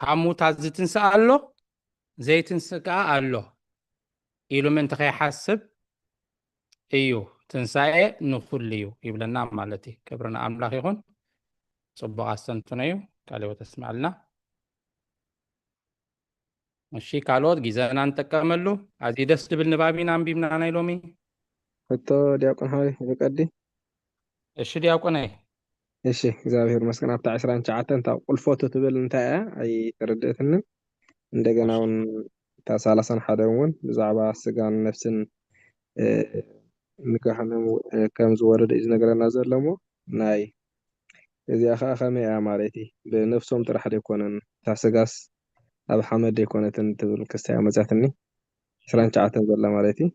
[SPEAKER 1] عمو تازي تنسأله زي تنسقا له إلو من تخي حسب إيو تنسأي نفليو يبلنا مالتي كبرنا أملاك يخون صبغ السنتونيو قالوا تسمع لنا مشي قالوا جيزانا نتكملو عزيدس بالنبابين عم بيبنا أنا يلومي
[SPEAKER 10] ሕቶ ዲያቆን ሃዊ ይቀዲ
[SPEAKER 1] እሺ ዲያቆናይ
[SPEAKER 10] እሺ እግዚአብሔር ይመስገን ኣብታ 29 እታ ቁልፎቱ ትብል እንታይ እያ ኣይተረድእትንን እንደገና እውን እታ 31 እውን ብዛዕባ ስጋን ነፍስን ንካሕንም ከም ዝወረደ እዩ ዝነገረና ዘሎ እሞ ናይ እዚኣ ከዓ ከመይ እያ ማለት እዩ ብነፍሶም ጥራሕ ዘይኮነን እታ ስጋስ ኣብ ሓመድ ዘይኮነትን ትብል ክስታ እያ መፅያትኒ 29 ዘላ ማለት እዩ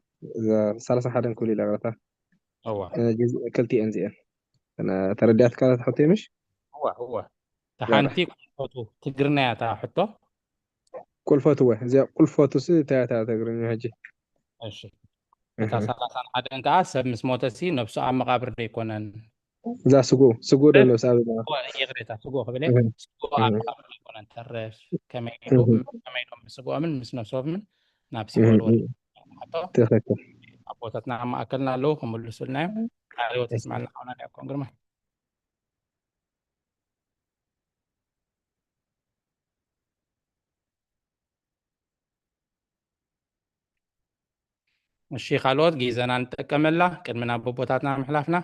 [SPEAKER 10] 31 ክብል ኢላ ቀረታ ክልቲአን እዚአን ተረዳእትካ ትሕቶ ምሽ
[SPEAKER 1] هو تحانتي قلفوتو تقرنا يا تحطو
[SPEAKER 10] ቁልፎቱ ወይ እዚኣ ቁልፎቱ ስ ታያታ ተግርኛ ሕጂ
[SPEAKER 1] እሺ እታ 31 እንከዓ ሰብ ምስ ሞተሲ ነብሱ ኣብ መቃብር ዘይኮነን
[SPEAKER 10] እዛ ስጉ ዶ ነብሲ ኣብ
[SPEAKER 1] ይቕሬታ ስጉ ክብለ ስጉ ኣብ መቃብር ዘይኮነን ተረፍ ከመይ ኢሎም ምስጉኦምን ምስ ነብሶምን ናብ ሲኦል ወርዶ
[SPEAKER 10] ትክክል
[SPEAKER 1] ኣቦታትና ማእከልና ኣለዉ ክምልሱልና እዮም ካልኦት ተስማዕልና ሓውና ዲያቆን ግርማ እሺ ካልኦት ጊዜና እንጠቀመላ ቅድምና ቦታትና ምሕላፍና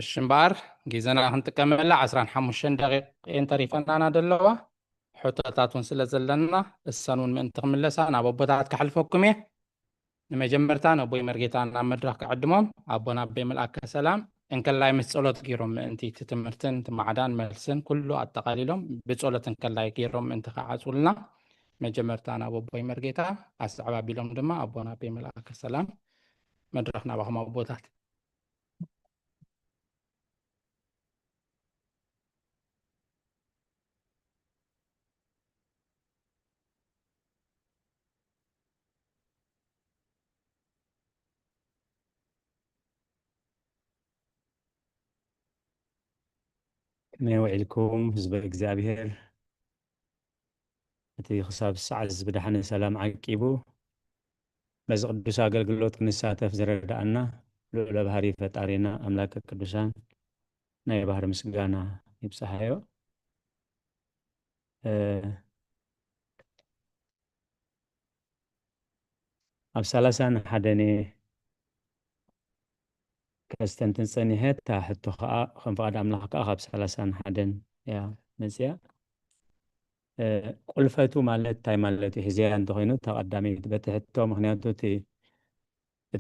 [SPEAKER 1] እሺ እምበር ጊዜና ክንጥቀመላ 15 ደቂቃን ተሪፈናና ደለዋ ሕቶታቱን ስለ ዘለና እሰኑን ምእንቲ ክምለሳ ናብ ኣቦታት ክሕልፈኩም እየ ንመጀመርታ ነቦይ መርጌታ ናብ መድረክ ክዕድሞም ኣቦና ኣበይ መልኣከ ሰላም እንከላይ ምስ ጸሎት ገይሮም ምእንቲ ትምህርትን ትማዕዳን መልስን ኩሉ ኣጠቃሊሎም ብጸሎት እንከላይ ገይሮም ምእንቲ ክዓጽውልና መጀመርታ ናብ ኣቦይ መርጌታ ኣስዕባ ቢሎም ድማ ኣቦና ኣበይ መልኣከ ሰላም መድረክ ናባኹም ኣቦታት
[SPEAKER 12] كما يوعدكم حزب እግዚአብሔር እቲ ክሳብ ሰዓት ዝብድሓነ ሰላም ዓቂቡ በዚ ቅዱስ ኣገልግሎት ክንሳተፍ ዝረዳእና ልዑለ ባህሪ ፈጣሪና ኣምላከ ቅዱሳን ናይ ባህሪ ምስጋና ይብፅሓዮ ኣብ 31 كاستنتن سنهات تحت خاء خنف قد أملاك كأخاب سلاسان حدن يا مزيا قلفتو مالت تاي مالت هزيان تغينو تقدمي بتحتو مخنياتو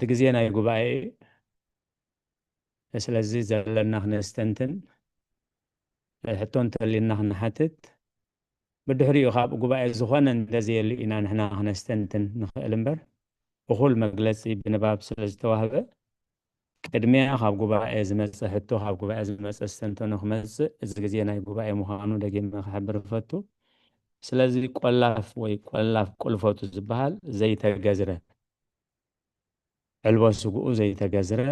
[SPEAKER 12] تجزينا يقبعي سلازي زلنا نستنتن حتون تلينا نحتت بدحري يخاب قبعي زخوانا دزي اللي إنا نحنا نستنتن نخلنبر وخول مجلسي بنباب سلاز توهبه ቅድሚያ ካብ ጉባኤ ዝመፅእ ሕቶ ካብ ጉባኤ ዝመፅእ ዝተንተኑ ክመፅእ እዚ ግዜ ናይ ጉባኤ ምዃኑ ደጊመ ክሕብር ፈቱ ስለዚ ቆላፍ ወይ ቆላፍ ቁልፈቱ ዝበሃል ዘይተገዝረ ዕልቦ ስጉኡ ዘይተገዝረ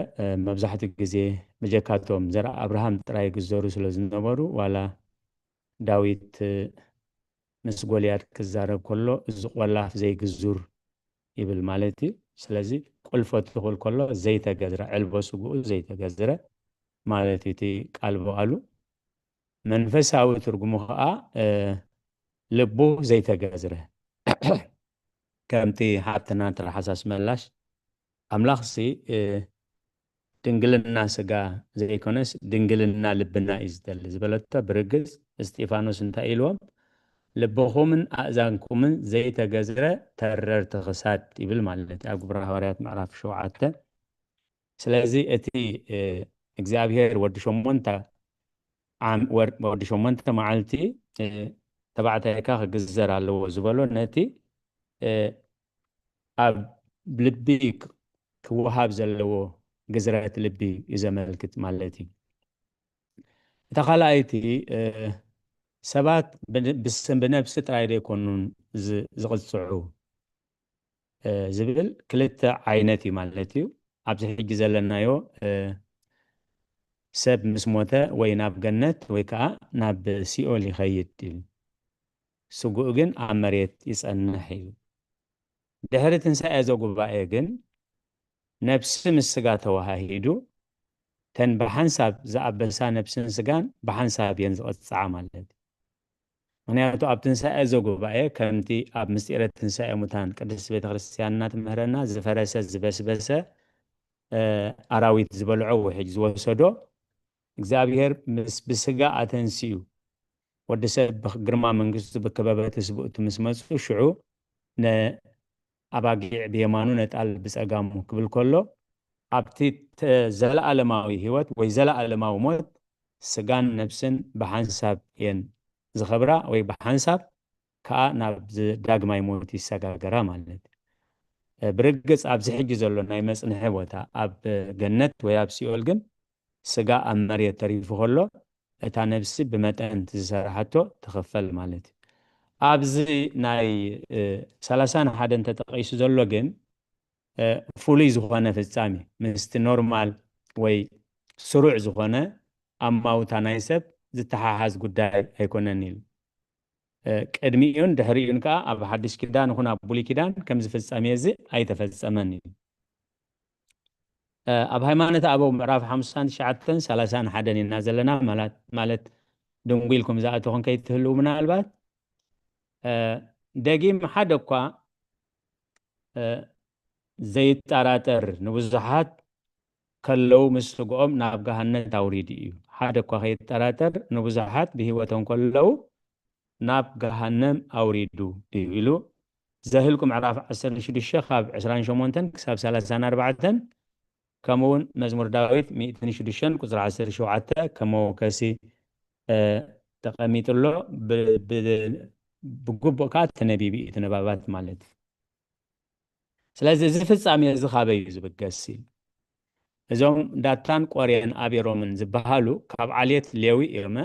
[SPEAKER 12] መብዛሕትኡ ግዜ ብጀካቶም ዘርአ ኣብርሃም ጥራይ ግዘሩ ስለ ዝነበሩ ዋላ ዳዊት ምስ ጎልያድ ክዛረብ ከሎ እዚ ቆላፍ ዘይግዙር ይብል ማለት እዩ ስለዚ ቁልፈቱ ትኽል ከሎ ዘይተገዝረ ዕልቦ ስጉኡ ዘይተገዝረ ማለት እቲ ቃል በቃሉ መንፈሳዊ ትርጉሙ ከዓ ልቡ ዘይተገዝረ ከምቲ ሓትና ተረሓሳስ መላሽ ኣምላኽሲ ድንግልና ስጋ ዘይኮነስ ድንግልና ልብና እዩ ዝደሊ ዝበለቶ ብርግጽ እስጢፋኖስ እንታይ ኢልዎም ልብኹምን ኣእዛንኩምን ዘይተገዝረ ተረርቲ ክሳድ ይብል ማለት ኣብ ግብረ ሐዋርያት ምዕራፍ 7 ስለዚ እቲ እግዚአብሔር ወዲ ሸሞንተ መዓልቲ ተባዕታይካ ክግዘር ኣለዎ ዝበሎ ነቲ ኣብ ልቢ ክወሃብ ዘለዎ ግዝረት ልቢ እዩ ዘመልክት ማለት እዩ እታ ካልኣይቲ ሰባት ብነብሲ ጥራይ ዘይኮኑን ዝቕፅዑ ዝብል ክልተ ዓይነት እዩ ማለት እዩ ኣብዚ ሕጂ ዘለናዮ ሰብ ምስ ሞተ ወይ ናብ ገነት ወይ ከዓ ናብ ሲኦል ይኸይድ እዩ ስጉእ ግን ኣብ መሬት ይጸንሕ እዩ ድሕሪ ትንሣኤ ዘጉባኤ ግን ነብሲ ምስ ስጋ ተዋሃሂዱ ተን ብሓንሳብ ዝኣበሳ ነብስን ስጋን ብሓንሳብ እየን ዝቕፅዓ ማለት እዩ ምክንያቱ ኣብ ትንሣኤ ዘጉባኤ ከምቲ ኣብ ምስጢረ ትንሣኤ ሙታን ቅድስት ቤተ ክርስቲያንና ትምህረና ዝፈረሰ ዝበስበሰ ኣራዊት ዝበልዖ ወይ ሕጂ ዝወሰዶ እግዚአብሔር ብስጋ ኣተንሲኡ ወዲ ሰብ ብግርማ መንግስቱ ብከበበት ስብእቱ ምስ መፁ ሽዑ ኣባጊዕ ብየማኑ ነጣል ብፀጋሙ ክብል ከሎ ኣብቲ ዘለኣለማዊ ህይወት ወይ ዘለኣለማዊ ሞት ስጋን ነብስን ብሓንሳብ እየን ዝኸብራ ወይ ብሓንሳብ ከዓ ናብ ዳግማይ ሞት ይሰጋገራ ማለት ብርግጽ ኣብዚ ሕጂ ዘሎ ናይ መጽንሒ ቦታ ኣብ ገነት ወይ ኣብ ሲኦል ግን ስጋ ኣብ መሬት ተሪፉ ከሎ እታ ነብሲ ብመጠን ዝሰርሓቶ ትኽፈል ማለት እዩ ኣብዚ ናይ 31 ተጠቂሱ ዘሎ ግን ፍሉይ ዝኾነ ፍጻሜ ምስቲ ኖርማል ወይ ስሩዕ ዝኾነ ኣማውታ ናይ ሰብ ዝተሓሓዝ ጉዳይ ኣይኮነን ኢሉ ቅድሚኡን ድሕሪኡን ከዓ ኣብ ሓድሽ ኪዳን ይኹን ኣብ ብሉይ ኪዳን ከምዚ ፍጻሜ እዚ ኣይተፈጸመን እዩ ኣብ ሃይማኖት ኣበው ምዕራፍ 59:31 ኢና ዘለና ማለት ድንጉኢልኩም ዝኣተኹም ከይትህልው ምናልባት ደጊም ሓደ እኳ ዘይጠራጠር ንብዙሓት ከለው ምስ ስግኦም ናብ ገሃነት ኣውሪድ እዩ ሓደ እኳ ከይጠራጠር ንብዙሓት ብሂወቶም ከለው ናብ ገሃነም ኣውሪዱ እዩ ኢሉ ዘህልኩ ምዕራፍ 16 ካብ 28 ክሳብ 34 ከምውን መዝሙር ዳዊት 106 ቁፅሪ 17 ከምኡ ከሲ ተቐሚጥሎ ብግቡእ ከዓ ተነቢቢ እቲ ንባባት ማለት ስለዚ እዚ ፍጻሜ እዚ ካበይ እዩ ዝብገስ እዞም ዳታን ቆርየን ኣቤሮምን ዝበሃሉ ካብ ዓልየት ሌዊ እዮም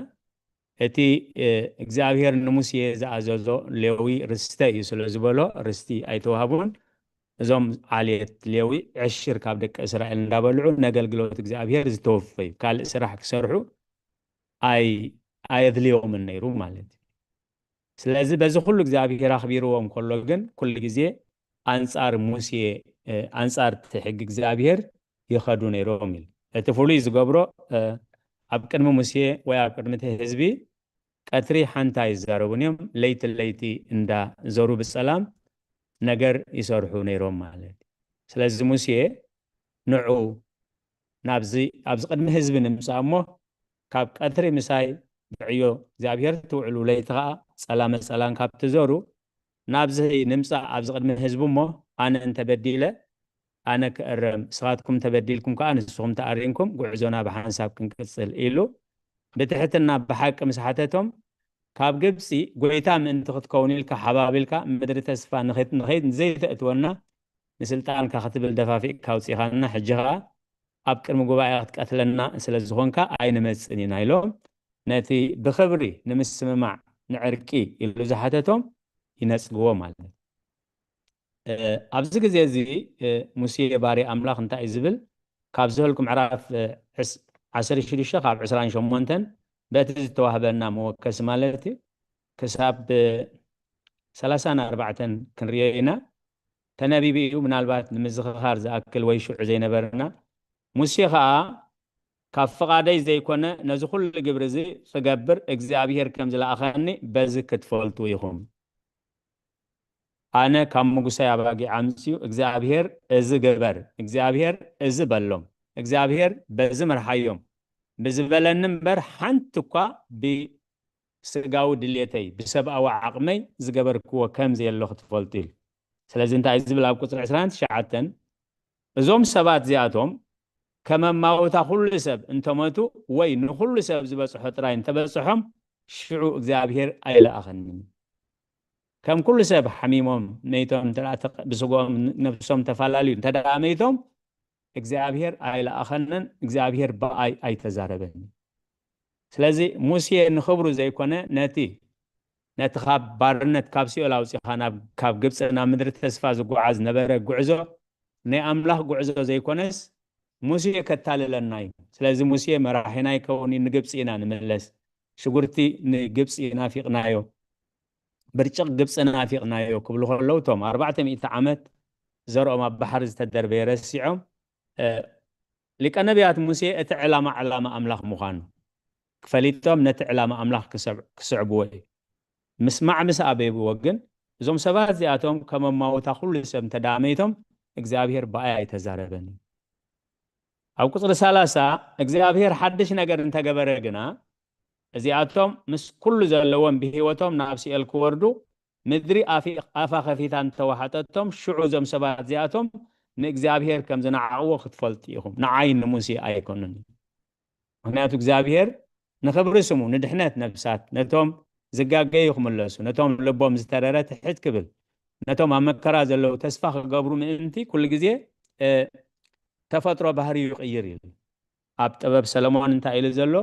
[SPEAKER 12] እቲ እግዚአብሔር ንሙሴ ዝኣዘዞ ሌዊ ርስተ እዩ ስለ ዝበሎ ርስቲ ኣይተዋሃቡን እዞም ዓልየት ሌዊ ዕሽር ካብ ደቂ እስራኤል እንዳበልዑ ነገልግሎት እግዚአብሔር ዝተወፈዩ ካልእ ስራሕ ክሰርሑ ኣየድልዮምን ነይሩ ማለት እዩ ስለዚ በዚ ኩሉ እግዚአብሔር ኣኽቢርዎም ከሎ ግን ኩሉ ግዜ ኣንጻር ሙሴ ኣንጻር ሕጊ እግዚአብሔር ይኸዱ ነይሮም ኢሉ እቲ ፍሉይ ዝገብሮ ኣብ ቅድሚ ሙሴ ወይ ኣብ ቅድሚ ህዝቢ ቀትሪ ሓንታ ይዛረቡን እዮም ለይቲ እንዳዘሩ ብሰላም ነገር ይሰርሑ ነይሮም ማለት ስለዚ ሙሴ ንዑ ናብዚ ኣብዚ ቅድሚ ህዝቢ ንምፃእ እሞ ካብ ቀትሪ ምሳይ ብዕዮ እግዚአብሔር ትውዕሉ ለይቲ ከዓ ፀላም ካብ ትዘሩ ናብዚ ንምፃእ ኣብዚ ቅድሚ ህዝቢ እሞ ኣነ እንተበዲለ ኣነ ክእረም ስኻትኩም ተበዲልኩም ከዓ ንስኹም ተኣሪንኩም ጉዕዞና ብሓንሳብ ክንቅፅል ኢሉ ብትሕትና ብሓቂ ምስ ሓተቶም ካብ ግብፂ ጎይታ ምእንቲ ክትከውን ኢልካ ሓባቢልካ ምድሪ ተስፋ ንኸይድ ዘይተእትወና ንስልጣንካ ክትብል ደፋፊእካ ውፅኢኻና ሕጂ ከዓ ኣብ ቅድሚ ጉባኤ ክትቀትለና ስለ ዝኾንካ ኣይንመፅን ኢና ኢሎም ነቲ ብክብሪ ንምስምማዕ ንዕርቂ ኢሉ ዝሓተቶም ይነፅግዎ ማለት ኣብዚ ግዜ እዚ ሙሴ ባሪ ኣምላኽ እንታይ እዩ ዝብል ካብ ዝህልኩ ምዕራፍ 16 ካብ 28 በቲ ዝተዋህበና መወከሲ ማለት እዩ ክሳብ 34 ክንሪኦ ኢና ተነቢቢ እዩ ምናልባት ንምዝኽኻር ዝኣክል ወይ ሽዑ ዘይነበርና ሙሴ ከዓ ካብ ፍቃደይ ዘይኮነ ነዚ ኩሉ ግብሪ እዚ ክገብር እግዚኣብሔር ከም ዝለኣኸኒ በዚ ክትፈልጡ ኢኹም ኣነ ካብ ምጉሳይ ኣባጊዕ ኣምፅኡ እግዚኣብሔር እዚ ገበር እግዚኣብሔር እዚ በሎም እግዚኣብሔር በዚ መርሓዮም ብዝበለኒ እምበር ሓንቲ እኳ ብስጋዊ ድሌተይ ብሰብኣዊ ዓቕመይ ዝገበርክዎ ከምዚ የሎ ክትፈልጡ ኢሉ ስለዚ እንታይ ዝብል ኣብ ቁፅሪ 29 እዞም ሰባት እዚኣቶም ከመማውታ ኩሉ ሰብ እንተመቱ ወይ ንኩሉ ሰብ ዝበፅሖ ጥራይ እንተበፅሖም ሽዑ እግዚኣብሔር ኣይለኣኸንን ከም ኩሉ ሰብ ሓሚሞም ነይቶም ብስጎም ነብሶም ተፈላለዩ እንተዳመይቶም እግዚአብሔር ኣይለኣኸንን እግዚአብሔር በኣይ ኣይተዛረበኒ ስለዚ ሙሴ ንኽብሩ ዘይኮነ ነቲ ካብ ባርነት ካብ ሲኦል ኣውፂኻ ካብ ግብፂ ናብ ምድሪ ተስፋ ዝጓዓዝ ነበረ ጉዕዞ ናይ ኣምላኽ ጉዕዞ ዘይኮነስ ሙሴ ከታልለና እዩ ስለዚ ሙሴ መራሒና ይከውን ንግብፂ ኢና ንምለስ ሽጉርቲ ንግብፂ ናፊቕናዮ ብርጭቕ ግብፂ ናፊቕናዮ ክብሉ ከለዉ ቶም 400 ዓመት ዘርኦም ኣብ ባሕሪ ዝተደርበየ ረሲዖም ሊቀ ነቢያት ሙሴ እቲ ዕላማ ኣምላኽ ምዃኑ ክፈሊጦም ነቲ ዕላማ ኣምላኽ ክስዕብዎ እዩ ምስማዕ ምስ ኣበይብዎ ግን እዞም ሰባት እዚኣቶም ከመማውታ ኩሉ ሰብ እንተዳመይቶም እግዚኣብሔር በኣይ ኣይተዛረበኒ ኣብ ቁፅሪ 30 እግዚኣብሔር ሓድሽ ነገር እንተገበረ ግና እዚኣቶም ምስ ኩሉ ዘለዎም ብሂወቶም ናብ ሲኦል ክወርዱ ምድሪ ኣፋ ከፊታ እንተዋሓጠቶም ሽዑ እዞም ሰባት እዚኣቶም ንእግዚኣብሔር ከም ዝነዓቕዎ ክትፈልጡ ኢኹም ንዓይ ንሙሴ ኣይኮኑን ምክንያቱ እግዚኣብሔር ንኽብሪ ስሙ ንድሕነት ነብሳት ነቶም ዝጋገዩ ክምለሱ ነቶም ልቦም ዝተረረ ትሕት ክብል ነቶም ኣብ መከራ ዘለዉ ተስፋ ክገብሩ ምእንቲ ኩሉ ግዜ ተፈጥሮ ባህሪ ይቕይር ኢሉ ኣብ ጥበብ ሰለሞን እንታይ ኢሉ ዘሎ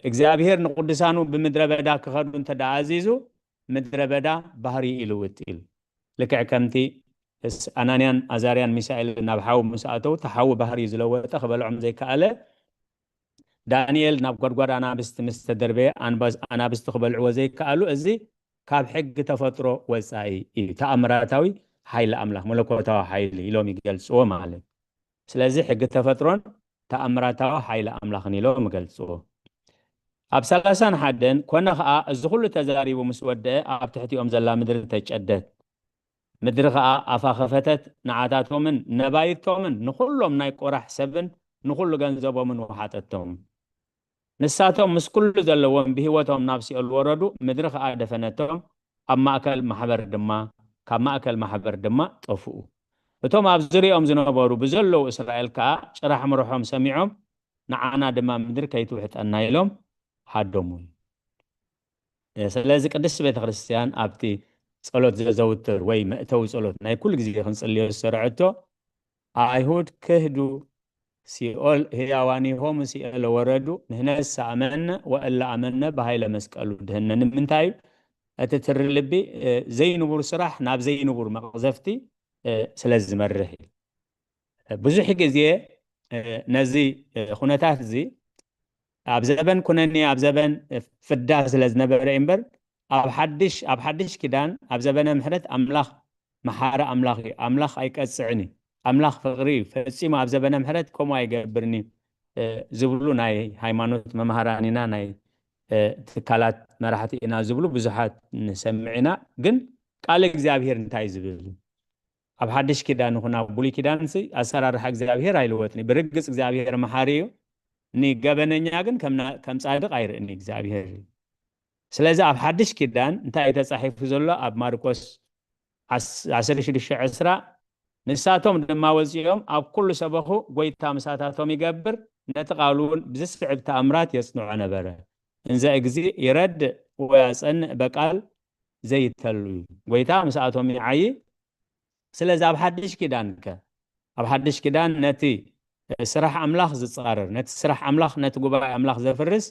[SPEAKER 12] እግዚአብሔር ንቅዱሳኑ ብምድረ በዳ ክኸዱ እንተደኣ ኣዚዙ ምድረ በዳ ባህሪ ይልውጥ ኢሉ ልክዕ ከምቲ ኣናንያን ኣዛርያን ሚሳኤል ናብ ሓዊ ምስ ኣተው ተሓዊ ባህሪ ዝለወጠ ክበልዖም ዘይከኣለ ዳንኤል ናብ ጎድጓድ ኣናብስቲ ምስ ተደርበየ ኣናብስቲ ክበልዕዎ ዘይከኣሉ እዚ ካብ ሕጊ ተፈጥሮ ወፃኢ እዩ ተኣምራታዊ ሓይሊ ኣምላኽ መለኮታዊ ሓይሊ ኢሎም ይገልፅዎ ማለት ስለዚ ሕጊ ተፈጥሮን ተኣምራታዊ ሓይሊ ኣምላኽን ኢሎም ይገልፅዎ ኣብ 31 ኮነ ከዓ እዚ ኩሉ ተዛሪቡ ምስ ወድአ ኣብ ትሕቲኦም ዘላ ምድሪ ተጨደት ምድሪ ከዓ ኣፋ ኸፈተት ንዓታቶምን ነባይቶምን ንኩሎም ናይ ቆራሕ ሰብን ንኩሉ ገንዘቦምን ወሓጠቶም ንሳቶም ምስ ኩሉ ዘለዎም ብሂወቶም ናብ ሲኦል ወረዱ ምድሪ ከዓ ደፈነቶም ኣብ ማእከል ማሕበር ድማ ጠፍኡ እቶም ኣብ ዝሪኦም ዝነበሩ ብዘለዉ እስራኤል ከዓ ጭራሕ ምርሖም ሰሚዖም ንዓና ድማ ምድሪ ከይትውሕጠና ኢሎም ሓደሙ ስለዚ ቅድስቲ ቤተ ክርስቲያን ኣብቲ ጸሎት ዘዘውትር ወይ መእተዊ ጸሎት ናይ ኩሉ ግዜ ክንጽልዮ ዝሰርዐቶ ኣይሁድ ክህዱ ሲኦል ህያዋኒሆም ሲኦል ወረዱ ንሕነስ ኣመነ ወእላ ኣመነ ብሃይለ መስቀሉ ድህነ ንምንታይ እቲ ትሪ ልቢ ዘይንቡር ስራሕ ናብ ዘይንቡር መቕዘፍቲ ስለዚ ዝመርሕ ብዙሕ ግዜ ነዚ ኩነታት እዚ ኣብ ዘበን ኩነኒ ኣብ ዘበን ፍዳ ስለ ዝነበረ እምበር ኣብ ሓድሽ ኪዳን ኣብ ዘበነ ምሕረት ኣምላኽ መሓረ ኣምላኽ እዩ ኣምላኽ ኣይቀፅዕኒ ኣምላኽ ፍቕሪ ፈፂሙ ኣብ ዘበነ ምሕረት ከምኡ ኣይገብርኒ ዝብሉ ናይ ሃይማኖት መምሃራን ኢና ናይ ትካላት መራሕቲ ኢና ዝብሉ ብዙሓት ንሰምዕ ኢና ግን ቃል እግዚኣብሔር እንታይ ዝብል ኣብ ሓድሽ ኪዳን ይኹን ኣብ ብሉይ ኪዳን ኣሰራርሓ እግዚኣብሔር ኣይልወጥኒ ብርግፅ እግዚኣብሔር መሓሪ እዩ ንገበነኛ ግን ከም ጻድቕ ኣይርእኒ እግዚኣብሔር ስለዚ ኣብ ሓድሽ ኪዳን እንታይ ተጻሒፉ ዘሎ ኣብ ማርቆስ 16:10 ንሳቶም ድማ ወፂኦም ኣብ ኩሉ ሰበኹ ጎይታ ምሳታቶም ይገብር ነቲ ቃሉ እውን ብዝስዕብ ተኣምራት የጽንዖ ነበረ እንዘ እግዚ ይረድእ ወያጸንዕ በቃል ዘይተሉ ጎይታ ምሳቶም ይዓይ ስለዚ ኣብ ሓድሽ ኪዳን ነቲ ስራሕ ኣምላኽ ዝጻረር ነቲ ስራሕ ኣምላኽ ነቲ ጉባኤ ኣምላኽ ዘፍርስ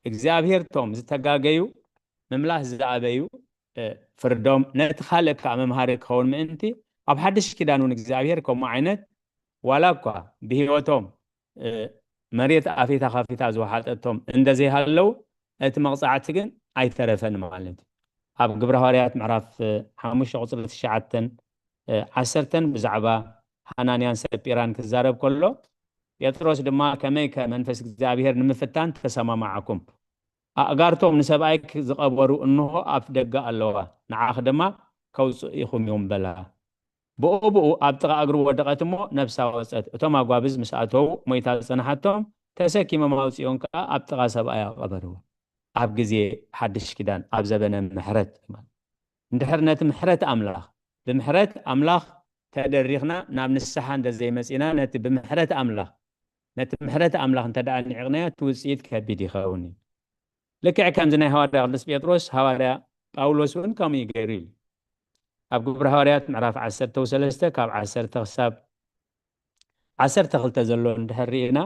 [SPEAKER 12] እግዚኣብሔር ቶም ዝተጋገዩ ምምላስ ዝኣበዩ ፍርዶም ነቲ ካልእ ከዓ መምሃሪ ክኸውን ምእንቲ ኣብ ሓድሽ ኪዳን እውን እግዚኣብሔር ከምኡ ዓይነት ዋላ እኳ ብሂወቶም መሬት ኣፊታ ካፊታ ዝወሓጠቶም እንደዘይሃለው እቲ መቕፃዕቲ ግን ኣይተረፈን ማለት ኣብ ግብረ ሐዋርያት ምዕራፍ 5:9-10 ብዛዕባ ሓናንያን ሰጲራን ክዛረብ ከሎ ጴጥሮስ ድማ ከመይ ከመንፈስ እግዚአብሔር ንምፍታን ተሰማማዓኩም ኣጋርቶም ንሰብኣይክ ዝቐበሩ እንሆ ኣብ ደጋ ኣለዋ ንዓኽ ድማ ከውፅእ ኢኹም እዮም በላ ብኡ ኣብ ጥቓ እግሪ ወደቐት እሞ ነብሳ ወፀት እቶም ኣጓብዝ ምስ ኣተው ሞይታ ዝፀናሓቶም ተሰኪሞም ኣውፂኦም ከዓ ኣብ ጥቓ ሰብኣይ ኣቐበርዎ ኣብ ግዜ ሓድሽ ኪዳን ኣብ ዘበነ ምሕረት እንድሕር ነቲ ምሕረት ኣምላኽ ብምሕረት ኣምላኽ ተደሪኽና ናብ ንስሓ እንደዘይመፂና ነቲ ብምሕረት ኣምላኽ ነቲ ምሕረት ኣምላኽ እንተደኣ ንዒቕናዮ እቲ ውፅኢት ከቢድ ይኸውን እዩ ልክዕ ከምዚ ናይ ሃዋርያ ቅዱስ ጴጥሮስ ሃዋርያ ጳውሎስ እውን ከምኡ ገይሩ ኢሉ ኣብ ግብረ ሃዋርያት ምዕራፍ 13 ካብ 10 ክሳብ 12 ዘሎ እንድሕር ሪኢና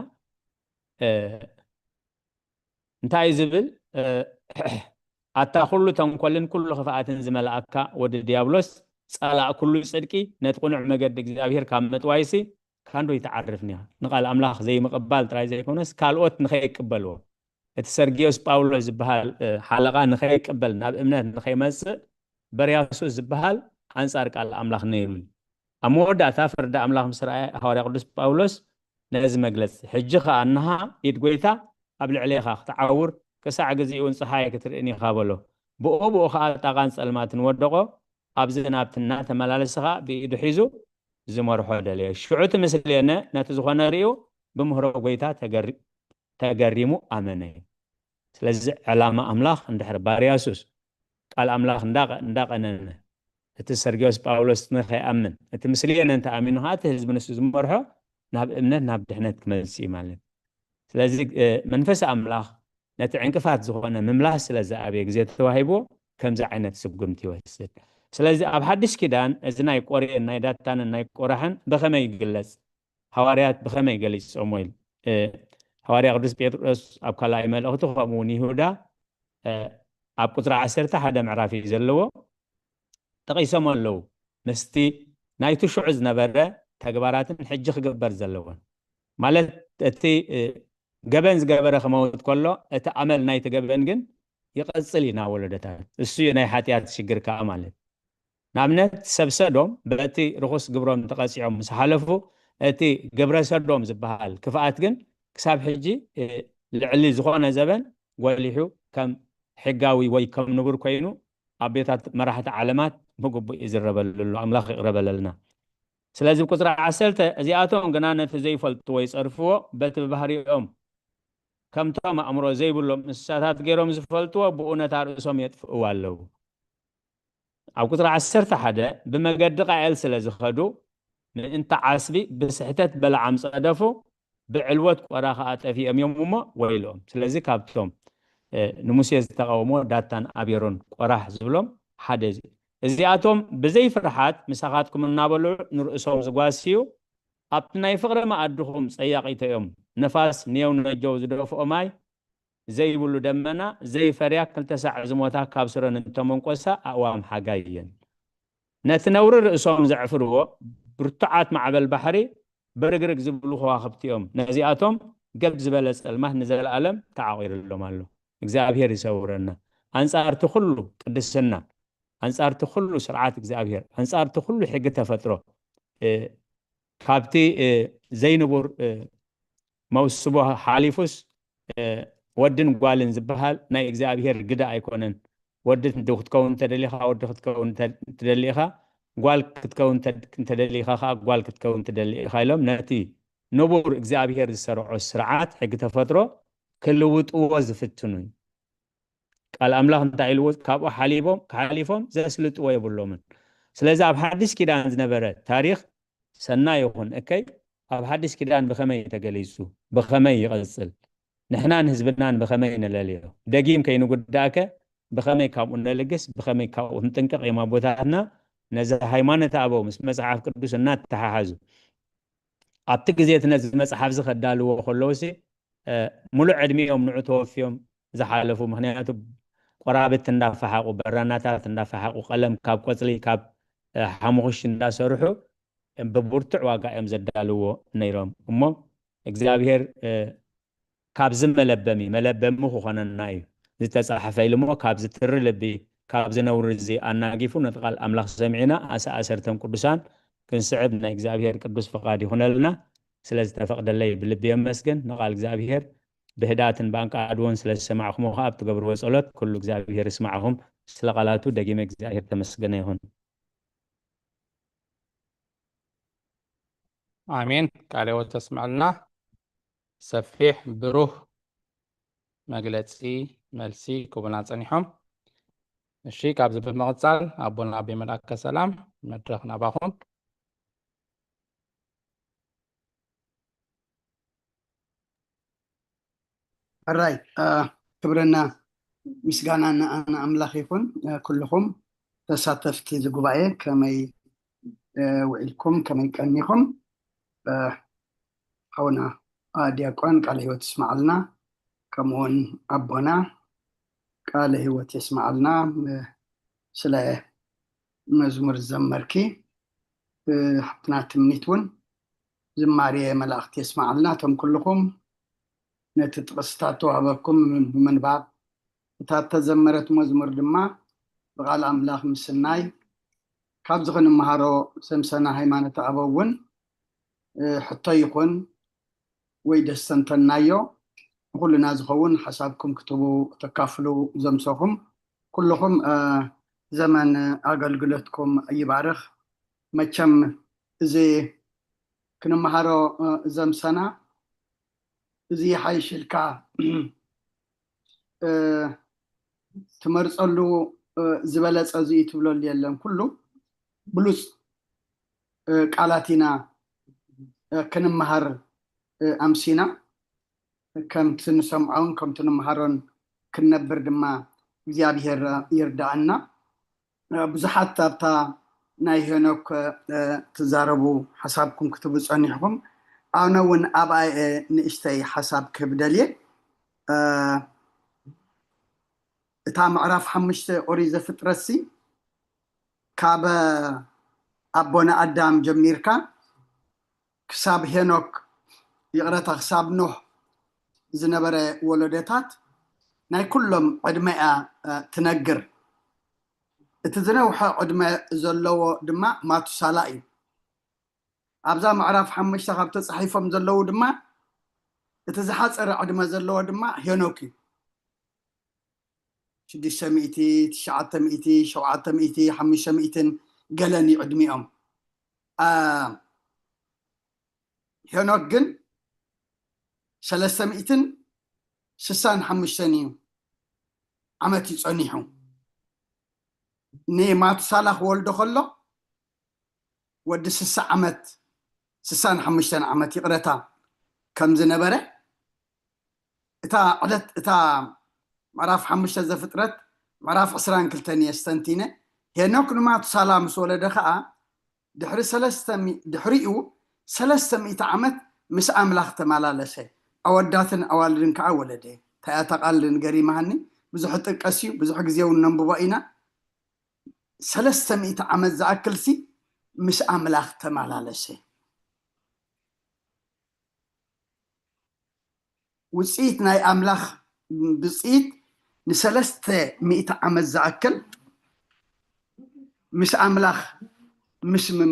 [SPEAKER 12] እንታይ ዝብል ኣታ ኩሉ ተንኮልን ኩሉ ክፍኣትን ዝመልኣካ ወዲ ዲያብሎስ ጸላእ ኩሉ ጽድቂ ነቲ ቁኑዕ መገዲ እግዚአብሔር ካብ ምጥዋይሲ ካንዶ ይተዓርፍኒ ንቃል ኣምላኽ ዘይምቕባል ጥራይ ዘይኮነስ ካልኦት ንኸይቅበልዎ እቲ ሰርጊዮስ ጳውሎስ ዝበሃል ሓለቓ ንኸይቅበል ናብ እምነት ንኸይመጽእ በርያሱስ ዝበሃል ኣንጻር ቃል ኣምላኽ ነይሩ ኣብ መወዳእታ ፍርዲ ኣምላኽ ምስ ረኣየ ሃዋርያ ቅዱስ ጳውሎስ ነዚ መግለፂ ሕጂ ከዓ እንሃ ኢድ ጎይታ ኣብ ልዕሌኻ ክትዓውር ክሳዕ ግዜኡን ፀሓይ ክትርእኒ ኢኻ በሎ ብኡ ከዓ ጣቓን ፀልማትን ወደቆ ኣብዚ ናብትና ተመላለስኻ ብኢዱ ሒዙ ዝመርሖ ደልየ ሽዑቲ ምስልየነ ነቲ ዝኾነ ርኡ ብምሕሮ ጎይታ ተገሪሙ ኣመነ ስለዚ ዕላማ ኣምላኽ እንድሕር ባርያሱስ ቃል ኣምላኽ እንዳቐነነ እቲ ሰርጊዮስ ጳውሎስ ንኸይኣምን እቲ ምስልየነ እንተኣሚኑ ከዓ እቲ ህዝቢ ንሱ ዝመርሖ ናብ እምነት ናብ ድሕነት ክመጽእ ማለት ስለዚ መንፈስ ኣምላኽ ነቲ ዕንቅፋት ዝኾነ ምምላስ ስለዝኣበየ ግዜ ተዋሂቦ ከምዚ ዓይነት ስጉምቲ ይወስድ ስለዚ ኣብ ሓድሽ ኪዳን እዚ ናይ ቆርኤን ናይ ዳታንን ናይ ቆራሕን ብኸመይ ይግለጽ ሃዋርያት ብኸመይ ገሊፆሞ ኢሉ ሃዋርያ ቅዱስ ጴጥሮስ ኣብ ካልኣይ መልእኽቱ ከምኡውን ይሁዳ ኣብ ቁፅሪ 11 ምዕራፍ እዩ ዘለዎ ጠቒሶም ኣለዉ ምስቲ ናይቲ ሽዑ ዝነበረ ተግባራትን ሕጂ ክግበር ዘለዎን ማለት እቲ ገበን ዝገበረ ክመውት ከሎ እቲ ኣመል ናይቲ ገበን ግን ይቐፅል ኢና ወለደታት እሱ ናይ ሓጢኣት ሽግር ከዓ ማለት ንኣብነት ሰብ ሰዶም በቲ ርኩስ ግብሮም ተቐፂዖም ምስ ሓለፉ እቲ ግብረ ሰዶም ዝበሃል ክፍኣት ግን ክሳብ ሕጂ ልዕሊ ዝኾነ ዘበን ጎሊሑ ከም ሕጋዊ ወይ ከም ንቡር ኮይኑ ኣብ ቤታት መራሕቲ ዓለማት ብግቡእ ይዝረበለሉ ኣምላኽ ይቕረበለልና ስለዚ ቁፅሪ 10 እዚኣቶም ግና ነቲ ዘይፈልጥዎ ይፀርፍዎ በቲ ባህሪኦም ከምቶም ኣእምሮ ዘይብሎም እንስሳታት ገይሮም ዝፈልጥዎ ብኡ ነታ ርእሶም የጥፍእዎ ኣለዉ ኣብ ቁፅሪ 11 ብመገዲ ቃየል ስለ ዝኸዱ ምእንተ ዓስቢ ብስሕተት በልዓም ፀደፉ ብዕልወት ቆራ ከዓ ጠፊኦም እዮም እሞ ወይሎም ስለዚ ካብቶም ንሙሴ ዝተቃወሞ ዳታን ኣቤሮን ቆራሕ ዝብሎም ሓደ እዚኣቶም ብዘይ ፍርሓት ምሳኻትኩም እናበልዑ ንርእሶም ዝጓስዩ ኣብቲ ናይ ፍቕሪ መኣድኹም ፀያቂቶ እዮም ነፋስ ንየው ነጀው ዝደፍኦ ማይ ዘይብሉ ደመና ዘይፈርያ 2 ሰዓት ዝሞታ ካብ ስረን እንተመንቆሳ ኣእዋም ሓጋይ እየን ነቲ ነውሪ ርእሶም ዘዕፍርዎ ብርቱዓት ማዕበል ባሕሪ ብርግርግ ዝብሉ ከዋኽብቲ እዮም ነዚኣቶም ገብ ዝበለ ፀልማት ንዘለኣለም ተዓቂሩሎም ኣሎ እግዚአብሔር ይሰውረና አንጻርቲ ሁሉ ቅድስና አንጻርቲ ሁሉ ስርዓት እግዚአብሔር አንጻርቲ ሁሉ ሕግ ተፈጥሮ ካብቲ ዘይንቡር መውስቦ ሓሊፉስ ወድን ጓልን ዝበሃል ናይ እግዚአብሔር ግዳ ኣይኮነን ወድት ክትከውን ተደሊኻ ወድ ክትከውን ተደሊኻ ጓል ክትከውን ተደሊኻ ጓል ክትከውን ተደሊኻ ኢሎም ነቲ ንቡር እግዚአብሔር ዝሰርዖ ስርዓት ሕግ ተፈጥሮ ክልውጥዎ ዝፍትኑ ቃል ኣምላኽ እንታይ ኢልዎ ካብኡ ሓሊፎም ዘስልጥዎ የብሎምን ስለዚ ኣብ ሓድሽ ኪዳን ዝነበረ ታሪኽ ሰናይ ይኹን እከይ ኣብ ሓድሽ ኪዳን ብኸመይ ተገሊጹ ብኸመይ ይቕፅል ንሕናን ህዝብናን ብኸመይ ንለልዮ ደጊም ከይንጉዳእከ ብኸመይ ካብኡ ነልግስ ብኸመይ ካብኡ ንጥንቅቕ እዮም ኣቦታትና ነዚ ሃይማኖት ኣበው ምስ መፅሓፍ ቅዱስ እናተሓሓዙ ኣብቲ ግዜ እቲ ነዚ መፅሓፍ ዝኸዳልዎ ከለውሲ ሙሉእ ዕድሚኦም ንዑ ተወፊዮም ዝሓለፉ ምክንያቱ ቆራብት እንዳፈሓቁ በራናታት እንዳፈሓቁ ቀለም ካብ ቆፅሊ ካብ ሓሙኽሽ እንዳሰርሑ ብብርቱዕ ዋጋ እዮም ዘዳልዎ ነይሮም እሞ እግዚአብሔር ካብ ዝመለበሚ ክኾነና እዩ ዝተፃሓፈ ኢሉ እሞ ካብ ዝትሪ ልቢ ካብ ዝነውር እዚ ኣናጊፉ ነቲ ቃል ኣምላኽ ሰሚዕና ኣሰርተም ቅዱሳን ክንስዕብ ናይ እግዚአብሔር ቅዱስ ፈቃድ ይኹነልና سلازت فقد اللي بلبي مسجن نقال እግዚአብሔር بهدات بانك عدوان سلاز سمعهم وخاب تقبر وصلت كل እግዚአብሔር يسمعهم سلقالاتو دقيم እግዚአብሔር تمسجن يهون
[SPEAKER 1] آمين قالوا تسمع لنا سفيح بروح مجلسي ملسي كوبنا صنيحهم الشيء قبل بمقصال أبونا بملاك سلام مدرخنا باهم
[SPEAKER 2] الراي كبرنا مسجانا أنا أملاخ يكون كلكم تساتفتي زقباية كما وإلكم كما يكنيكم هنا دياقون قال هو تسمع لنا كمون أبونا قال هو تسمع لنا سلا مزمور الزمركي حطنا تمنيتون زماري ملاخ تسمع لنا تم كلكم نتتقصتاتو عبكم من بعد تزمرت مزمور دما بقال أملاخ مسناي كابزغن مهارو سمسنا هيمانة أبوون حتى يكون ويدستنتنايو كلنا زغون حسابكم كتبوا تكافلوا زمسكم كلكم زمن أقلقلتكم أي بارخ ما كم زي كنا مهارو زمسنا زي حيش الكا تمرصلو زبلص ازي تبلو ليلن كله بلوس قالاتينا كنمهر امسينا كم تنسمعون كم تنمهرون كنبر دما እግዚአብሔር ይርዳና ብዙሓት ታብታ ናይ ሄኖክ ተዛረቡ حسابكم كتبوا ጸኒሕኩም أنا ون أباي نشتي حساب كبدلي تام عرف حمشت أريد فترسي كاب أبونا أدم جميركا كساب هنوك يقرأ حساب نوح زنبرة ولدتات ناي كلهم عدماء تنقر تزنوح عدماء زلوا دماء ما تسالائي أبزا معرف حمشت خبت صحيفهم زلوا دماء تزحص عدماء زلوا دماء هنوكي شدي سميتي تشعت مئتي شوعت مئتي حمشة مئتين قلني عدميهم هنوك جن 300 سسان حمشتنيو عمتي تصنيحهم ني ما تصالح ولد خلو ود 6 عمت سسان حمشتن عمتي قرتا كم زنبره اتا عدت اتا معرف حمشة زفترت معرف عسران كلتانية استنتينة هنوك نما تصالح مسولة خاء دحريو 300 عمت مس أملاخ تمالالسه أوداتن أوالدن كأولده تأتقالن قريمة هني بزح تقسيو بزح جزيو النبوائنا 300 عمت زعكلسي مس أملاخ تمالالسه وسيت ناي أملاخ بسيت نسلسته 100 عمت زعكل مس أملاخ مش من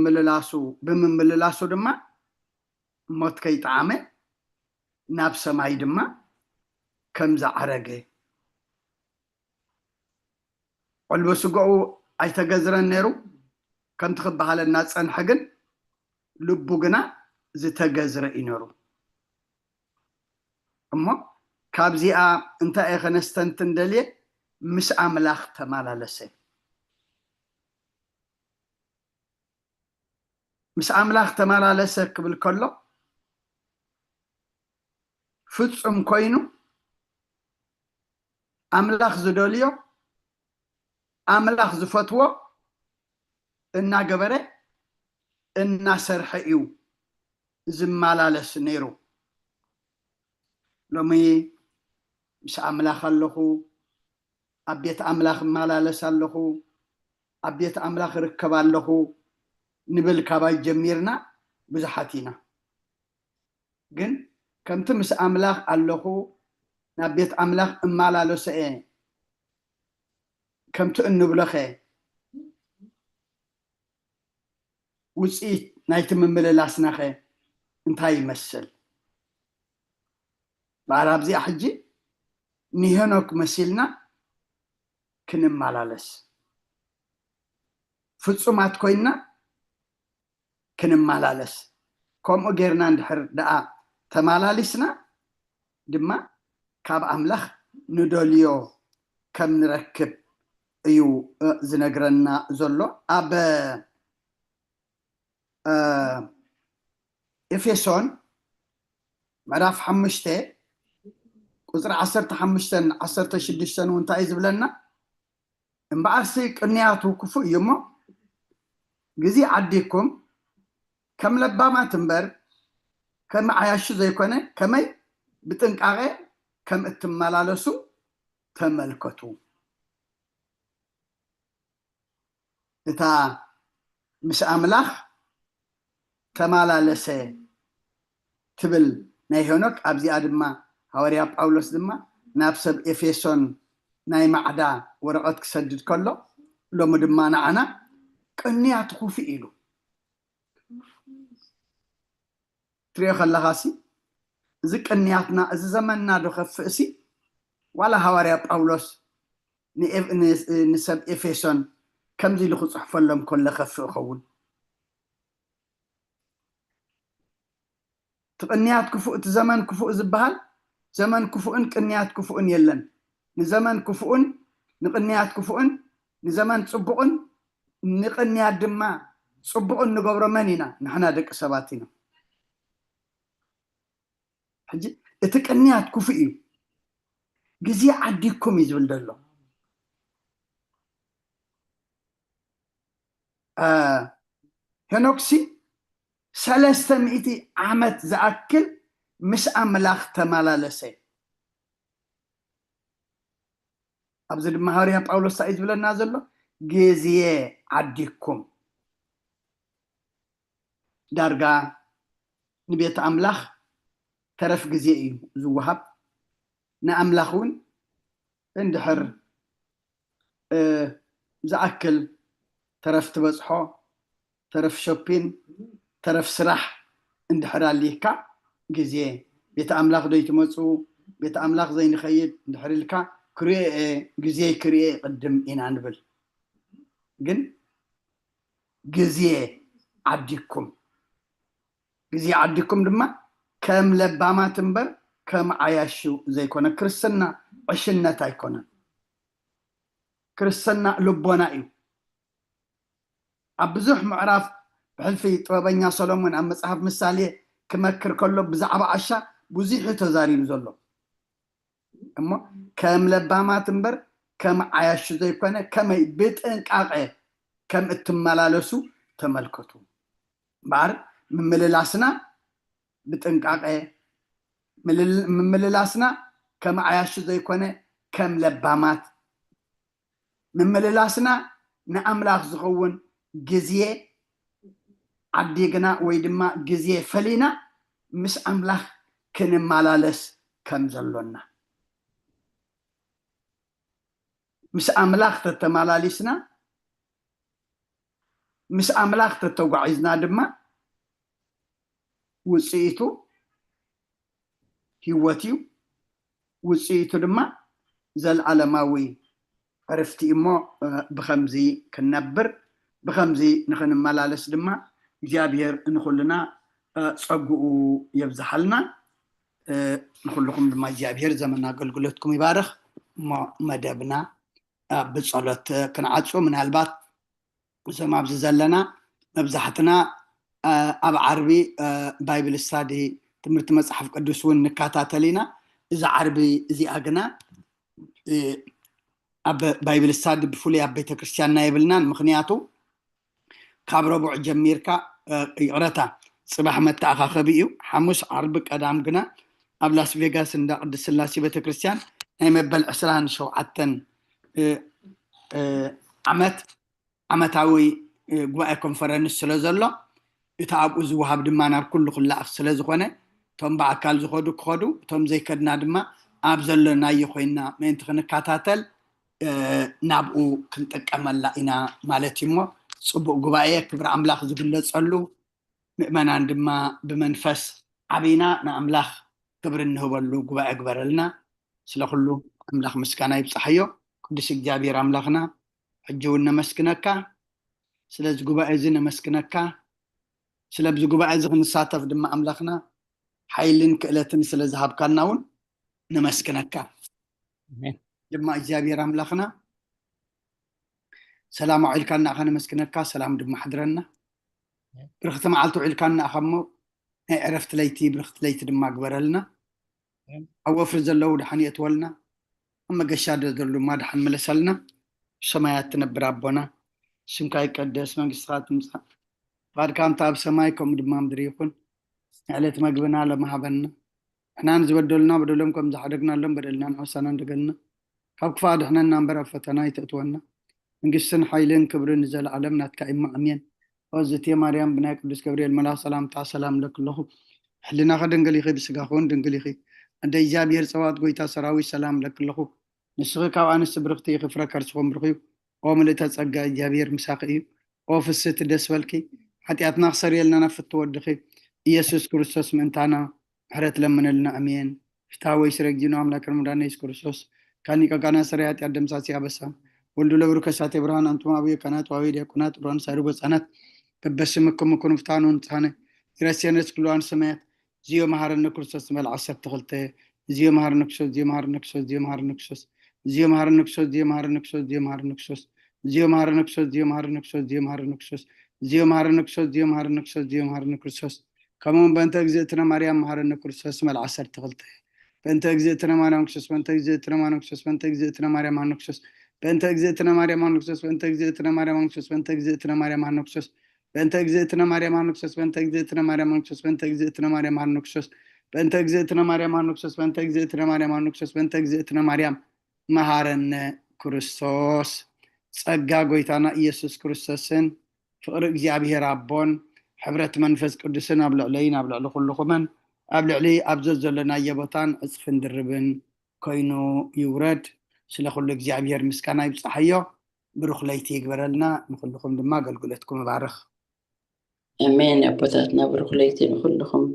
[SPEAKER 2] مللاسو دما موت كي تعامل ناب سماي دما كم زعرقه والبسقو اي تغزرن نيرو كم تخبى على الناس انحقن لبوغنا زي تغزر ينورو اما كابزيا انت اي خنستنتن دلي مش املاخ تمالالسه مش املاخ تمالالسه قبل كله ፍጹም ኮይኑ አምላኽ ዝደልዮ አምላኽ ዝፈትዎ እናገበረ እናሰርሐ እዩ ዝመላለስ ነይሩ ሎሚ ምስ አምላኽ ኣለኹ ኣብ ቤት አምላኽ እመላለስ ኣለኹ ኣብ ቤት አምላኽ ርከብ ኣለኹ ንብል ካባይ ጀሚርና ብዙሓት ኢና ግን كم تمس أملاخ اللهو نبيت أملاخ أمالا لسئ كم تأنو بلخي وسئيت نايت من مللاسناخي እንታይ ይመስል بعرب زي حجي نهنوك مسيلنا كنمالالس ፍጹማት ኮይና ክንመላለስ ከምኡ ጌርና እንድሕር ደኣ ተመላሊስና ድማ ካብ ኣምላኽ ንደልዮ ከም ንረክብ እዩ ዝነግረና ዘሎ ኣብ ኤፌሶን ምዕራፍ 5 ቁጥሪ 15 16 እንታይ ዝብለና እምበኣርሲ ቅንያቱ ክፉእ እዩ እሞ ግዜ ዓዲኩም ከም ለባማት እምበር ከም ዓያሹ ዘይኮነ ከመይ ብጥንቃቄ ከም እትመላለሱ ተመልከቱ እታ ምስ ኣምላኽ ተመላለሰ ትብል ናይ ሄኖክ ኣብዚኣ ድማ ሐዋርያ ጳውሎስ ድማ ናብ ሰብ ኤፌሶን ናይ ማዕዳ ወረቐት ክሰድድ ከሎ ሎሙ ድማ ንዓና ቅንያት ክፉእ ኢሉ ትሪኦ ከለኻሲ እዚ ቅንያትና እዚ ዘመንና ዶ ከፍእሲ ዋላ ሐዋርያ ጳውሎስ ንሰብ ኤፌሶን ከምዚ ኢሉ ክፅሕፈሎም ከሎ ከፍእ ይኸውን ቅንያት ክፉእ እቲ ዘመን ክፉእ ዝበሃል ዘመን ክፉእን ቅንያት ክፉእን የለን ንዘመን ክፉእን ንቅንያት ክፉእን ንዘመን ፅቡቕን ንቅንያት ድማ ፅቡቕን ንገብሮ መን ኢና ንሕና ደቂ ሰባት ኢና ሕጂ እቲ ቅንያት ክፉእ እዩ ግዜ ዓዲኩም እዩ ዝብል ዘሎ ሄኖክሲ 300 ዓመት ዝኣክል ምስ ኣምላኽ ተመላለሰ ኣብዚ ድማ ሐዋርያ ጳውሎስ እንታይ ዝብለና ዘሎ ግዜ ዓዲኩም ዳርጋ ንቤት ኣምላኽ ተረፍ ግዜ እዩ ዝወሃብ ንኣምላኽ እውን እንድሕር ዝኣክል ተረፍ ትበፅሖ ተረፍ ሾፒን ተረፍ ስራሕ እንድሕር ኣሊካ ግዜ ቤት ኣምላኽ ዶ ይትመፁ ቤት ኣምላኽ ዘይንኸይድ እንድሕር ኢልካ ክርኤ ግዜ ክርኤ ቅድም ኢና ንብል ግን ግዜ ዓዲኩም ድማ ከም ለባማት እምበር ከም ዓያሹ ዘይኮነ ክርስትና ዕሽነት ኣይኮነን ክርስትና ልቦና እዩ ኣብ ብዙሕ ምዕራፍ ብሕልፊ ጥበበኛ ሰሎሞን ኣብ መጽሓፍ ምሳሌ ክመክር ከሎ ብዛዕባ ዓሻ ብዙሕ ተዛሪቡ ዘሎ እሞ ከም ለባማት እምበር ከም ዓያሹ ዘይኮነ ከመይ ብጥንቃቄ ከም እትመላለሱ ተመልከቱ ባር ምምልላስና ብጥንቃቄ ምምልላስና ከም ዓያሹ ዘይኮነ ከም ለባማት ምምልላስና ንኣምላኽ ዝኸውን ግዜ ዓዲግና ወይ ድማ ግዜ ፈሊና ምስ ኣምላኽ ክንመላለስ ከም ዘሎና ምስ ኣምላኽ ተተመላሊስና ምስ ኣምላኽ ተተጓዒዝና ድማ ውፅኢቱ ህይወት እዩ ውፅኢቱ ድማ ዘለዓለማዊ ዕረፍቲ እሞ ብከምዚ ክንነብር ብከምዚ ንክንመላለስ ድማ እግዚአብሔር ንኩልና ፀጉኡ የብዛሓልና ንኩልኩም ድማ እግዚአብሔር ዘመን አገልግሎትኩም ይባርክ መደብና ብጸሎት ክንዓጹ ምናልባት እዞም ኣብዚ ዘለና መብዛሕትና ኣብ ዓርቢ ባይብል ስታዲ ትምህርቲ መጽሓፍ ቅዱስ እውን ንከታተል ኢና እዚ ዓርቢ እዚኣ ግና ኣብ ባይብል ስታዲ ብፍሉይ ኣብ ቤተክርስትያንና የብልናን ምክንያቱ ካብ ረቡዕ ጀሚርካ ይቕረታ ጽባሕ መተኣኻኸቢ እዩ ሓሙስ ዓርቢ ቀዳም ግና ኣብ ላስ ቬጋስ እንዳ ቅድስት ስላሴ ቤተክርስትያን ናይ መበል 27 ዓመታዊ ጉባኤ ኮንፈረንስ ስለ ዘሎ እቲ ኣብኡ ዝወሃብ ድማ ናብ ኩሉ ክላኣኽ ስለ ዝኾነ እቶም ብኣካል ዝኸዱ ክኸዱ እቶም ዘይከድና ድማ ኣብ ዘለናዮ ኮይና ምእንቲ ክንከታተል ናብኡ ክንጥቀመላ ኢና ማለት እዩ እሞ ፅቡቅ ጉባኤ ክብሪ ኣምላኽ ዝግለፀሉ ምእመናን ድማ ብመንፈስ ዓቢና ንኣምላኽ ክብሪ እንህበሉ ጉባኤ ግበረልና ስለኩሉ ኣምላኽ ምስጋና ይብፃሕዮ ቅዱስ እግዚኣብሔር ኣምላኽና ሕጂ እውን ነመስግነካ ስለዚ ጉባኤ እዚ ነመስግነካ ስለብዚ ጉባኤ እዚ ክንሳተፍ ድማ ኣምላኽና ሓይልን ክእለትን ስለ ዝሃብካና እውን ነመስግነካ ድማ እግዚኣብሔር ኣምላኽና ሰላም ውዒልካ እናኸ ነመስግነካ ሰላም ድማ ሓድረና ብርክቲ መዓልቲ ውዒልካ እናኸ እሞ ናይ ዕረፍቲ ለይቲ ብርክቲ ለይቲ ድማ ግበረልና ኣብ ወፍሪ ዘለዉ ድሓን የትወልና ኣብ መገሻ ዘሎ ድማ ድሓን መለሰልና ሰማያት ትነብር ኣቦና ስምካ ይቀደስ መንግስትካ ትምፃእ ፈቃድካ እንታ ኣብ ሰማይ ከምኡ ድማ ምድሪ ይኹን ንዕለት መግብና ለመሃበና ንሕና ንዝበደሉና በደሎም ከም ዝሓደግናሎም በደልና ንዕውሳና እንደገልና ካብ ክፋ ድሕነና እምበር ኣብ ፈተና ይተእትወና መንግስትን ሓይልን ክብርን ዘለዓለም ናትካ ኢማ ኣሜን ወዝቴ ማርያም ብናይ ቅዱስ ገብርኤል መልኣክ ሰላምታ ሰላም ለክለኹ ሕሊናኸ ድንግል ኢኺ ብስጋኸ እውን ድንግል ኢኺ እንደ እግዚኣብሔር ፀዋት ጎይታ ሰራዊት ሰላም ለክለኹ ንስኺ ካብ ኣንስቲ ብርክቲ ኢኺ ፍረ ከርስኹም ብርኽዩ ኦ ምልእተ ፀጋ እግዚኣብሔር ምሳኺ እዩ ኦ ፍስቲ ደስ በልኪ ሓጢኣትና ክሰርየልና ናፍቲ ትወድኺ ኢየሱስ ክርስቶስ ምእንታና ምሕረት ለምነልና ኣሜን ፍትሃወይ ስረ ግዜኑ ኣምላክ ረመዳና ኢየሱስ ክርስቶስ ካኒቀቃና ሰረ ኃጢአት ደምሳሲ ያበሳ ወልዱ ለብሩ ከሳቴ ብርሃን አንቱም አብየ ካናት ዋዊ ዲያቆናት ሩዋን ሳይሩ በጻናት በበስምኩም ኩን ፍታኑ ንጻነ ይረስየነስ ክሉዋን ሰማያት ዚዮ መሃረነ ክርስቶስ መል 12 ዚዮ መሃረነ ክርስቶስ ዚዮ መሃረነ ክርስቶስ ዚዮ መሃረነ ክርስቶስ ዚዮ መሃረነ ክርስቶስ ዚዮ መሃረነ ክርስቶስ ዚዮ መሃረነ ክርስቶስ ዚዮ መሃረነ ክርስቶስ ዚዮ መሃረነ ክርስቶስ ዚዮ መሃረነ ክርስቶስ ዚዮ መሃረነ ክርስቶስ ዚዮ መሃረነ ክርስቶስ ዚዮ መሃረነ ክርስቶስ كمون بنت اجزتنا مريم مهرنا كرسوس مال 10 بنت اجزتنا مريم كرسوس بنت اجزتنا مريم كرسوس بنت اجزتنا مريم مهرنا كرسوس بنت اجزتنا مريم مهرنا كرسوس بنت اجزتنا مريم مهرنا كرسوس بنت اجزتنا مريم مهرنا كرسوس بنت اجزتنا مريم مهرنا كرسوس بنت اجزتنا مريم مهرنا كرسوس بنت اجزتنا مريم مهرنا كرسوس بنت اجزتنا مريم مهرنا كرسوس بنت اجزتنا مريم مهرنا كرسوس بنت اجزتنا مريم مهرنا كرسوس ጸጋ ጎይታና ኢየሱስ ክርስቶስን ፍቅሪ እግዚአብሔር አቦን ሕብረት መንፈስ ቅዱስን ኣብ ልዕለይን ኣብ ልዕሊ ኩልኩምን ኣብ ልዕሊ ኣብ ዘለና የቦታን እፅፍን ድርብን ኮይኑ ይውረድ ስለ ኩሉ እግዚአብሔር ምስጋና ይብፃሕዮ ብሩኽ ለይቲ ይግበረልና ንኩልኩም ድማ አገልግሎትኩም ይባርኽ
[SPEAKER 8] አሜን አቦታትና ብሩኽ ለይቲ ንኩልኩም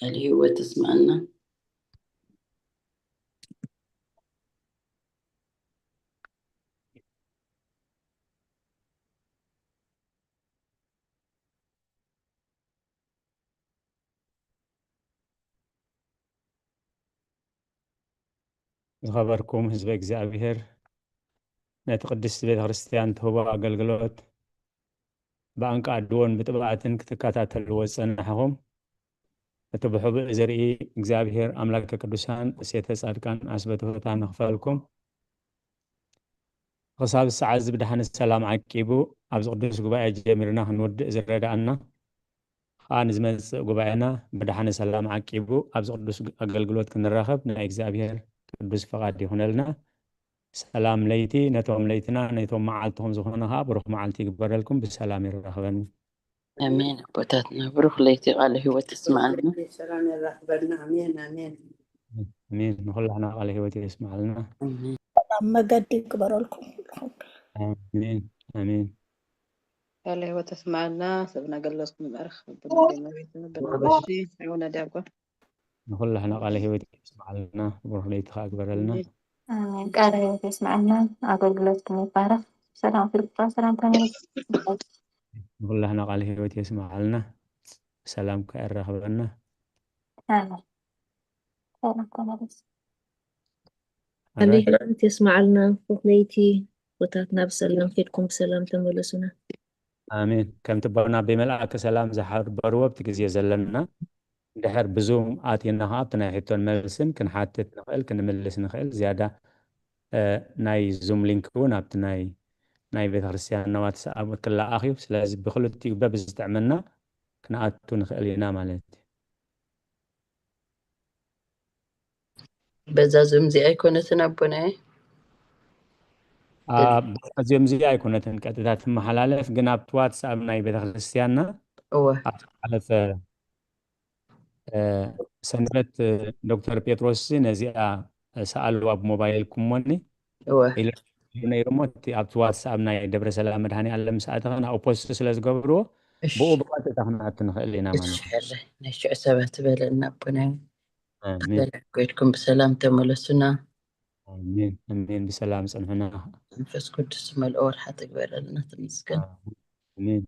[SPEAKER 8] አልሂወት ተስማዕና
[SPEAKER 12] ዝኸበርኩም ህዝበ እግዚአብሔር ነቲ ቅድስቲ ቤተ ክርስቲያን ትህቦ ኣገልግሎት ብኣንቃድዎን ብጥብዓትን ክትከታተልዎ ዝፀናሕኹም እቲ ብሕቡእ ዘርኢ እግዚአብሔር ኣምላከ ቅዱሳን እሴተ ጻድቃን ኣስበተ ፍታን ንኽፈልኩም ክሳብ ሰዓት ብድሓን ሰላም ዓቂቡ ኣብዚ ቅዱስ ጉባኤ ጀሚርና ክንውድእ ዝረዳእና ከዓ ንዝመፅእ ጉባኤና ብድሓን ሰላም ዓቂቡ ኣብዚ ቅዱስ ኣገልግሎት ክንራኸብ ናይ እግዚአብሔር ቅዱስ ፈቃድ ይኹነልና ሰላም ለይቲ ነቶም ለይትና ነቶም መዓልትኩም ዝኾነ ከዓ ብሩኽ መዓልቲ ይግበረልኩም ብሰላም ይራኸበኒ
[SPEAKER 8] አሜን አቦታትና ብሩኽ ለይቲ ቃል ህይወት ተስማዕልና
[SPEAKER 6] ሰላም ይራኽበልና አሜን አሜን
[SPEAKER 12] አሜን ንኩላህና ቃል ህይወት ይስማዓልና
[SPEAKER 7] ሰላም መገዲ ይግበረልኩም
[SPEAKER 12] አሜን አሜን
[SPEAKER 5] ቃል ህይወት ተስማዕልና ሰብና ገለጽኩም ይባርኽ ብመሪት ብበሺ ይሁን ዲያቆን
[SPEAKER 12] ንኩላህና ቃል ህይወት ይስማዓልና ብሩኽ ለይቲ ከዓ ይግበረልና
[SPEAKER 4] آمين قال يسمعنا أقول لكم يبارك سلام في القرآن سلام تاني
[SPEAKER 12] والله قال هي يسمعنا سلام كأرهبنا
[SPEAKER 4] آمين سلام كما بس
[SPEAKER 13] عليه تسمع لنا فخليتي وتاتنا بسلام فيكم بسلام تملسنا
[SPEAKER 12] آمين كم تبغنا بملأك سلام زحر بروب تجزي زلنا دحر بزوم آتينا هابتنا حيتون ملسن كن حاتت نخيل كن ملس نخيل زيادة ناي زوم لينكون آبتناي ناي بيت خرسيان نوات سأب كلا آخيو سلازم بخلطي وباب استعملنا كنا آتو نخيل ينام عليتي
[SPEAKER 8] بزازم زي أيكونة تنبونا
[SPEAKER 12] زوم زي أيكونة تنكتتات محلالف قناب توات سأب ناي بيت خرسياننا على سنرت دكتور بيتروس نزيع سألوا بموبايلكم وني إلى نيرموت أبتوات سأبنا يدبر سلام مدهني على مساعدة أنا أوبوست سلاز قبره بقوا بوقت تاخنا نخلينا ما
[SPEAKER 6] الشعر نشع سبات بلنا بنا
[SPEAKER 12] آمين
[SPEAKER 6] لكم بسلام تملسنا
[SPEAKER 12] آمين آمين بسلام سنحنا
[SPEAKER 6] نفس قدس ملؤور حتى قبل لنا تمسكن
[SPEAKER 12] آمين